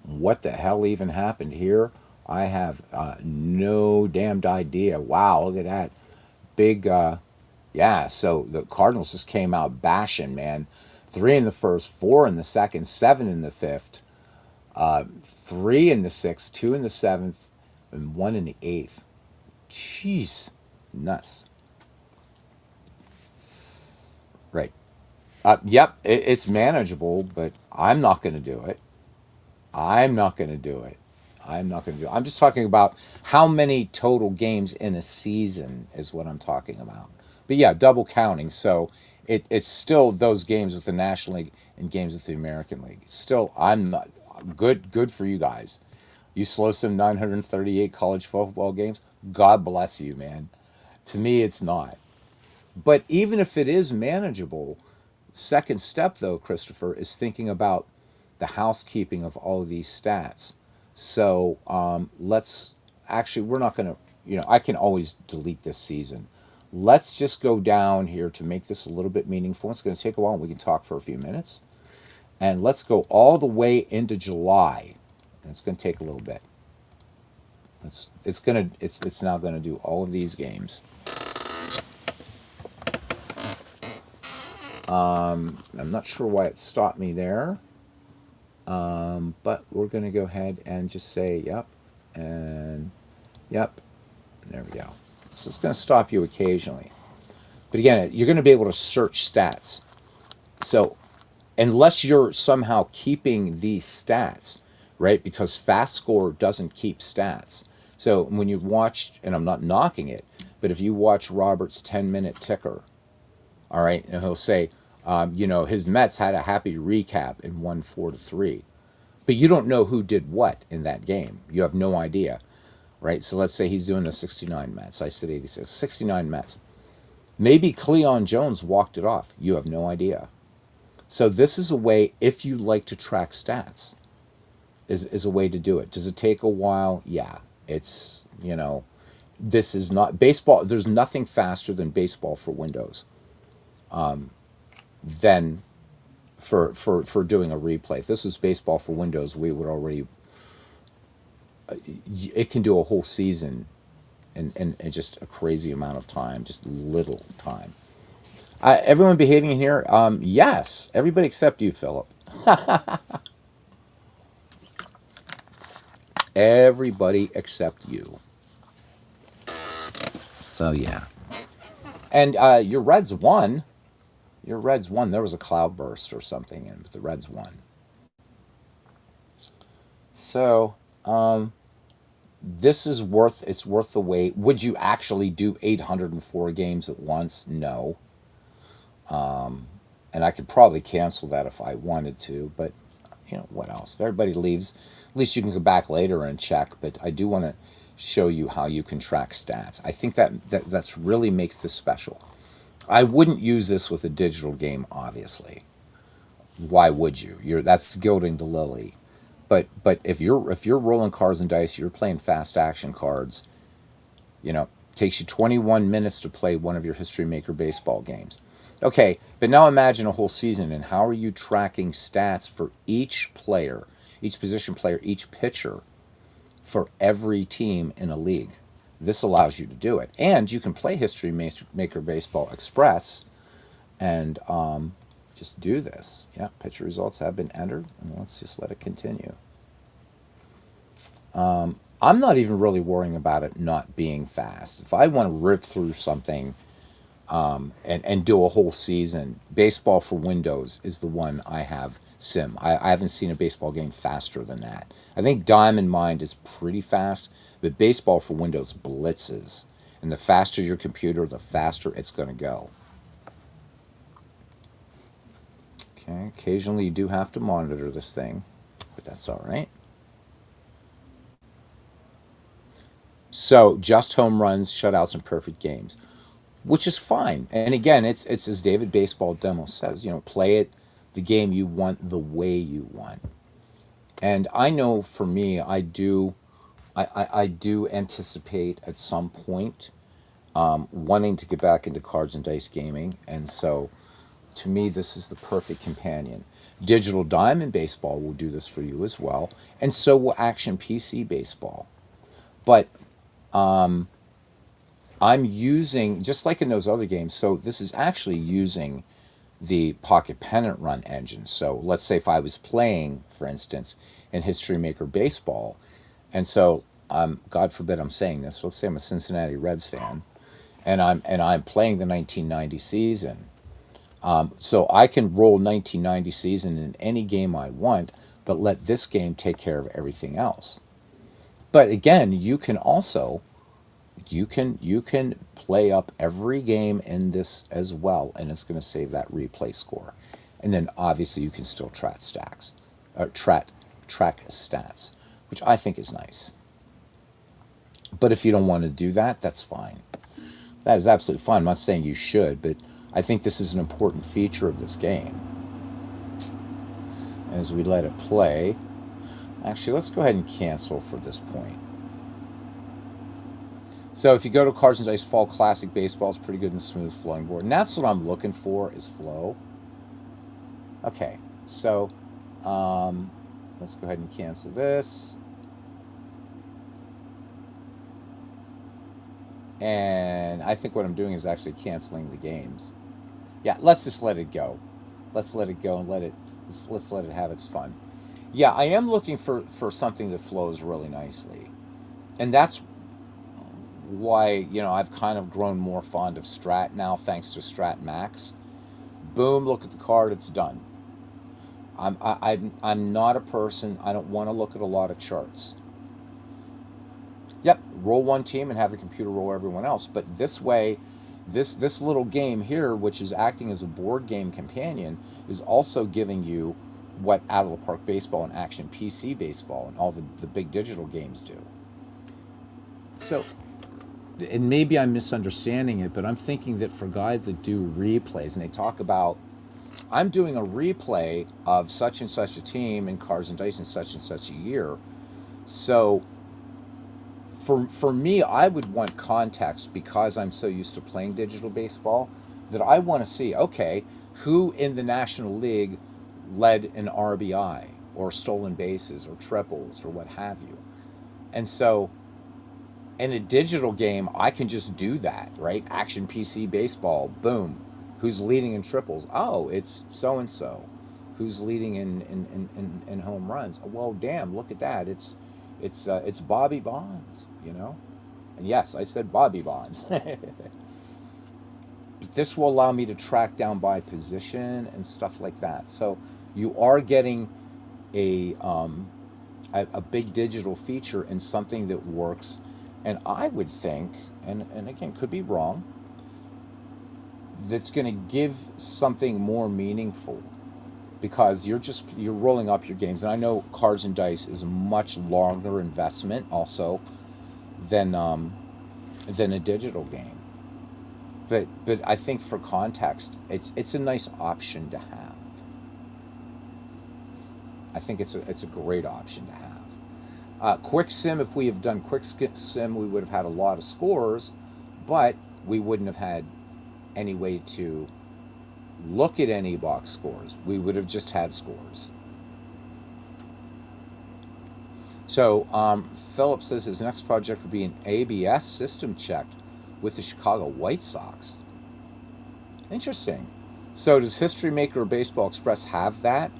What the hell even happened here? I have no damned idea. Wow, look at that big. Yeah, so the Cardinals just came out bashing, man. 3 in the first, 4 in the second, 7 in the fifth, 3 in the sixth, 2 in the seventh, and 1 in the eighth. Jeez, nuts. Right. Yep, it's manageable, but I'm not going to do it. I'm not going to do it. I'm not going to do it. I'm just talking about how many total games in a season is what I'm talking about. But yeah, double counting. So it's still those games with the National League and games with the American League. Still, I'm not good for you guys. You slow some 938 college football games. God bless you, man. To me, it's not. But even if it is manageable, second step though, Christopher, is thinking about the housekeeping of all of these stats. So let's actually, we're not going to, I can always delete this season. Let's just go down here to make this a little bit meaningful. It's going to take a while. We can talk for a few minutes. And let's go all the way into July. And it's going to take a little bit. It's now going to do all of these games. I'm not sure why it stopped me there. But we're going to go ahead and just say yep and yep. There we go. So it's going to stop you occasionally. But again, you're going to be able to search stats. So unless you're somehow keeping these stats, right? Because Fast Score doesn't keep stats. So when you've watched, and I'm not knocking it, but if you watch Robert's 10-minute ticker, all right, and he'll say, his Mets had a happy recap and won 4-3. But you don't know who did what in that game. You have no idea, right? So let's say he's doing the 69 Mets. I said 86. 69 Mets. Maybe Cleon Jones walked it off. You have no idea. So this is a way, if you like to track stats, is a way to do it. Does it take a while? Yeah. It's, this is not baseball. There's nothing faster than baseball for Windows than for doing a replay. If this was baseball for Windows, we would already, it can do a whole season in just a crazy amount of time, just little time. Everyone behaving in here? Yes. Everybody except you, Philip. Everybody except you. So, yeah. And your Reds won. Your Reds won. There was a cloudburst or something, but the Reds won. So, this is it's worth the wait. Would you actually do 804 games at once? No. And I could probably cancel that if I wanted to, but what else? If everybody leaves, at least you can go back later and check. But I do want to show you how you can track stats. I think that's really makes this special. I wouldn't use this with a digital game, obviously. Why would you? That's gilding the lily. But if you're rolling cards and dice, you're playing fast action cards. Takes you 21 minutes to play one of your History Maker baseball games. Okay, but now imagine a whole season, and how are you tracking stats for each player, each position player, each pitcher for every team in a league? This allows you to do it. And you can play History Maker Baseball Express and just do this. Yeah, pitcher results have been entered, and let's just let it continue. I'm not even really worrying about it not being fast. If I want to rip through something and do a whole season, Baseball for Windows is the one I have sim. I haven't seen a baseball game faster than that. I think Diamond Mind is pretty fast, but Baseball for Windows blitzes. And the faster your computer, the faster it's going to go. Okay, occasionally you do have to monitor this thing, but that's all right. So, just home runs, shutouts, and perfect games, which is fine. And again, it's as David Baseball Demo says, play it the game you want the way you want. And I know for me, I do anticipate at some point wanting to get back into cards and dice gaming. And so to me, this is the perfect companion. Digital Diamond Baseball will do this for you as well. And so will Action PC Baseball. But I'm using, just like in those other games, so this is actually using the Pocket Pennant Run engine. So let's say if I was playing, for instance, in History Maker Baseball, and so God forbid I'm saying this, let's say I'm a Cincinnati Reds fan, and I'm playing the 1990 season. So I can roll 1990 season in any game I want, but let this game take care of everything else. But again, you can also you can play up every game in this as well, and it's going to save that replay score. And then obviously you can still track stats, which I think is nice. But if you don't want to do that, that's fine. That is absolutely fine. I'm not saying you should, but I think this is an important feature of this game. As we let it play, actually, let's go ahead and cancel for this point. So if you go to Cards and Dice Fall Classic Baseball, it's pretty good and smooth flowing board. And that's what I'm looking for, is flow. Okay, so Let's go ahead and cancel this. And I think what I'm doing is actually canceling the games. Yeah, let's just let it go. Let's let it go and let's let it have its fun. Yeah, I am looking for something that flows really nicely. And that's why, I've kind of grown more fond of Strat now thanks to Strat Max. Boom, look at the card, it's done. I'm not a person. I don't want to look at a lot of charts. Yep, roll one team and have the computer roll everyone else. But this way, this little game here, which is acting as a board game companion, is also giving you what Out of the Park Baseball and Action PC Baseball and all the big digital games do. So, and maybe I'm misunderstanding it, but I'm thinking that for guys that do replays and they talk about, I'm doing a replay of such and such a team in Cards and Dice in such and such a year. So for me, I would want context because I'm so used to playing digital baseball that I want to see, okay, who in the National League led an RBI or stolen bases or triples or what have you. And so in a digital game, I can just do that, right? Action PC baseball, boom. Who's leading in triples? Oh, it's so and so. Who's leading in home runs? Well, damn, look at that. It's Bobby Bonds, And yes, I said Bobby Bonds. But this will allow me to track down by position and stuff like that. So you are getting a a big digital feature in something that works. And I would think, and again, could be wrong, that's going to give something more meaningful because you're rolling up your games. And I know Cards and Dice is a much longer investment also than a digital game. But I think for context, it's a nice option to have. I think it's a great option to have. Quick Sim, if we have done Quick Sim, we would have had a lot of scores, but we wouldn't have had any way to look at any box scores. We would have just had scores. So Philip says his next project would be an ABS system check with the Chicago White Sox. Interesting. So does History Maker or Baseball Express have that?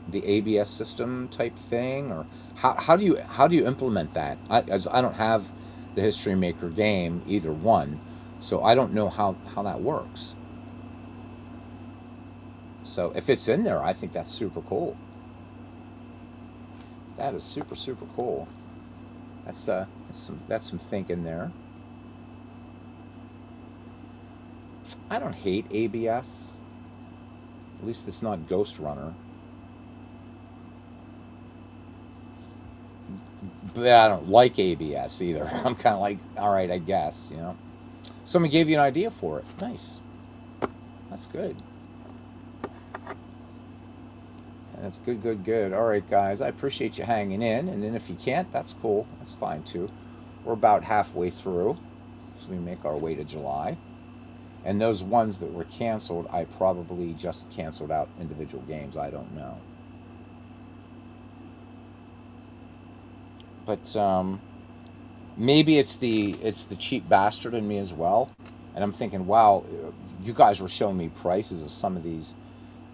The ABS system type thing, or how do you implement that? As I don't have the History Maker game, either one, so I don't know how that works. So if it's in there, I think that's super cool. That is super super cool. That's some thinking there. I don't hate ABS. At least it's not Ghost Runner. But I don't like ABS either. I'm kind of like, all right, I guess, Someone gave you an idea for it. Nice. That's good. That's good, good, good. All right, guys, I appreciate you hanging in. And then if you can't, that's cool. That's fine, too. We're about halfway through, so we make our way to July. And those ones that were canceled, I probably just canceled out individual games. I don't know. But maybe it's the cheap bastard in me as well. And I'm thinking, wow, you guys were showing me prices of some of these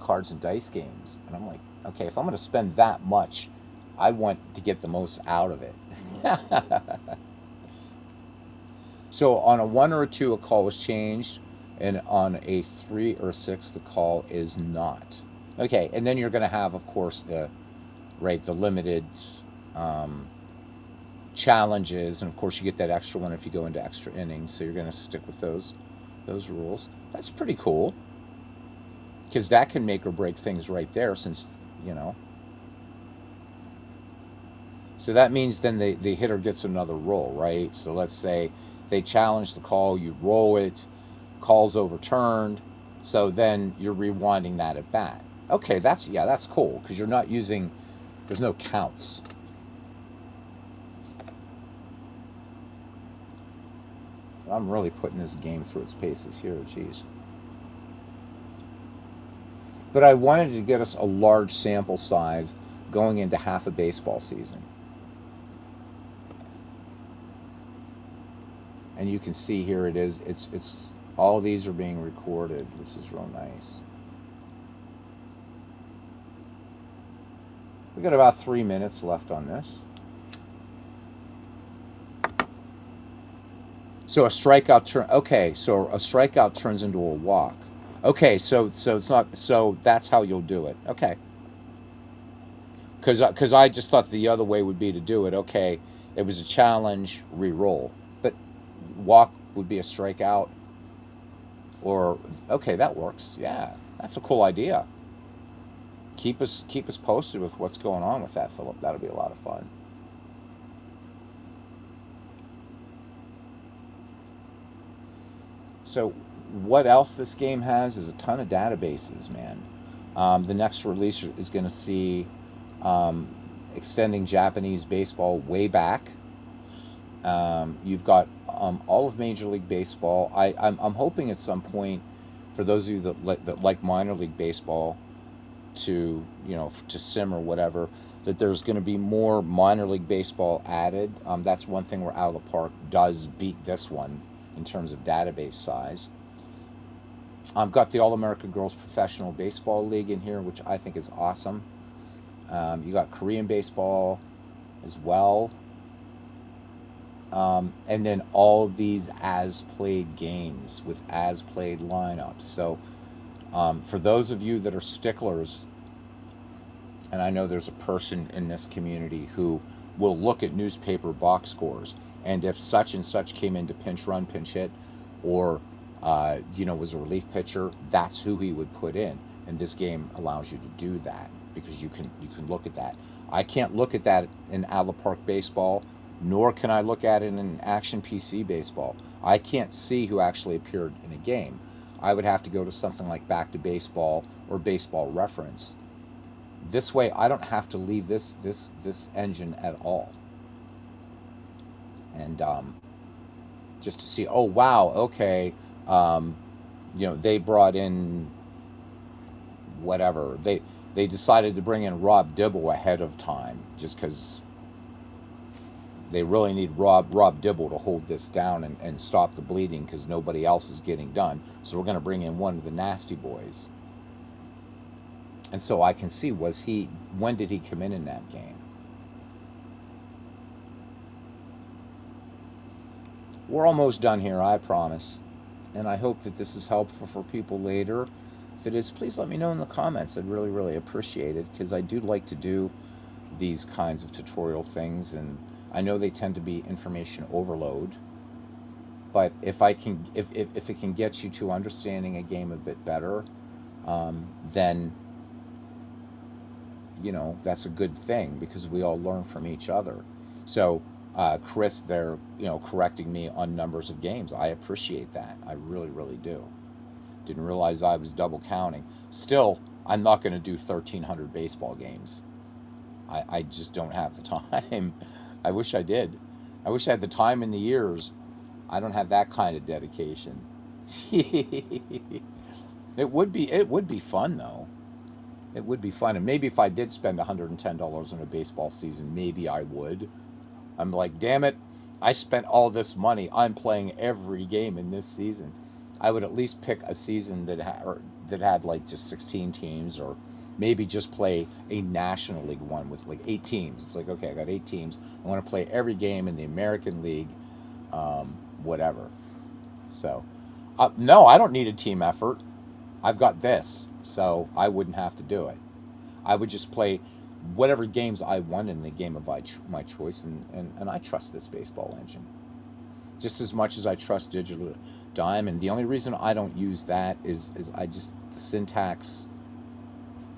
Cards and Dice games. And I'm like, okay, if I'm going to spend that much, I want to get the most out of it. So on a 1 or a 2, a call was changed. And on a 3 or 6, the call is not. Okay, and then you're going to have, of course, the limited challenges, and of course you get that extra one if you go into extra innings. So you're going to stick with those rules. That's pretty cool because that can make or break things right there. Since so that means then the hitter gets another roll, right? So let's say they challenge the call, you roll it, call's overturned, so then you're rewinding that at bat. Okay, that's cool because you're not using, there's no counts. I'm really putting this game through its paces here, geez. But I wanted to get us a large sample size going into half a baseball season. And you can see here it is. It's all of these are being recorded, which is real nice. We got about 3 minutes left on this. So a strikeout turn. Okay, so a strikeout turns into a walk. Okay, so it's not. So that's how you'll do it. Okay. Because I just thought the other way would be to do it. Okay, it was a challenge, re-roll, but walk would be a strikeout. Or okay, that works. Yeah, that's a cool idea. Keep us posted with what's going on with that, Philip. That'll be a lot of fun. So, what else this game has is a ton of databases, man. The next release is going to see um, extending Japanese baseball way back. You've got all of Major League Baseball. I'm hoping at some point, for those of you that like minor league baseball, to to sim or whatever, that there's going to be more minor league baseball added. That's one thing where Out of the Park does beat this one in terms of database size. I've got the All American Girls Professional Baseball League in here, which I think is awesome. You got Korean baseball as well. And then all these as played games with as played lineups. So for those of you that are sticklers, and I know there's a person in this community who will look at newspaper box scores, and if such and such came into pinch run, pinch hit, or was a relief pitcher, that's who he would put in. And this game allows you to do that because you can look at that. I can't look at that in Out of the Park baseball, nor can I look at it in Action PC baseball. I can't see who actually appeared in a game. I would have to go to something like Back to Baseball or Baseball Reference. This way, I don't have to leave this engine at all. And just to see, oh wow, okay, they brought in whatever they decided to bring in Rob Dibble ahead of time just because they really need Rob Dibble to hold this down and stop the bleeding because nobody else is getting done. So we're going to bring in one of the nasty boys. And so I can see, when did he come in that game? We're almost done here, I promise. And I hope that this is helpful for people later. If it is, please let me know in the comments. I'd really, really appreciate it because I do like to do these kinds of tutorial things, and I know they tend to be information overload. But if it can get you to understanding a game a bit better, then that's a good thing because we all learn from each other. So Chris, they're correcting me on numbers of games. I appreciate that. I really, really do. Didn't realize I was double counting. Still, I'm not going to do 1,300 baseball games. I just don't have the time. I wish I did. I wish I had the time and the years. I don't have that kind of dedication. It would be fun though. It would be fun, and maybe if I did spend $110 on a baseball season, maybe I would. I'm like, damn it, I spent all this money. I'm playing every game in this season. I would at least pick a season that had like just 16 teams, or maybe just play a National League one with like 8 teams. It's like, okay, I got 8 teams. I want to play every game in the American League, whatever. So, no, I don't need a team effort. I've got this, so I wouldn't have to do it. I would just play whatever games I want in the game of my choice, and I trust this baseball engine just as much as I trust Digital Diamond. The only reason I don't use that is the syntax.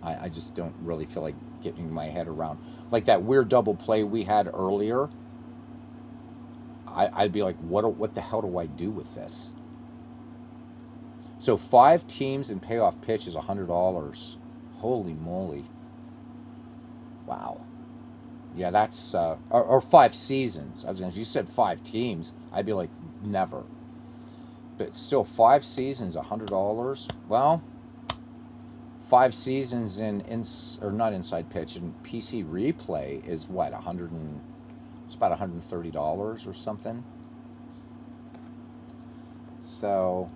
I just don't really feel like getting my head around like that weird double play we had earlier. I'd be like, what the hell do I do with this? So 5 teams and payoff pitch is $100. Holy moly! Wow. Yeah, that's or 5 seasons. If you said 5 teams, I'd be like, never. But still, 5 seasons, $100. Well, 5 seasons or not Inside Pitch, in PC Replay is what, 100 and it's about $130 or something. So,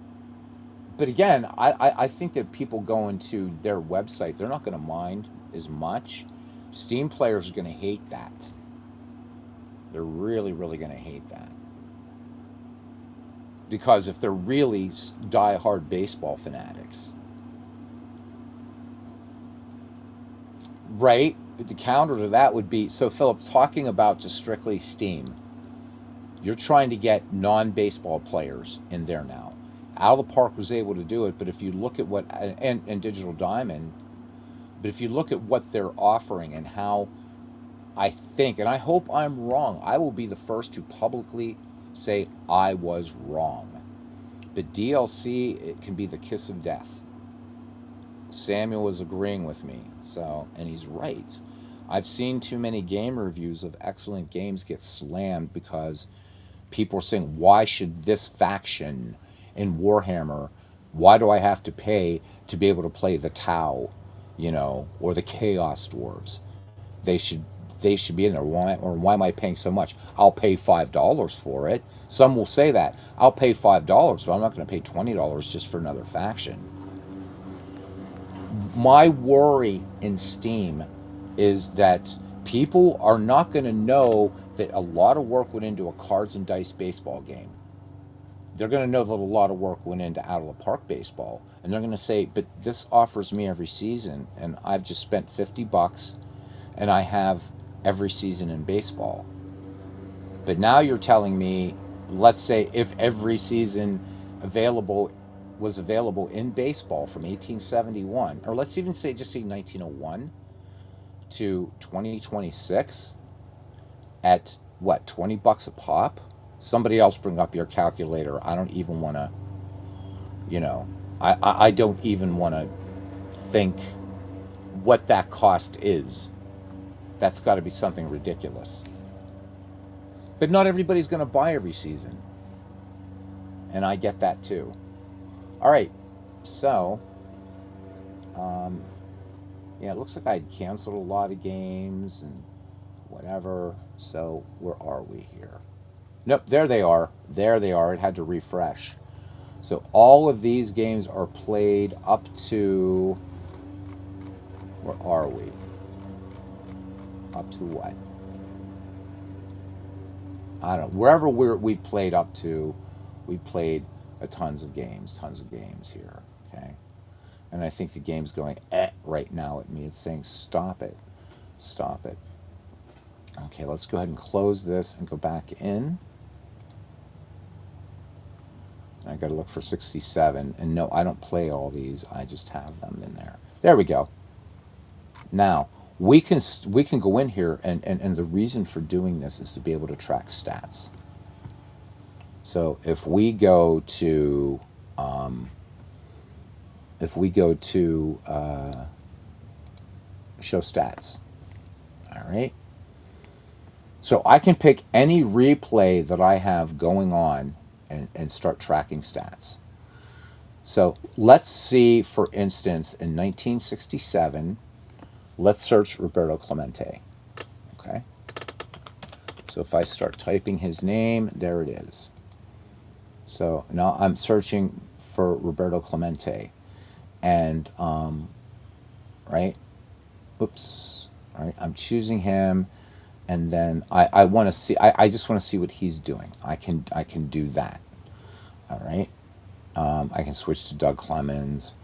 but again, I think that people going to their website, they're not going to mind as much. Steam players are going to hate that. They're really, really going to hate that. Because if they're really die-hard baseball fanatics, right? The counter to that would be, so Philip, talking about just strictly Steam, you're trying to get non-baseball players in there now. Out of the Park was able to do it, but if you look at what, and Digital Diamond, but if you look at what they're offering and how, I think, and I hope I'm wrong, I will be the first to publicly say I was wrong. But DLC, it can be the kiss of death. Samuel is agreeing with me, so, and he's right. I've seen too many game reviews of excellent games get slammed because people are saying, why should this faction in Warhammer, why do I have to pay to be able to play the Tau, or the Chaos Dwarves? They should they should be in there. Why am I paying so much? I'll pay $5 for it. Some will say that. I'll pay $5, but I'm not going to pay $20 just for another faction. My worry in Steam is that people are not going to know that a lot of work went into a cards and dice baseball game. They're going to know that a lot of work went into out of the park baseball, and they're going to say, but this offers me every season, and I've just spent $50 and I have every season in baseball. But now you're telling me, let's say if every season was available in baseball from 1871, or let's even say 1901 to 2026 at what, $20 a pop? Somebody else bring up your calculator. I don't even want to, I don't even want to think what that cost is. That's got to be something ridiculous. But not everybody's going to buy every season. And I get that too. All right. So, yeah, it looks like I'd canceled a lot of games and whatever. So, where are we here? Nope, there they are. There they are. It had to refresh. So, all of these games are played up to... Where are we? Up to what? I don't know. Wherever we've played up to, we've played tons of games here. Okay, and I think the game's going right now at me. It's saying stop it. Okay, let's go ahead and close this and go back in. I got to look for 67, and no, I don't play all these. I just have them in there. There we go. Now we can go in here, and the reason for doing this is to be able to track stats. So if we go to show stats, all right. So I can pick any replay that I have going on and start tracking stats. So let's see, for instance, in 1967. Let's search Roberto Clemente. Okay. So if I start typing his name, there it is. So now I'm searching for Roberto Clemente, and right. Oops. All right. I'm choosing him, and then I want to see. I just want to see what he's doing. I can do that. All right. I can switch to Doug Clemens,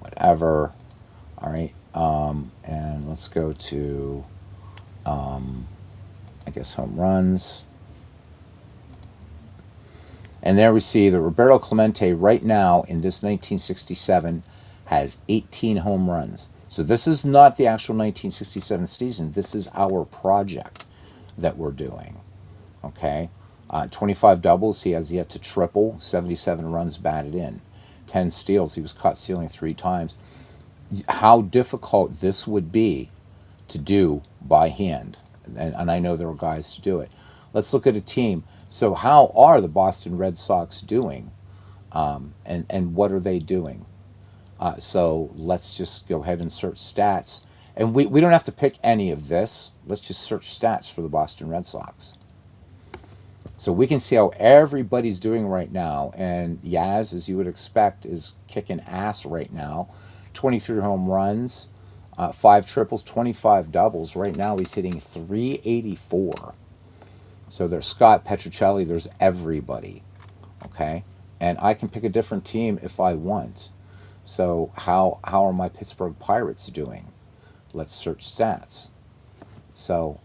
whatever. All right. And let's go to, I guess, home runs. And there we see that Roberto Clemente right now in this 1967 has 18 home runs. So this is not the actual 1967 season. This is our project that we're doing. Okay. 25 doubles. He has yet to triple. 77 runs batted in. 10 steals. He was caught stealing 3 times. How difficult this would be to do by hand. And I know there are guys to do it. Let's look at a team. So how are the Boston Red Sox doing? And what are they doing? So let's just go ahead and search stats. And we don't have to pick any of this. Let's just search stats for the Boston Red Sox. So we can see how everybody's doing right now. And Yaz, as you would expect, is kicking ass right now. 23 home runs, 5 triples, 25 doubles. Right now he's hitting 384. So there's Scott Petruccelli, there's everybody. Okay? And I can pick a different team if I want. So how are my Pittsburgh Pirates doing? Let's search stats. So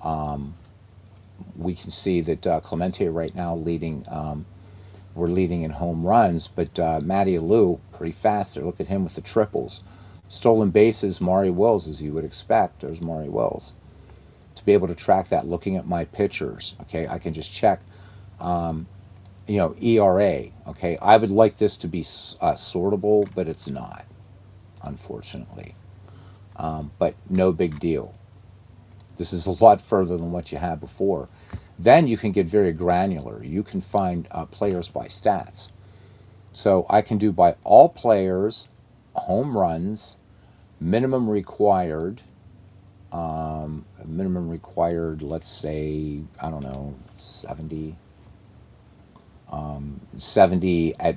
we can see that Clemente right now leading. We're leading in home runs, but Matty Alou pretty fast there. Look at him with the triples. Stolen bases, Maury Wills, as you would expect. There's Maury Wills. To be able to track that, looking at my pitchers, okay, I can just check, ERA. Okay, I would like this to be sortable, but it's not, unfortunately. But no big deal. This is a lot further than what you had before. Then you can get very granular. You can find players by stats. So I can do by all players, home runs, minimum required, let's say, I don't know, 70, 70 at,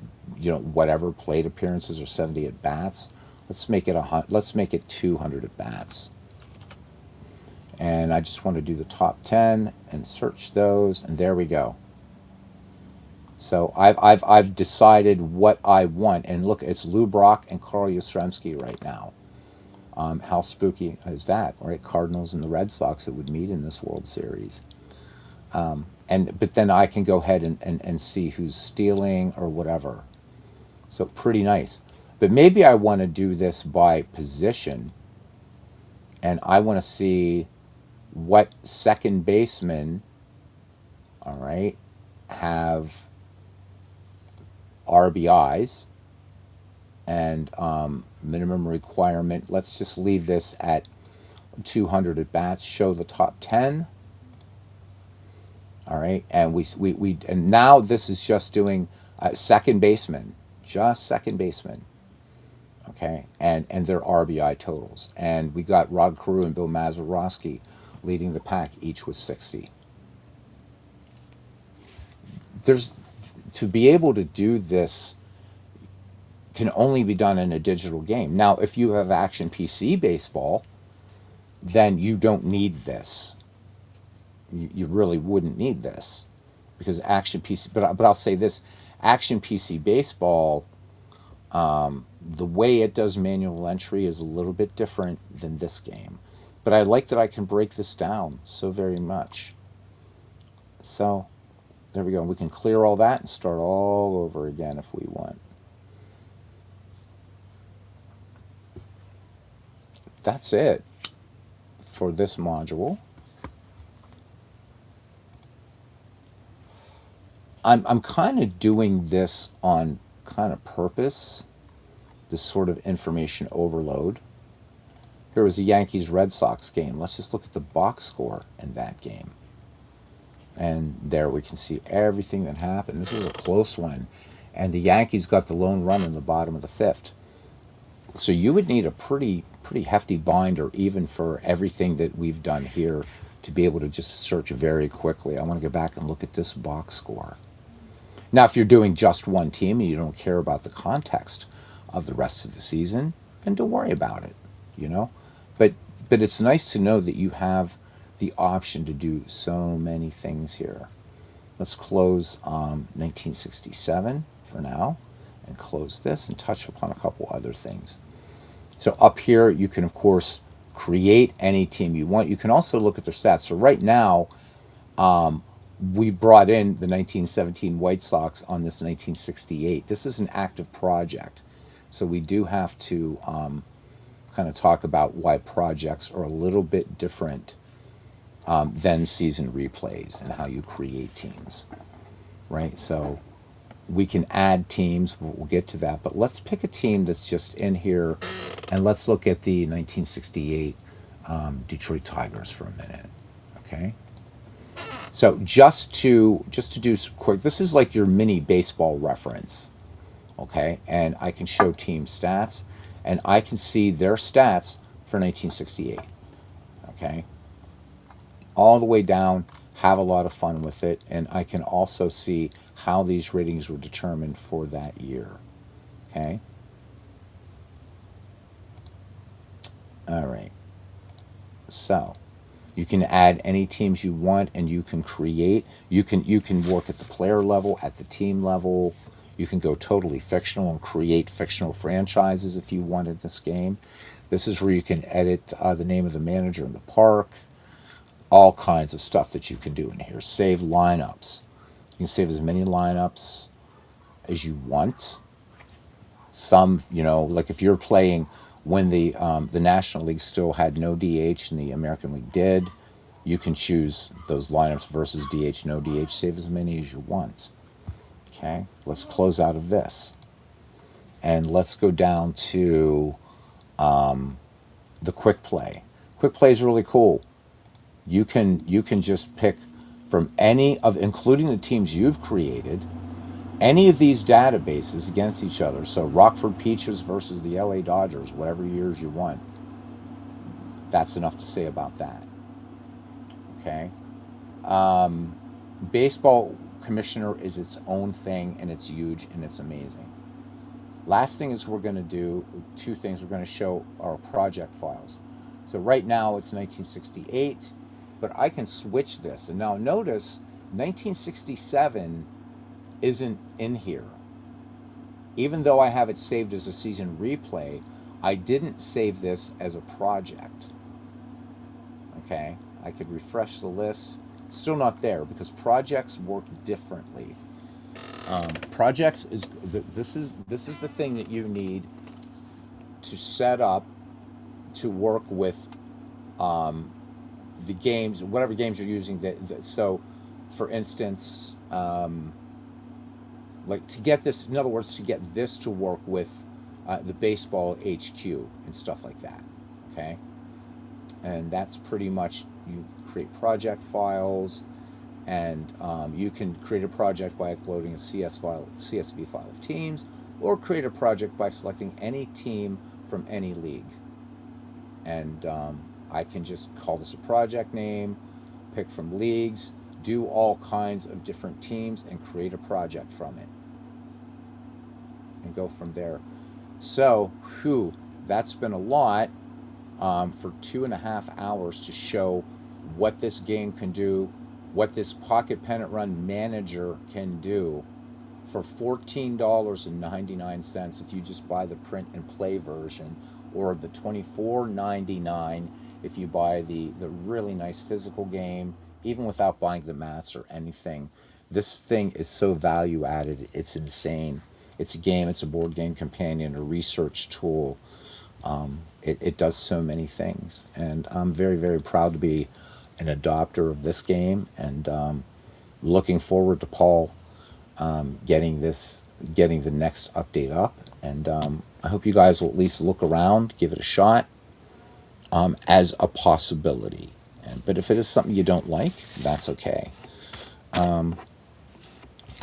whatever plate appearances, or 70 at bats. Let's make it 200 at bats. And I just want to do the top 10 and search those, and there we go. So I've decided what I want, and look, it's Lou Brock and Carl Yastrzemski right now. How spooky is that, right? Cardinals and the Red Sox that would meet in this World Series. But then I can go ahead and see who's stealing or whatever. So pretty nice. But maybe I want to do this by position, and I want to see what second basemen, all right, have RBIs and minimum requirement. Let's just leave this at 200 at bats. Show the top 10. All right, and and now this is just doing second baseman, just second baseman. Okay, and their RBI totals. And we got Rod Carew and Bill Mazeroski leading the pack, each with 60. To be able to do this can only be done in a digital game. Now, if you have Action PC Baseball, then you don't need this. You really wouldn't need this, because Action PC. But I'll say this: Action PC Baseball, the way it does manual entry is a little bit different than this game. But I like that I can break this down so very much. So there we go. We can clear all that and start all over again if we want. That's it for this module. I'm kind of doing this on kind of purpose, this sort of information overload. Here was a Yankees-Red Sox game. Let's just look at the box score in that game. And there we can see everything that happened. This was a close one. And the Yankees got the lone run in the bottom of the fifth. So you would need a pretty hefty binder, even for everything that we've done here, to be able to just search very quickly. I want to go back and look at this box score. Now, if you're doing just one team and you don't care about the context of the rest of the season, then don't worry about it, But it's nice to know that you have the option to do so many things here. Let's close 1967 for now, and close this and touch upon a couple other things. So up here, you can, of course, create any team you want. You can also look at their stats. So right now, we brought in the 1917 White Sox on this 1968. This is an active project. So we do have to kind of talk about why projects are a little bit different than season replays, and how you create teams, right? So we can add teams. We'll get to that. But let's pick a team that's just in here, and let's look at the 1968 Detroit Tigers for a minute, okay? So just to do quick, this is like your mini baseball reference, okay? And I can show team stats, and I can see their stats for 1968. Okay, all the way down. Have a lot of fun with it, and I can also see how these ratings were determined for that year. Okay. All right. So you can add any teams you want, and you can create. You can work at the player level, at the team level. You can go totally fictional and create fictional franchises if you wanted this game. This is where you can edit the name of the manager in the park. All kinds of stuff that you can do in here. Save lineups. You can save as many lineups as you want. Some, like if you're playing when the National League still had no DH and the American League did, you can choose those lineups versus DH, no DH, save as many as you want. Okay, let's close out of this. And let's go down to the quick play. Quick play is really cool. You can just pick from any of, including the teams you've created, any of these databases against each other. So Rockford Peaches versus the LA Dodgers, whatever years you want. That's enough to say about that. Okay. Baseball commissioner is its own thing, and it's huge and it's amazing. Last thing is we're going to do two things. We're going to show our project files. So right now it's 1968, but I can switch this. And now notice 1967 isn't in here. Even though I have it saved as a season replay, I didn't save this as a project. Okay, I could refresh the list. It's still not there because projects work differently. Projects is this is the thing that you need to set up to work with the games, whatever games you're using. So, for instance, like to get this, in other words, to get this to work with the baseball HQ and stuff like that. Okay, and that's pretty much, you create project files, and you can create a project by uploading a CSV file of teams, or create a project by selecting any team from any league. And I can just call this a project name, pick from leagues, do all kinds of different teams, and create a project from it, and go from there. So, that's been a lot for 2.5 hours to show what this game can do, what this Pocket Pennant Run Manager can do for $14.99 if you just buy the print and play version, or the $24.99 if you buy the really nice physical game, even without buying the mats or anything. This thing is so value added, it's insane. It's a game, it's a board game companion, a research tool. It does so many things, and I'm very, very proud to be an adopter of this game, and looking forward to Paul getting the next update up. And I hope you guys will at least look around, give it a shot, as a possibility. But if it is something you don't like, that's okay.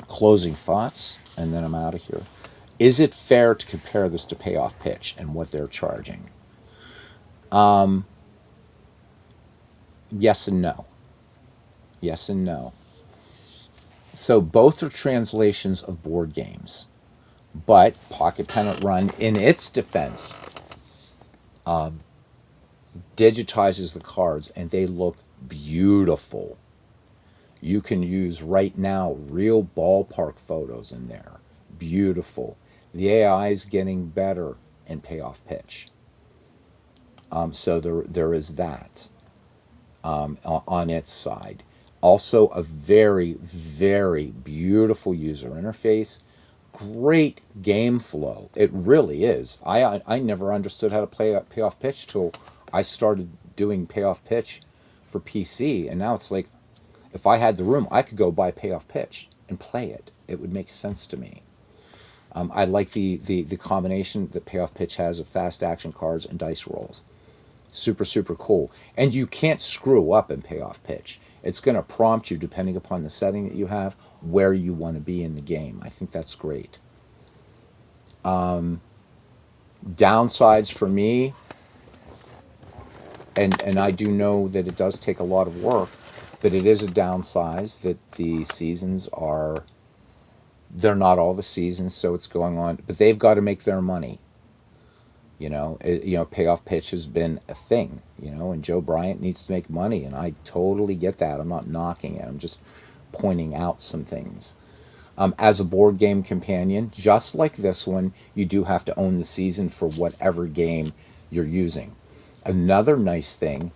Closing thoughts, and then I'm out of here. Is it fair to compare this to Payoff Pitch and what they're charging? Yes and no. Yes and no. So both are translations of board games, but Pocket Pennant Run, in its defense, digitizes the cards, and they look beautiful. You can use right now real ballpark photos in there. Beautiful. The AI is getting better in Payoff Pitch. So there is that on its side. Also, a very, very beautiful user interface. Great game flow. It really is. I never understood how to play Payoff Pitch till I started doing Payoff Pitch for PC, and now it's like, if I had the room, I could go buy Payoff Pitch and play it. It would make sense to me. I like the combination that Payoff Pitch has of fast action cards and dice rolls. Super, super cool. And you can't screw up in Payoff Pitch. It's going to prompt you, depending upon the setting that you have, where you want to be in the game. I think that's great. Downsides for me, and I do know that it does take a lot of work, but it is a downsize that the seasons are, they're not all the seasons, so it's going on, but they've got to make their money. Payoff pitch has been a thing, and Joe Bryant needs to make money, and I totally get that. I'm not knocking it. I'm just pointing out some things. As a board game companion, just like this one, you do have to own the season for whatever game you're using. Another nice thing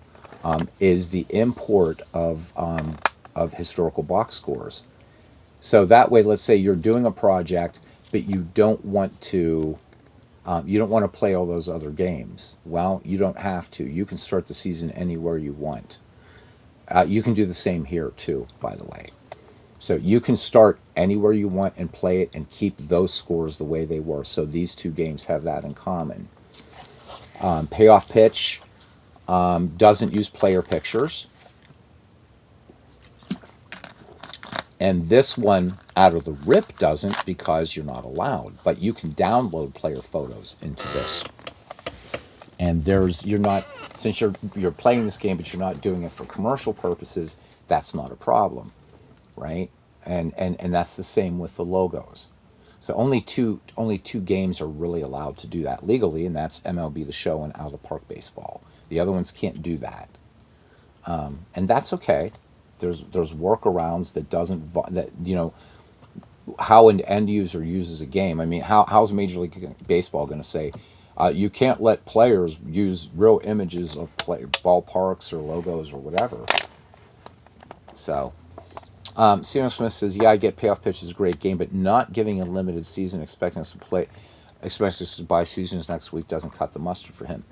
is the import of historical box scores. So that way, let's say you're doing a project, but you don't want to play all those other games. Well, you don't have to. You can start the season anywhere you want. You can do the same here too, by the way. So you can start anywhere you want and play it and keep those scores the way they were. So these two games have that in common. Payoff Pitch doesn't use player pictures. And this one, out of the rip, doesn't, because you're not allowed. But you can download player photos into this. And you're not, since you're playing this game, but you're not doing it for commercial purposes, that's not a problem, right? And that's the same with the logos. So only two games are really allowed to do that legally, and that's MLB The Show and Out of the Park Baseball. The other ones can't do that, and that's okay. There's workarounds that how an end user uses a game. I mean, how's Major League Baseball going to say you can't let players use real images of ballparks or logos or whatever? So, CM Smith says, "Yeah, I get Payoff Pitch is a great game, but not giving a limited season, expecting us to buy seasons next week doesn't cut the mustard for him."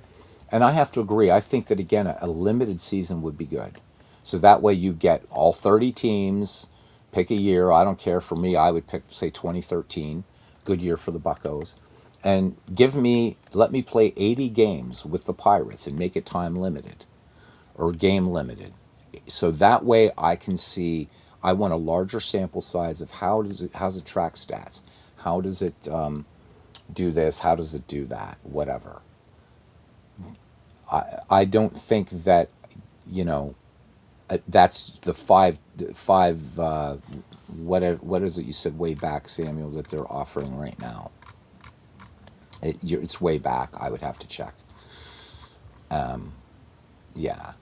And I have to agree. I think that again, a limited season would be good. So that way you get all 30 teams. Pick a year. I don't care. For me, I would pick, say, 2013. Good year for the Buccos. And let me play 80 games with the Pirates and make it time limited or game limited. So that way I can see, I want a larger sample size of how's it track stats? How does it do this? How does it do that? Whatever. I don't think that, you know, that's the five what is it you said way back, Samuel, that they're offering right now. It's way back. I would have to check. Yeah.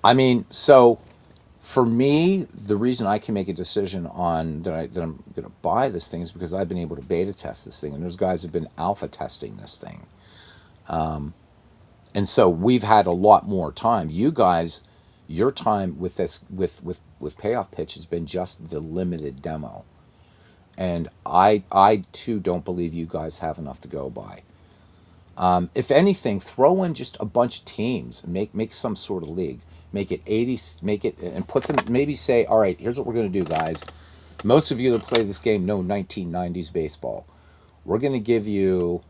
I mean, so for me, the reason I can make a decision on that I'm going to buy this thing is because I've been able to beta test this thing, and those guys have been alpha testing this thing, and so we've had a lot more time. You guys, your time with this with Payoff Pitch has been just the limited demo, and I too don't believe you guys have enough to go by. If anything, throw in just a bunch of teams. Make some sort of league. Make it 80. Make it and put them. Maybe say, all right, here's what we're going to do, guys. Most of you that play this game know 1990s baseball. We're going to give you.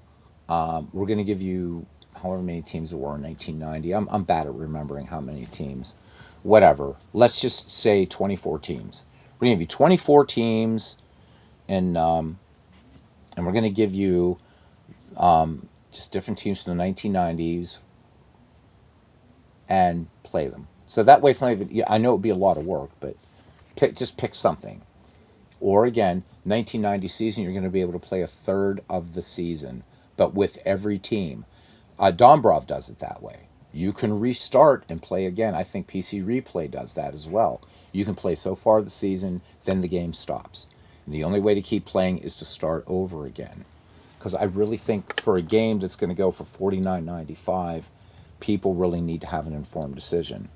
We're going to give you however many teams there were in 1990. I'm bad at remembering how many teams. Whatever. Let's just say 24 teams. We're going to give you 24 teams, and we're going to give you just different teams from the 1990s and play them. So that way it's not even, yeah, I know it would be a lot of work, but just pick something. Or again, 1990 season, you're going to be able to play a third of the season, but with every team. Dombrov does it that way. You can restart and play again. I think PC Replay does that as well. You can play so far the season, then the game stops. And the only way to keep playing is to start over again. Because I really think for a game that's going to go for $49.95, people really need to have an informed decision.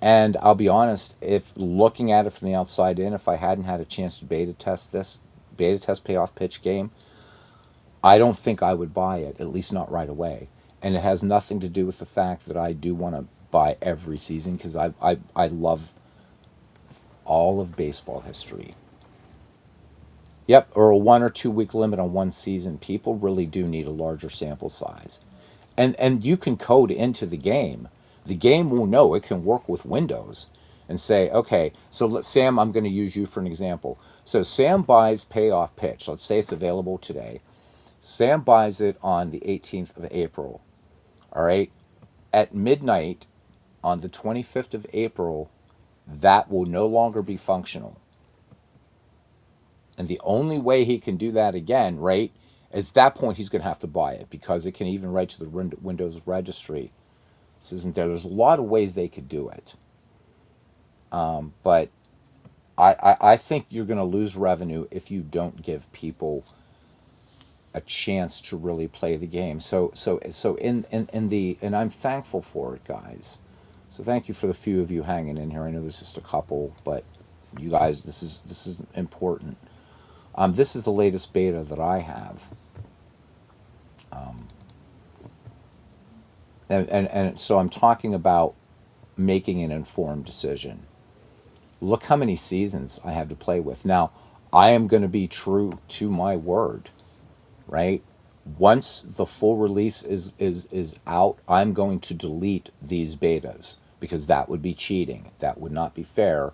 And I'll be honest, if looking at it from the outside in, if I hadn't had a chance to beta test Payoff Pitch game, I don't think I would buy it, at least not right away. And it has nothing to do with the fact that I do want to buy every season, because I love all of baseball history. Yep, or a 1 or 2 week limit on one season. People really do need a larger sample size. And you can code into the game. The game will know it can work with Windows and say, okay, so Sam, I'm going to use you for an example. So Sam buys Payoff Pitch. Let's say it's available today. Sam buys it on the 18th of April. All right. At midnight on the 25th of April, that will no longer be functional. And the only way he can do that again, right, at that point he's going to have to buy it because it can even write to the Windows registry. This isn't there. There's a lot of ways they could do it. But I think you're going to lose revenue if you don't give people a chance to really play the game. So in the, and I'm thankful for it, guys. So thank you for the few of you hanging in here. I know there's just a couple, but you guys, this is important. This is the latest beta that I have. Um, and so I'm talking about making an informed decision. Look how many seasons I have to play with. Now, I am going to be true to my word, right? Once the full release is out, I'm going to delete these betas because that would be cheating. That would not be fair.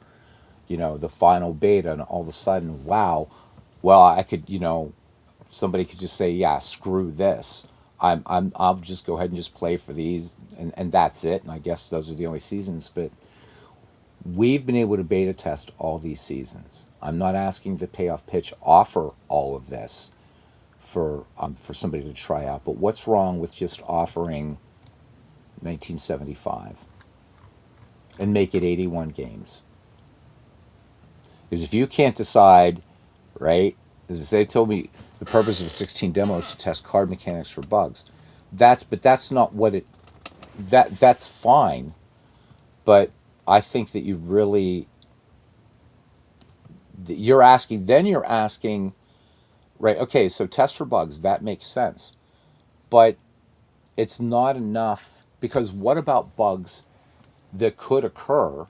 The final beta, and all of a sudden, wow, well, I could, somebody could just say, yeah, screw this. I'll just go ahead and just play for these, and that's it. And I guess those are the only seasons. But we've been able to beta test all these seasons. I'm not asking the payoff pitch offer all of this for somebody to try out. But what's wrong with just offering 1975 and make it 81 games? Because if you can't decide, right? As they told me, the purpose of a 16 demo is to test card mechanics for bugs. That's not what it. That's fine, but I think that you're asking. Then you're asking, right? Okay, so test for bugs. That makes sense, but it's not enough because what about bugs that could occur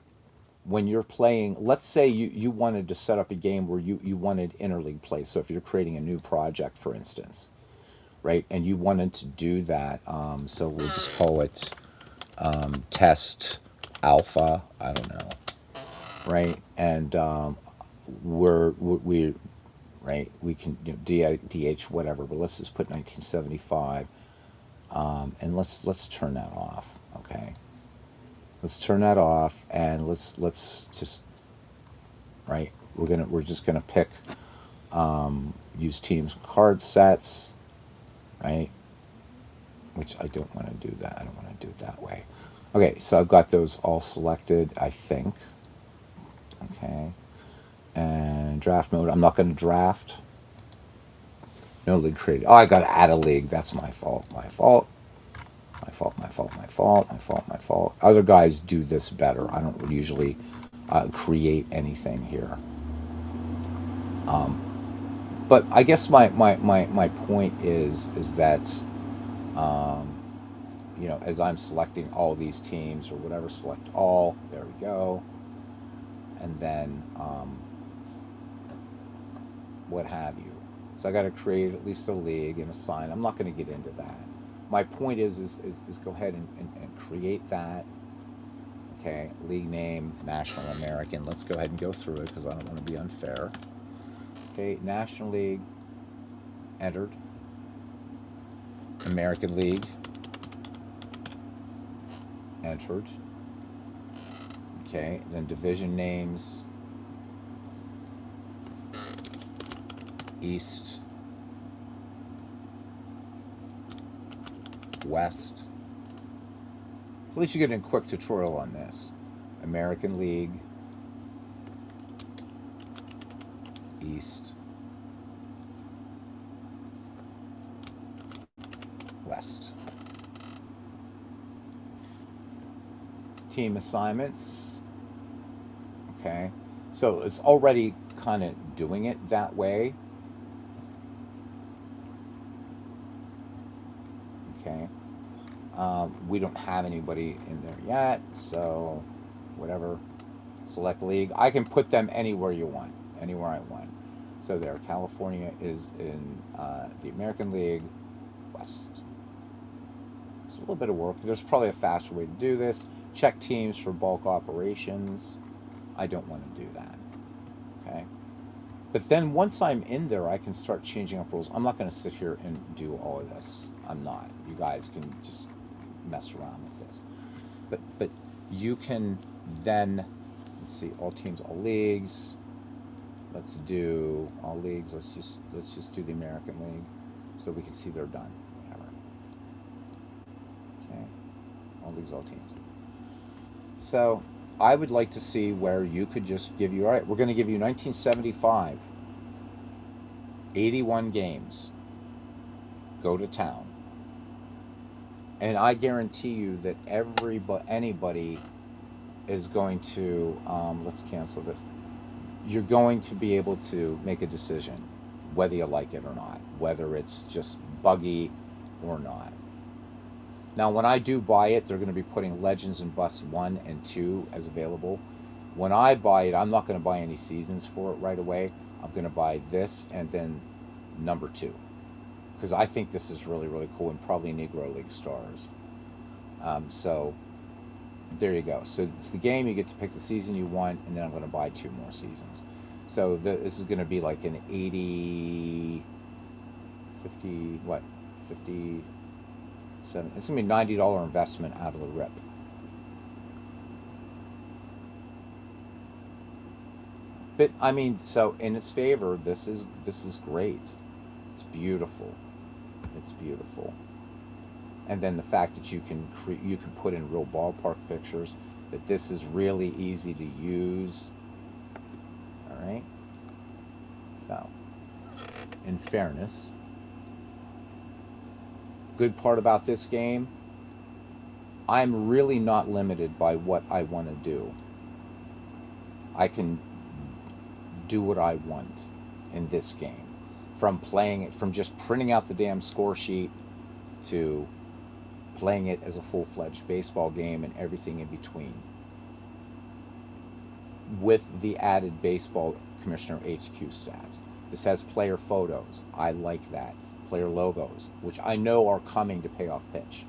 when you're playing? Let's say you wanted to set up a game where you wanted interleague play. So if you're creating a new project, for instance, right, and you wanted to do that, so we'll just call it test alpha. I don't know, right? And we right, we can DH whatever, but let's just put 1975, and let's turn that off. Okay, let's turn that off, and let's just, right, we're just gonna pick use teams card sets, right, which I don't want to do that. I don't want to do it that way. Okay, so I've got those all selected, I think. Okay, and draft mode, I'm not going to draft. No league created. Oh, I got to add a league. That's my fault. My fault. My fault. My fault. My fault. My fault. My fault. Other guys do this better. I don't usually create anything here. Um, but I guess my point is that um, as I'm selecting all these teams or whatever, select all. There we go. And then what have you. So I got to create at least a league and assign. I'm not going to get into that. My point is go ahead and create that. Okay, league name, National American. Let's go ahead and go through it because I don't want to be unfair. Okay, National League, entered. American League, entered. Okay, then division names, East, West. At least you get a quick tutorial on this. American League, East, West. Team assignments. Okay, so it's already kind of doing it that way. Okay, we don't have anybody in there yet, so whatever. Select league. I can put them anywhere you want, anywhere I want. So there, California is in the American League West. It's a little bit of work. There's probably a faster way to do this. Check teams for bulk operations. I don't want to do that. Okay. But then once I'm in there, I can start changing up rules. I'm not going to sit here and do all of this. I'm not. You guys can just mess around with this. But you can then, let's see, all teams, all leagues. Let's do all leagues. Let's just do the American League, so we can see they're done. Okay, all leagues, all teams. So I would like to see where you could just give you, all right, we're going to give you 1975, 81 games. Go to town. And I guarantee you that anybody is going to, let's cancel this. You're going to be able to make a decision whether you like it or not, whether it's just buggy or not. Now, when I do buy it, they're going to be putting Legends and Busts 1 and 2 as available. When I buy it, I'm not going to buy any seasons for it right away. I'm going to buy this and then number 2. Because I think this is really, really cool, and probably Negro League stars. So there you go. So it's the game. You get to pick the season you want, and then I'm going to buy 2 more seasons. So this is going to be like an 80, 50, what, 57. It's going to be a $90 investment out of the rip. But I mean, so in its favor, this is great. It's beautiful. It's beautiful. And then the fact that you can put in real ballpark fixtures, that this is really easy to use. All right. So, in fairness, good part about this game, I'm really not limited by what I want to do. I can do what I want in this game, from playing it, from just printing out the damn score sheet to playing it as a full-fledged baseball game and everything in between, with the added baseball commissioner HQ stats. This has player photos. I like that. Player logos, which I know are coming to Payoff Pitch.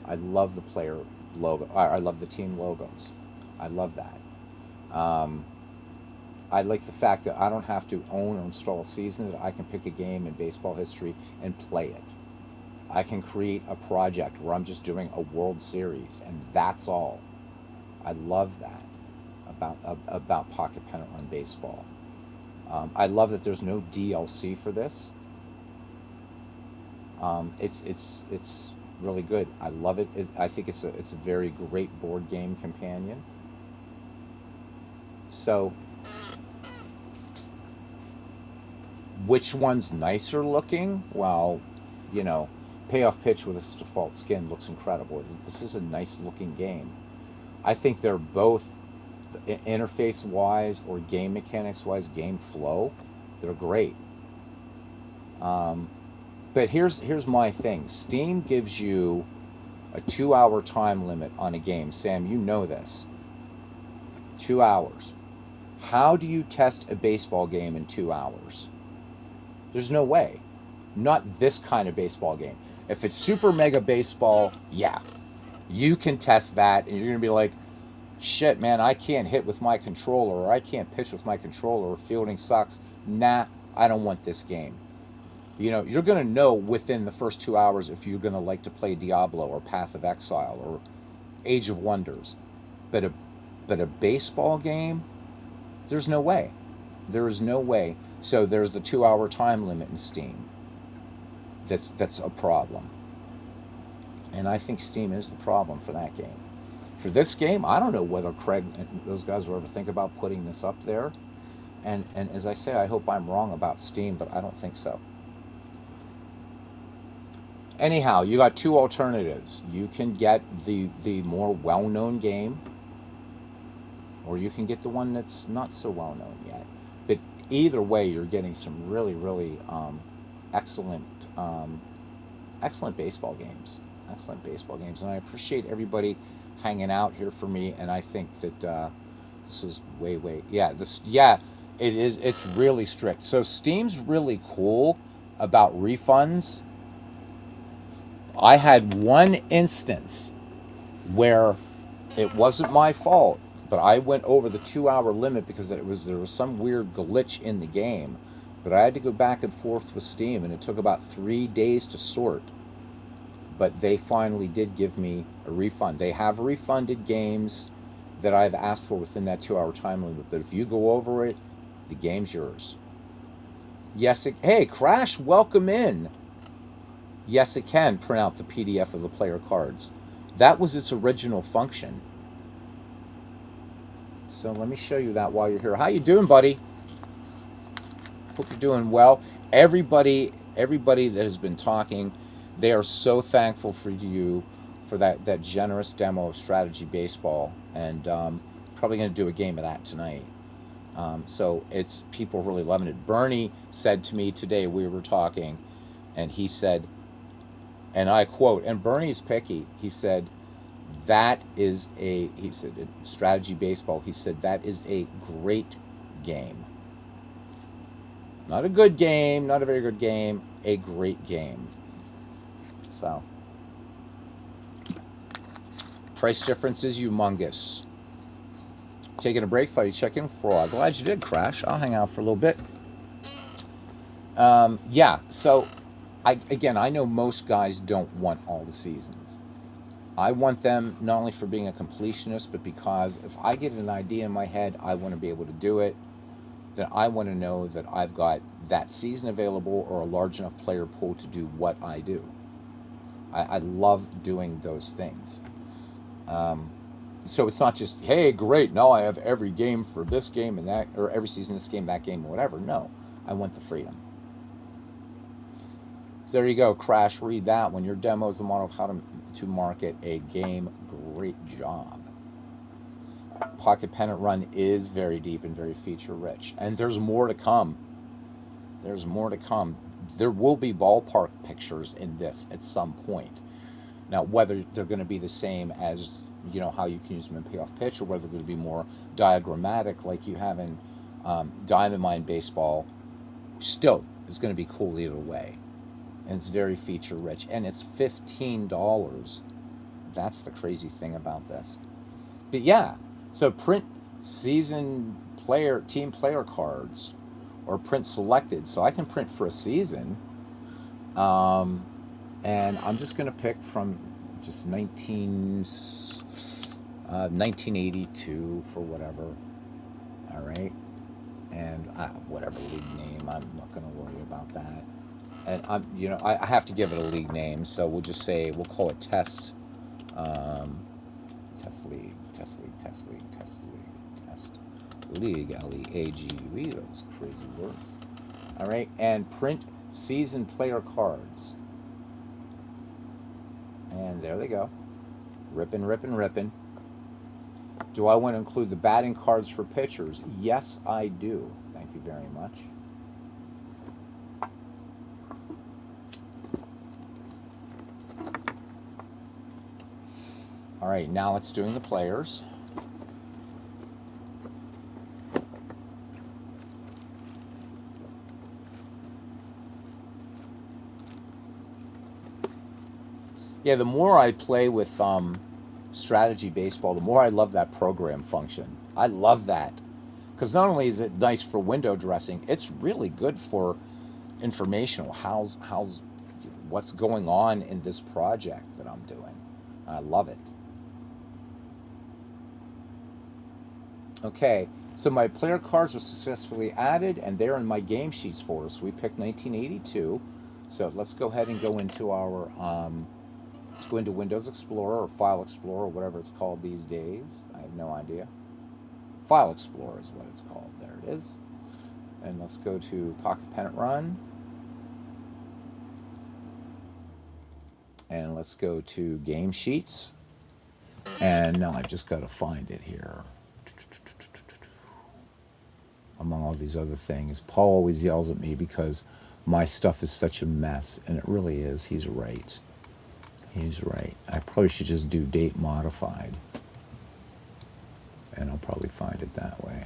I love the player logo. I love the team logos. I love that. I like the fact that I don't have to own or install seasons. I can pick a game in baseball history and play it. I can create a project where I'm just doing a World Series, and that's all. I love that about Pocket Pennant Run Baseball. I love that there's no DLC for this. It's really good. I love it. I think it's a very great board game companion. So, which one's nicer looking? Well, you know, Payoff Pitch with its default skin looks incredible. This is a nice looking game. I think they're both, interface wise or game mechanics wise, game flow, they're great. But here's my thing. Steam gives you a 2-hour time limit on a game. Sam, you know this. 2 hours. How do you test a baseball game in 2 hours? There's no way. Not this kind of baseball game. If it's Super Mega Baseball, yeah, you can test that, and you're going to be like, shit, man, I can't hit with my controller, or I can't pitch with my controller, or fielding sucks. Nah, I don't want this game. You know, you're going to know within the first 2 hours if you're going to like to play Diablo or Path of Exile or Age of Wonders. But a baseball game, there's no way. There is no way. So there's the 2-hour time limit in Steam. That's a problem. And I think Steam is the problem for that game. For this game, I don't know whether Craig and those guys will ever think about putting this up there. And as I say, I hope I'm wrong about Steam, but I don't think so. Anyhow, you got 2 alternatives. You can get the more well-known game, or you can get the one that's not so well-known yet. But either way, you're getting some really, really excellent baseball games. Excellent baseball games. And I appreciate everybody hanging out here for me. And I think that this is way, it is. It's really strict. So Steam's really cool about refunds. I had one instance where it wasn't my fault, but I went over the 2 hour limit because there was some weird glitch in the game. But I had to go back and forth with Steam, and it took about 3 days to sort. But they finally did give me a refund. They have refunded games that I've asked for within that 2 hour time limit. But if you go over it, the game's yours. Yes, hey, Crash, welcome in. Yes, it can print out the PDF of the player cards. That was its original function. So let me show you that while you're here. How you doing, buddy? Hope you're doing well. Everybody that has been talking, they are so thankful for you for that generous demo of Strategy Baseball, and probably going to do a game of that tonight. So it's people really loving it. Bernie said to me today, we were talking, and he said, and I quote, and Bernie's picky. He said, he said, Strategy Baseball, he said, that is a great game. Not a good game, not a very good game, a great game. So, price difference is humongous. Taking a break, thought you check in for a while. Glad you did, Crash. I'll hang out for a little bit. Yeah, so, I know most guys don't want all the seasons. I want them not only for being a completionist, but because if I get an idea in my head, I want to be able to do it. Then I want to know that I've got that season available or a large enough player pool to do what I do. I love doing those things. So it's not just, hey, great, now I have every game for this game and that, or every season this game, that game, or whatever. No, I want the freedom. So there you go, Crash, read that one. Your demo is the model of how to market a game. Great job. Pocket Pennant Run is very deep and very feature rich. And there's more to come. There's more to come. There will be ballpark pictures in this at some point. Now, whether they're going to be the same as, how you can use them in payoff pitch, or whether they're going to be more diagrammatic like you have in Diamond Mine Baseball, still is going to be cool either way. And it's very feature rich. And it's $15. That's the crazy thing about this. But yeah, so print season team player cards, or print selected. So I can print for a season. And I'm just going to pick from just 1982 for whatever. All right. And whatever league name, I'm not going to worry about that. And I have to give it a league name, so we'll just say, we'll call it Test. Test League, LEAGUE, those crazy words. All right, and print season player cards. And there they go. Ripping. Do I want to include the batting cards for pitchers? Yes, I do. Thank you very much. All right, now it's doing the players. Yeah, the more I play with Strategy Baseball, the more I love that program function. I love that. Because not only is it nice for window dressing, it's really good for informational. What's going on in this project that I'm doing. I love it. Okay, so my player cards are successfully added, and they're in my game sheets folder. So we picked 1982. So let's go ahead and go into our, let's go into Windows Explorer or File Explorer, or whatever it's called these days. I have no idea. File Explorer is what it's called. There it is. And let's go to Pocket Pennant Run. And let's go to Game Sheets. And now I've just got to find it here. Among all these other things. Paul always yells at me because my stuff is such a mess. And it really is. He's right. He's right. I probably should just do date modified. And I'll probably find it that way.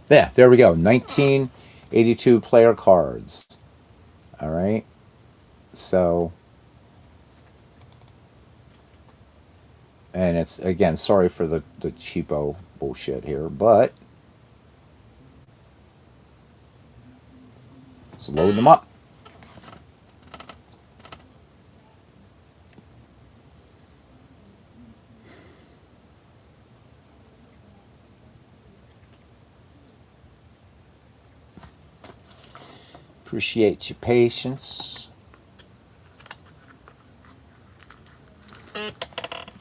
Yeah, there we go. 1982 player cards. All right. So And it's, again, sorry for the cheapo bullshit here, but it's loading them up. Appreciate your patience.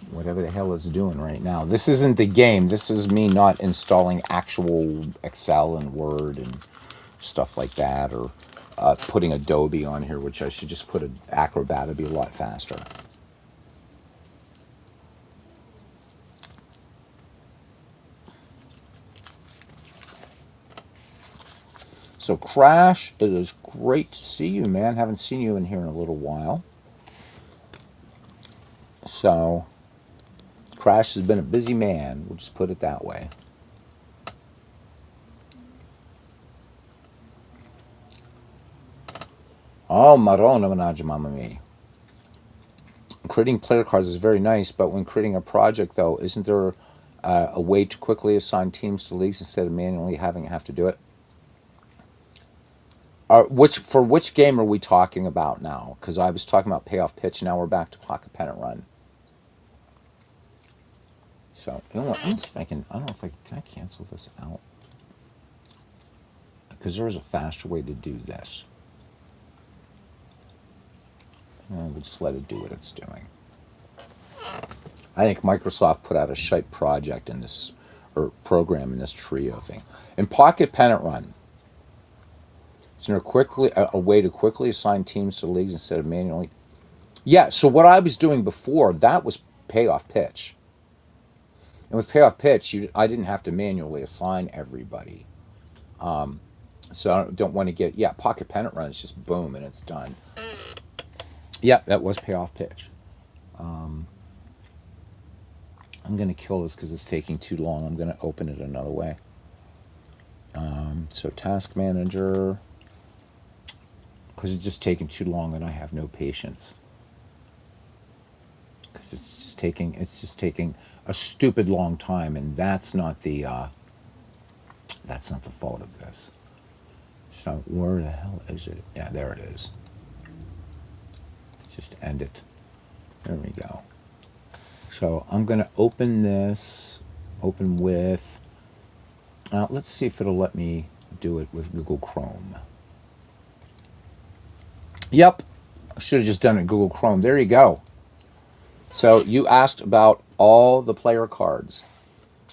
Whatever the hell it's doing right now. This isn't the game. This is me not installing actual Excel and Word and stuff like that, or putting Adobe on here, which I should just put an Acrobat. It'd be a lot faster. So Crash, it is great to see you, man. Haven't seen you in here in a little while. So Crash has been a busy man. We'll just put it that way. Oh, Marona Manaja Mamma Me. Creating player cards is very nice, but when creating a project, though, isn't there a way to quickly assign teams to leagues instead of manually having to have to do it? Which game are we talking about now? Because I was talking about Payoff Pitch. Now we're back to Pocket Pennant Run. So you know what? Let's see if I can. I don't know if I can. I cancel this out? Because there is a faster way to do this. And we'll just let it do what it's doing. I think Microsoft put out a shite project in this, or program in this trio thing. In Pocket Pennant Run, is there a way to quickly assign teams to leagues instead of manually? Yeah, so what I was doing before, that was Payoff Pitch. And with Payoff Pitch, I didn't have to manually assign everybody. So I don't want to get, yeah, Pocket Pennant Run, it's just boom, and it's done. Yeah, that was Payoff Pitch. I'm going to kill this because it's taking too long. I'm going to open it another way. So Task Manager, because it's just taking too long and I have no patience. Because it's just taking a stupid long time, and that's not the fault of this. So where the hell is it? Yeah, there it is. Just end it. There we go. So I'm going to open this, open with, let's see if it'll let me do it with Google Chrome. Yep, I should have just done it in Google Chrome. There you go. So you asked about all the player cards.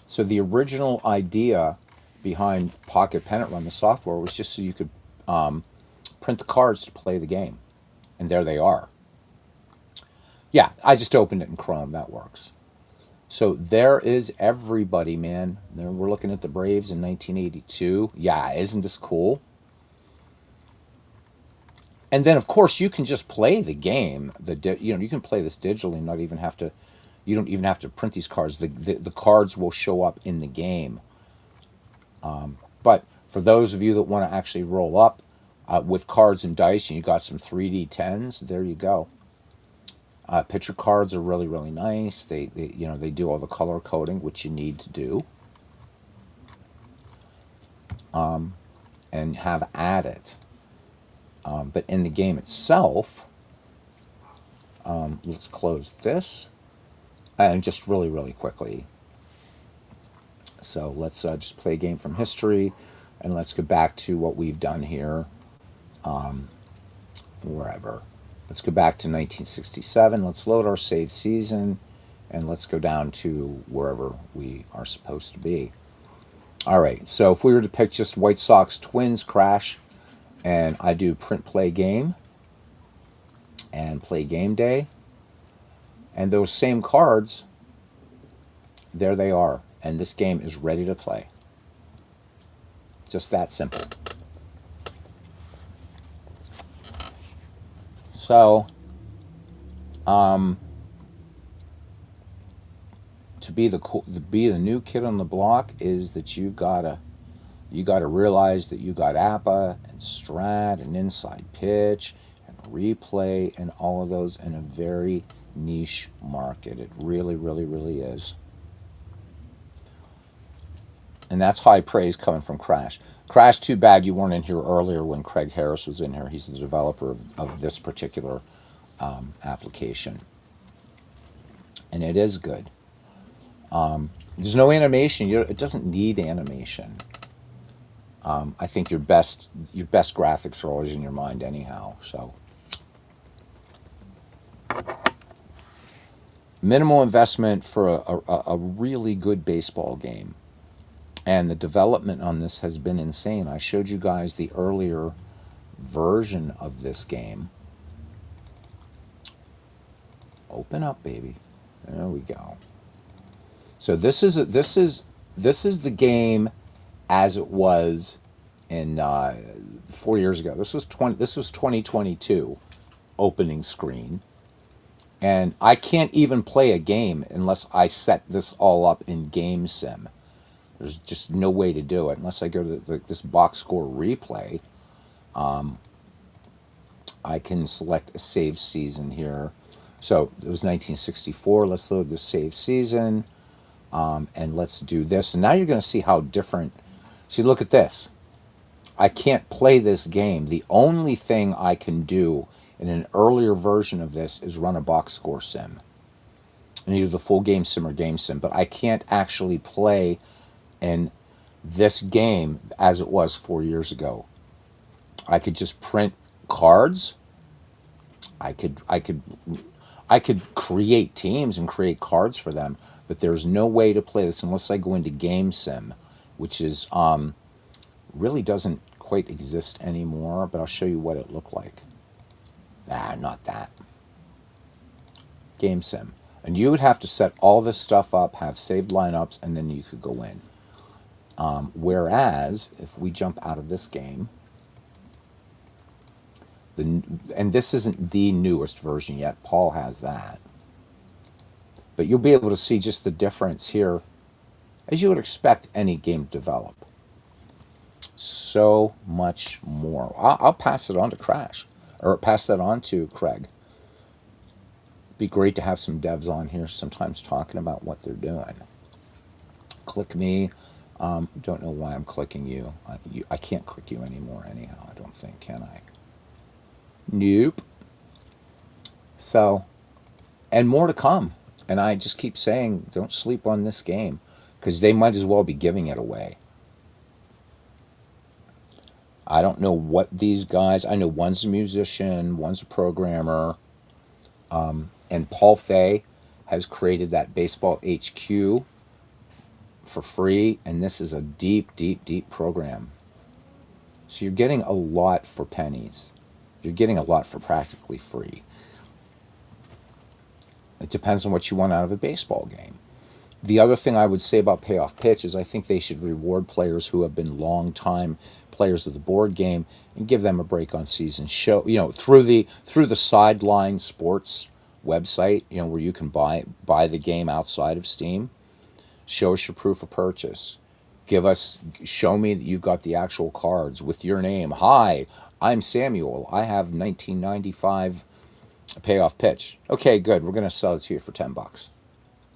So the original idea behind Pocket Pennant Run, the software, was just so you could print the cards to play the game. And there they are. Yeah, I just opened it in Chrome. That works. So there is everybody, man. There, we're looking at the Braves in 1982. Yeah, isn't this cool? And then, of course, you can just play the game. You can play this digitally, not even have to. You don't even have to print these cards. The cards will show up in the game. But for those of you that want to actually roll up with cards and dice, and you got some 3D 10s, there you go. Picture cards are really, really nice. They do all the color coding, which you need to do, and have at it. But in the game itself, let's close this, and just really, really quickly. So let's just play a game from history, and let's go back to what we've done here, wherever. Let's go back to 1967. Let's load our save season, and let's go down to wherever we are supposed to be. All right, so if we were to pick just White Sox Twins Crash, and I do print play game, and play game day, and those same cards, there they are, and this game is ready to play. Just that simple. So, to be the new kid on the block is that you gotta realize that you got APA and Strat and Inside Pitch and Replay and all of those in a very, niche market. It really, really, really is. And that's high praise coming from Crash. Crash, too bad you weren't in here earlier when Craig Harris was in here. He's the developer of this particular application. And it is good. There's no animation. It doesn't need animation. I think your best graphics are always in your mind anyhow. So minimal investment for a really good baseball game. And the development on this has been insane. I showed you guys the earlier version of this game. Open up, baby. There we go. So this is the game as it was in 4 years ago. This was 2022 opening screen. And I can't even play a game unless I set this all up in Game Sim. There's just no way to do it unless I go to this box score replay. I can select a save season here. So it was 1964. Let's load the save season, and let's do this. And now you're going to see how different. See, look at this. I can't play this game. The only thing I can do in an earlier version of this is run a box score sim. And either the full game sim or game sim. But I can't actually play in this game as it was 4 years ago. I could just print cards. I could create teams and create cards for them, but there's no way to play this unless I go into Game Sim, which is really doesn't quite exist anymore, but I'll show you what it looked like. Not that. Game Sim. And you would have to set all this stuff up, have saved lineups, and then you could go in. Whereas, if we jump out of this game, and this isn't the newest version yet, Paul has that. But you'll be able to see just the difference here, as you would expect any game to develop. So much more. I'll pass it on to Crash, or pass that on to Craig. Be great to have some devs on here sometimes talking about what they're doing. Click me. Don't know why I'm clicking you. I can't click you anymore anyhow, I don't think, can I? Nope. So, and more to come. And I just keep saying, don't sleep on this game, because they might as well be giving it away. I don't know what these guys, I know one's a musician, one's a programmer, and Paul Fay has created that Baseball HQ for free, and this is a deep, deep, deep program. So you're getting a lot for pennies. You're getting a lot for practically free. It depends on what you want out of a baseball game. The other thing I would say about Payoff Pitch is I think they should reward players who have been long-time players of the board game and give them a break on season. Show, through the Sideline Sports website, where you can buy the game outside of Steam. Show us your proof of purchase. Show me that you've got the actual cards with your name. Hi, I'm Samuel. I have 1995 Payoff Pitch. Okay, good. We're going to sell it to you for $10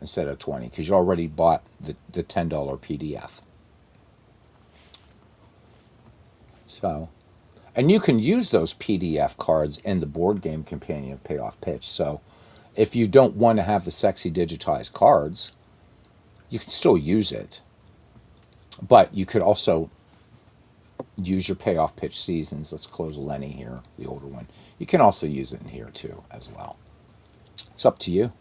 instead of 20 because you already bought the $10 PDF. So, and you can use those PDF cards in the board game companion of Payoff Pitch. So, if you don't want to have the sexy digitized cards, you can still use it. But you could also use your Payoff Pitch seasons. Let's close Lenny here, the older one. You can also use it in here too, as well. It's up to you.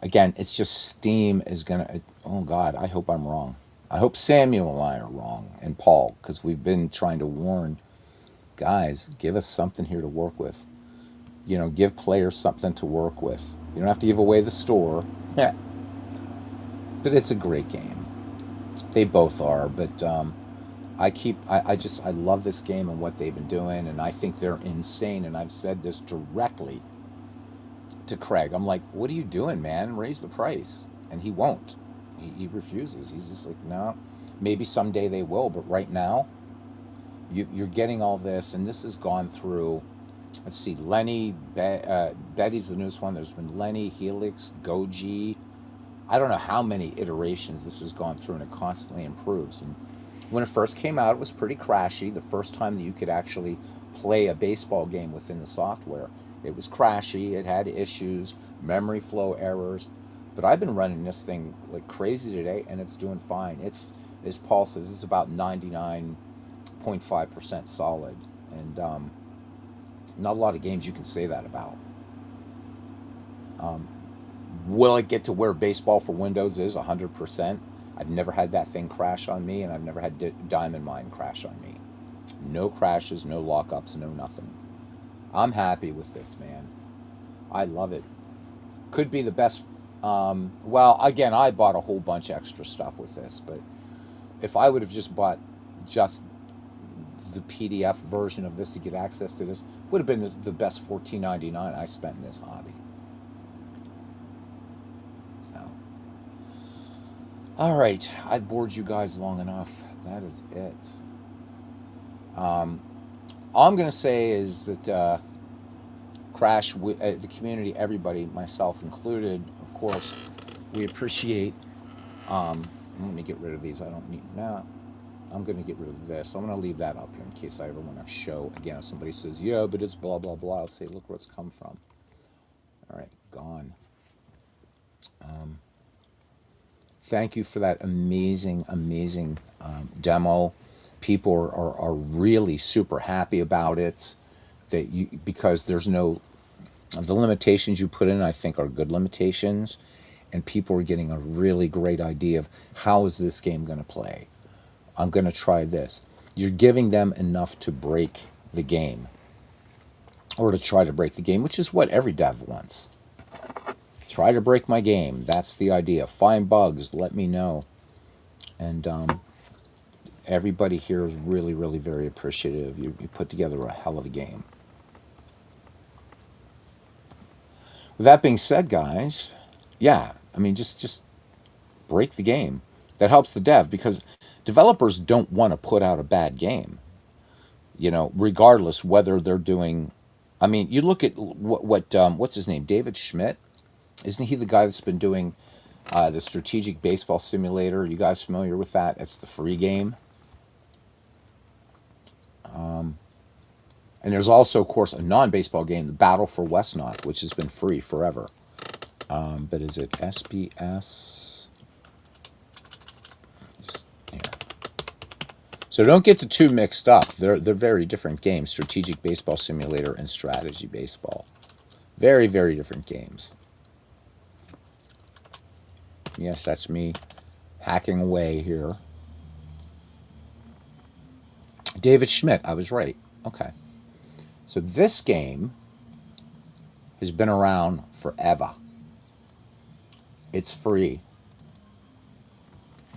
Again, it's just Steam is going to... Oh, God, I hope I'm wrong. I hope Samuel and I are wrong, and Paul, because we've been trying to warn, guys, give us something here to work with. Give players something to work with. You don't have to give away the store. But it's a great game. They both are, but I love this game and what they've been doing, and I think they're insane, and I've said this directly to Craig. I'm like, what are you doing, man? Raise the price. And he won't. He refuses. He's just like, no. Maybe someday they will, but right now, you're getting all this, and this has gone through Let's see, Betty's the newest one. There's been Lenny, Helix, Goji. I don't know how many iterations this has gone through, and it constantly improves. And when it first came out, it was pretty crashy. The first time that you could actually play a baseball game within the software, it was crashy. It had issues, memory flow errors. But I've been running this thing like crazy today, and it's doing fine. It's, as Paul says, it's about 99.5% solid, and not a lot of games you can say that about. Um, will it get to where baseball for Windows is 100%? I've never had that thing crash on me, and I've never had Diamond Mine crash on me. No crashes, no lockups, no nothing. I'm happy with this, man. I love it. Could be the best. Well, again, I bought a whole bunch of extra stuff with this, but if I would have just bought just the PDF version of this to get access to this, would have been the best $14.99 I spent in this hobby. So, all right, I've bored you guys long enough. That is it. Um, all I'm going to say is that Crash, the community, everybody, myself included, of course, we appreciate. Um, Let me get rid of these. I don't need. Nah, I'm going to get rid of this. I'm going to leave that up here in case I ever want to show again. If somebody says, yeah, but it's blah, blah, blah, I'll say, look where it's come from. All right, gone. Um, Thank you for that amazing, amazing demo. People are really super happy about it. That you, because there's no, the limitations you put in, I think, are good limitations, and people are getting a really great idea of how is this game going to play. I'm going to try this. You're giving them enough to break the game, or to try to break the game, which is what every dev wants. Try to break my game. That's the idea. Find bugs. Let me know. And everybody here is really, really very appreciative. You put together a hell of a game. With that being said, guys, yeah, I mean, just break the game. That helps the dev because developers don't want to put out a bad game. You know, regardless whether they're doing. I mean, you look at what's his name, David Schmidt. Isn't he the guy that's been doing the strategic baseball simulator? Are you guys familiar with that? It's the free game. Um, and there's also, of course, a non-baseball game, the Battle for Westnoth, which has been free forever. But is it SBS? Just, here. So don't get the two mixed up. They're very different games: strategic baseball simulator and strategy baseball. Very, very different games. Yes, that's me hacking away here. David Schmidt, I was right. Okay. So this game has been around forever. It's free.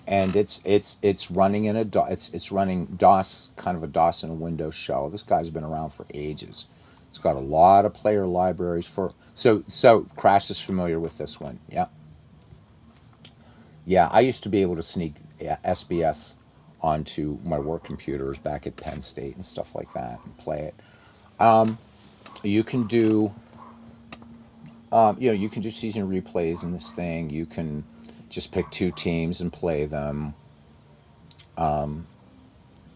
And it's running in a it's running DOS, kind of a DOS in a Windows shell. This guy's been around for ages. It's got a lot of player libraries for so Crash is familiar with this one. Yeah. Yeah, I used to be able to sneak SBS onto my work computers back at Penn State and stuff like that and play it. You can do, you can do season replays in this thing. You can just pick two teams and play them.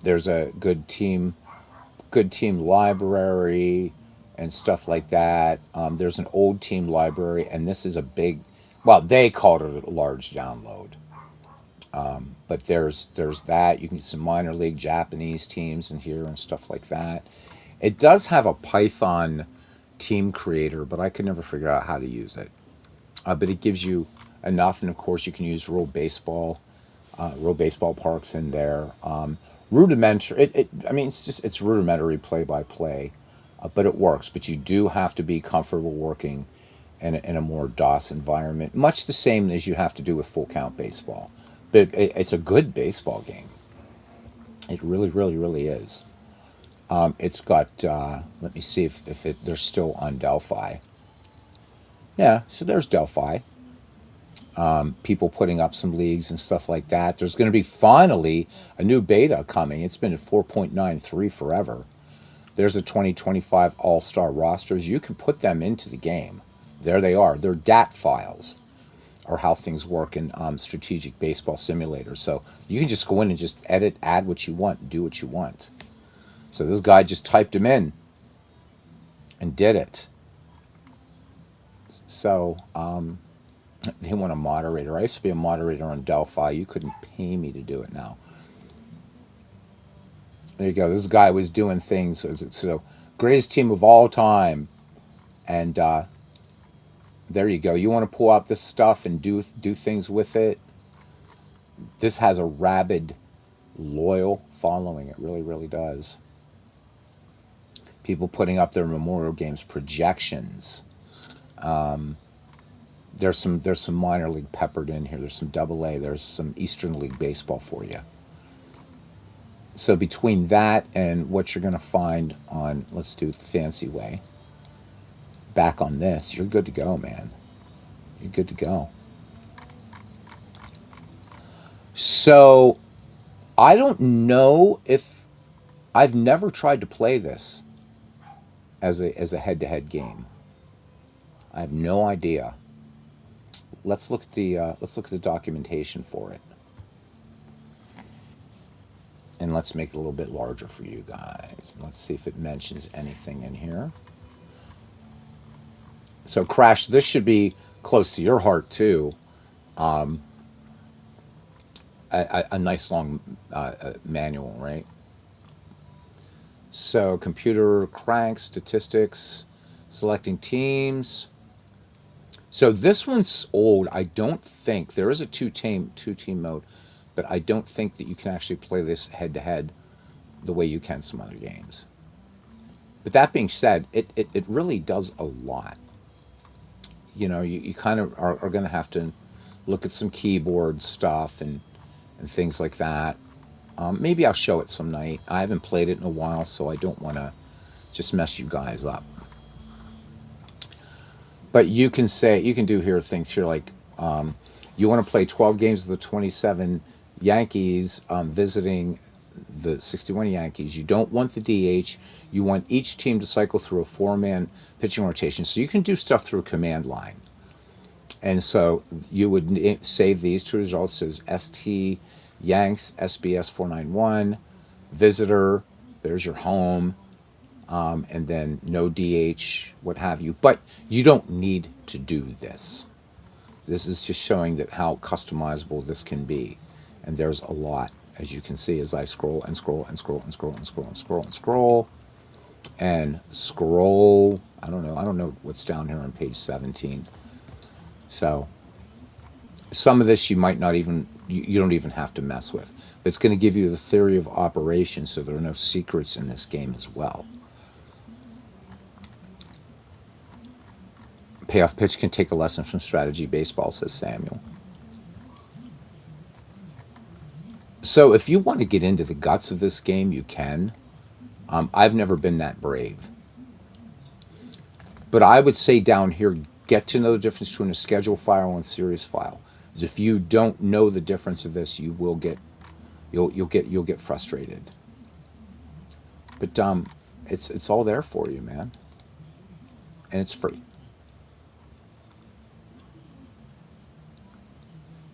There's a good team library and stuff like that. There's an old team library, and this is a big, well, they called it a large download. But there's that. You can get some minor league Japanese teams in here and stuff like that. It does have a Python team creator, but I could never figure out how to use it. But it gives you enough, and of course you can use real baseball parks in there. Rudimentary. I mean, it's rudimentary play by play, but it works. But you do have to be comfortable working in a more DOS environment, much the same as you have to do with full count baseball. But it's a good baseball game. It really, really, really is. It's got. Let me see if they're still on Delphi. Yeah, so there's Delphi. People putting up some leagues and stuff like that. There's going to be finally a new beta coming. It's been at 4.93 forever. There's a 2025 All-Star rosters. You can put them into the game. There they are. They're DAT files, or how things work in strategic baseball simulators. So you can just go in and just edit, add what you want, do what you want. So this guy just typed them in and did it. So they want a moderator. I used to be a moderator on Delphi. You couldn't pay me to do it now. There you go. This guy was doing things. So greatest team of all time. And there you go. You want to pull out this stuff and do things with it. This has a rabid, loyal following. It really, really does. People putting up their Memorial Games projections. There's some minor league peppered in here. There's some Double A. There's some Eastern League baseball for you. So between that and what you're going to find on, let's do it the fancy way, back on this, you're good to go, man. You're good to go. So I don't know if I've never tried to play this as a head-to-head game. I have no idea. Let's look at the documentation for it, and let's make it a little bit larger for you guys. Let's see if it mentions anything in here. So Crash, this should be close to your heart too. A nice long manual, right? So computer crank, statistics, selecting teams. So this one's old. I don't think there is a two-team mode, but I don't think that you can actually play this head-to-head the way you can some other games. But that being said, it really does a lot. You know, you kind of are going to have to look at some keyboard stuff and things like that. Maybe I'll show it some night. I haven't played it in a while, so I don't want to just mess you guys up. But you can do here things here like you want to play 12 games with the 27 Yankees visiting the 61 Yankees. You don't want the DH. You want each team to cycle through a 4-man pitching rotation. So you can do stuff through a command line. And so you would save these to results as ST Yanks SBS 491 visitor. There's your home. And then no DH, what have you. But you don't need to do this. This is just showing that how customizable this can be. And there's a lot, as you can see, as I scroll and scroll and scroll and scroll and scroll and scroll and scroll and scroll. I don't know what's down here on page 17. So some of this you might not even, you don't even have to mess with. But it's going to give you the theory of operation, so there are no secrets in this game as well. Payoff pitch can take a lesson from strategy baseball, says Samuel. So if you want to get into the guts of this game, you can. I've never been that brave. But I would say down here, get to know the difference between a schedule file and series file. Because if you don't know the difference of this, you will get you'll get frustrated. But it's all there for you, man. And it's free.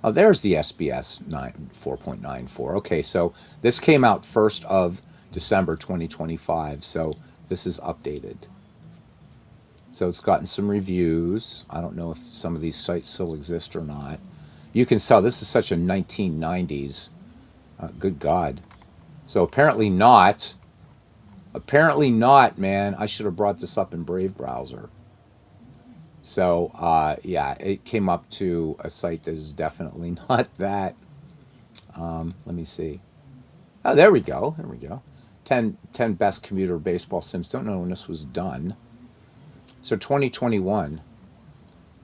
Oh, there's the SBS 4.94. Okay, so this came out 1st of December 2025, so this is updated. So it's gotten some reviews. I don't know if some of these sites still exist or not. You can tell this is such a 1990s. Good God. So apparently not. Apparently not, man. I should have brought this up in Brave Browser. So, yeah, it came up to a site that is definitely not that. Let me see. Oh, there we go. There we go. 10 best commuter baseball sims. Don't know when this was done. So 2021.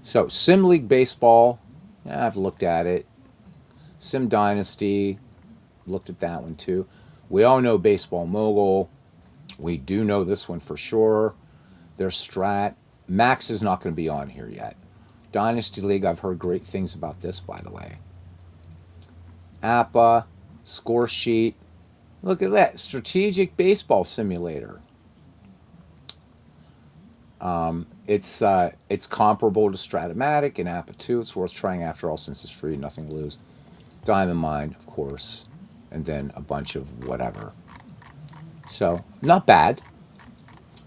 So Sim League Baseball. Yeah, I've looked at it. Sim Dynasty. Looked at that one too. We all know Baseball Mogul. We do know this one for sure. There's Strat. Max is not going to be on here yet. Dynasty League, I've heard great things about this, by the way. APA, Score Sheet. Look at that. Strategic Baseball Simulator. It's comparable to Stratomatic and Appa 2. It's worth trying after all since it's free, nothing to lose. Diamond Mine, of course, and then a bunch of whatever. So not bad,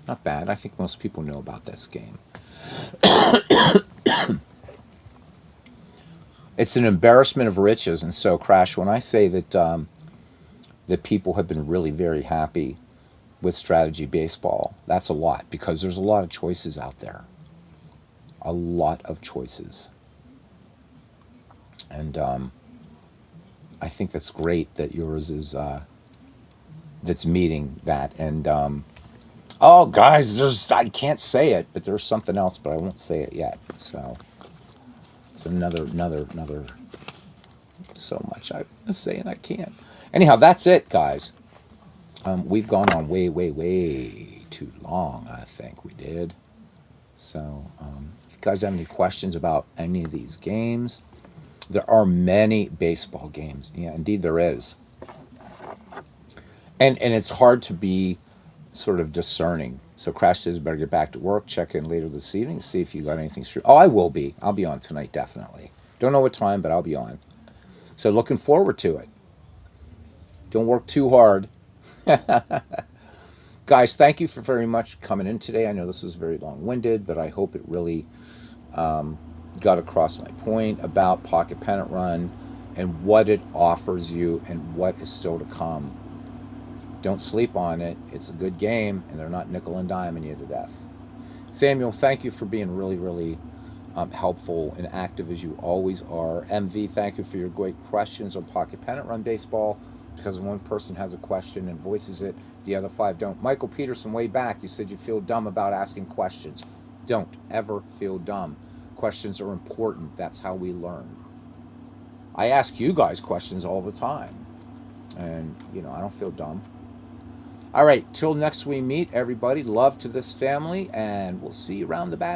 not bad. I think most people know about this game. It's an embarrassment of riches, and so Crash. When I say that people have been really very happy with strategy baseball, that's a lot because there's a lot of choices out there, a lot of choices, and I think that's great that yours is that's meeting that. And oh, guys, there's I can't say it, but there's something else, but I won't say it yet. So it's another. So much I want to say and I can't. Anyhow, that's it, guys. We've gone on way too long. I think we did. So, if you guys have any questions about any of these games, there are many baseball games. Yeah, indeed there is. And it's hard to be sort of discerning. So Crash says better get back to work. Check in later this evening. See if you got anything straight. Oh, I will be. I'll be on tonight definitely. Don't know what time, but I'll be on. So looking forward to it. Don't work too hard. Guys, thank you for very much coming in today. I know this was very long-winded, but I hope it really got across my point about Pocket Pennant Run and what it offers you and what is still to come. Don't sleep on it. It's a good game, and they're not nickel and diming you to death. Samuel, thank you for being really helpful and active as you always are. MV, thank you for your great questions on Pocket Pennant Run Baseball, because one person has a question and voices it, the other five don't. Michael Peterson, way back, you said you feel dumb about asking questions. Don't ever feel dumb. Questions are important. That's how we learn. I ask you guys questions all the time, and, I don't feel dumb. All right, till next we meet, everybody, love to this family, and we'll see you around the bat.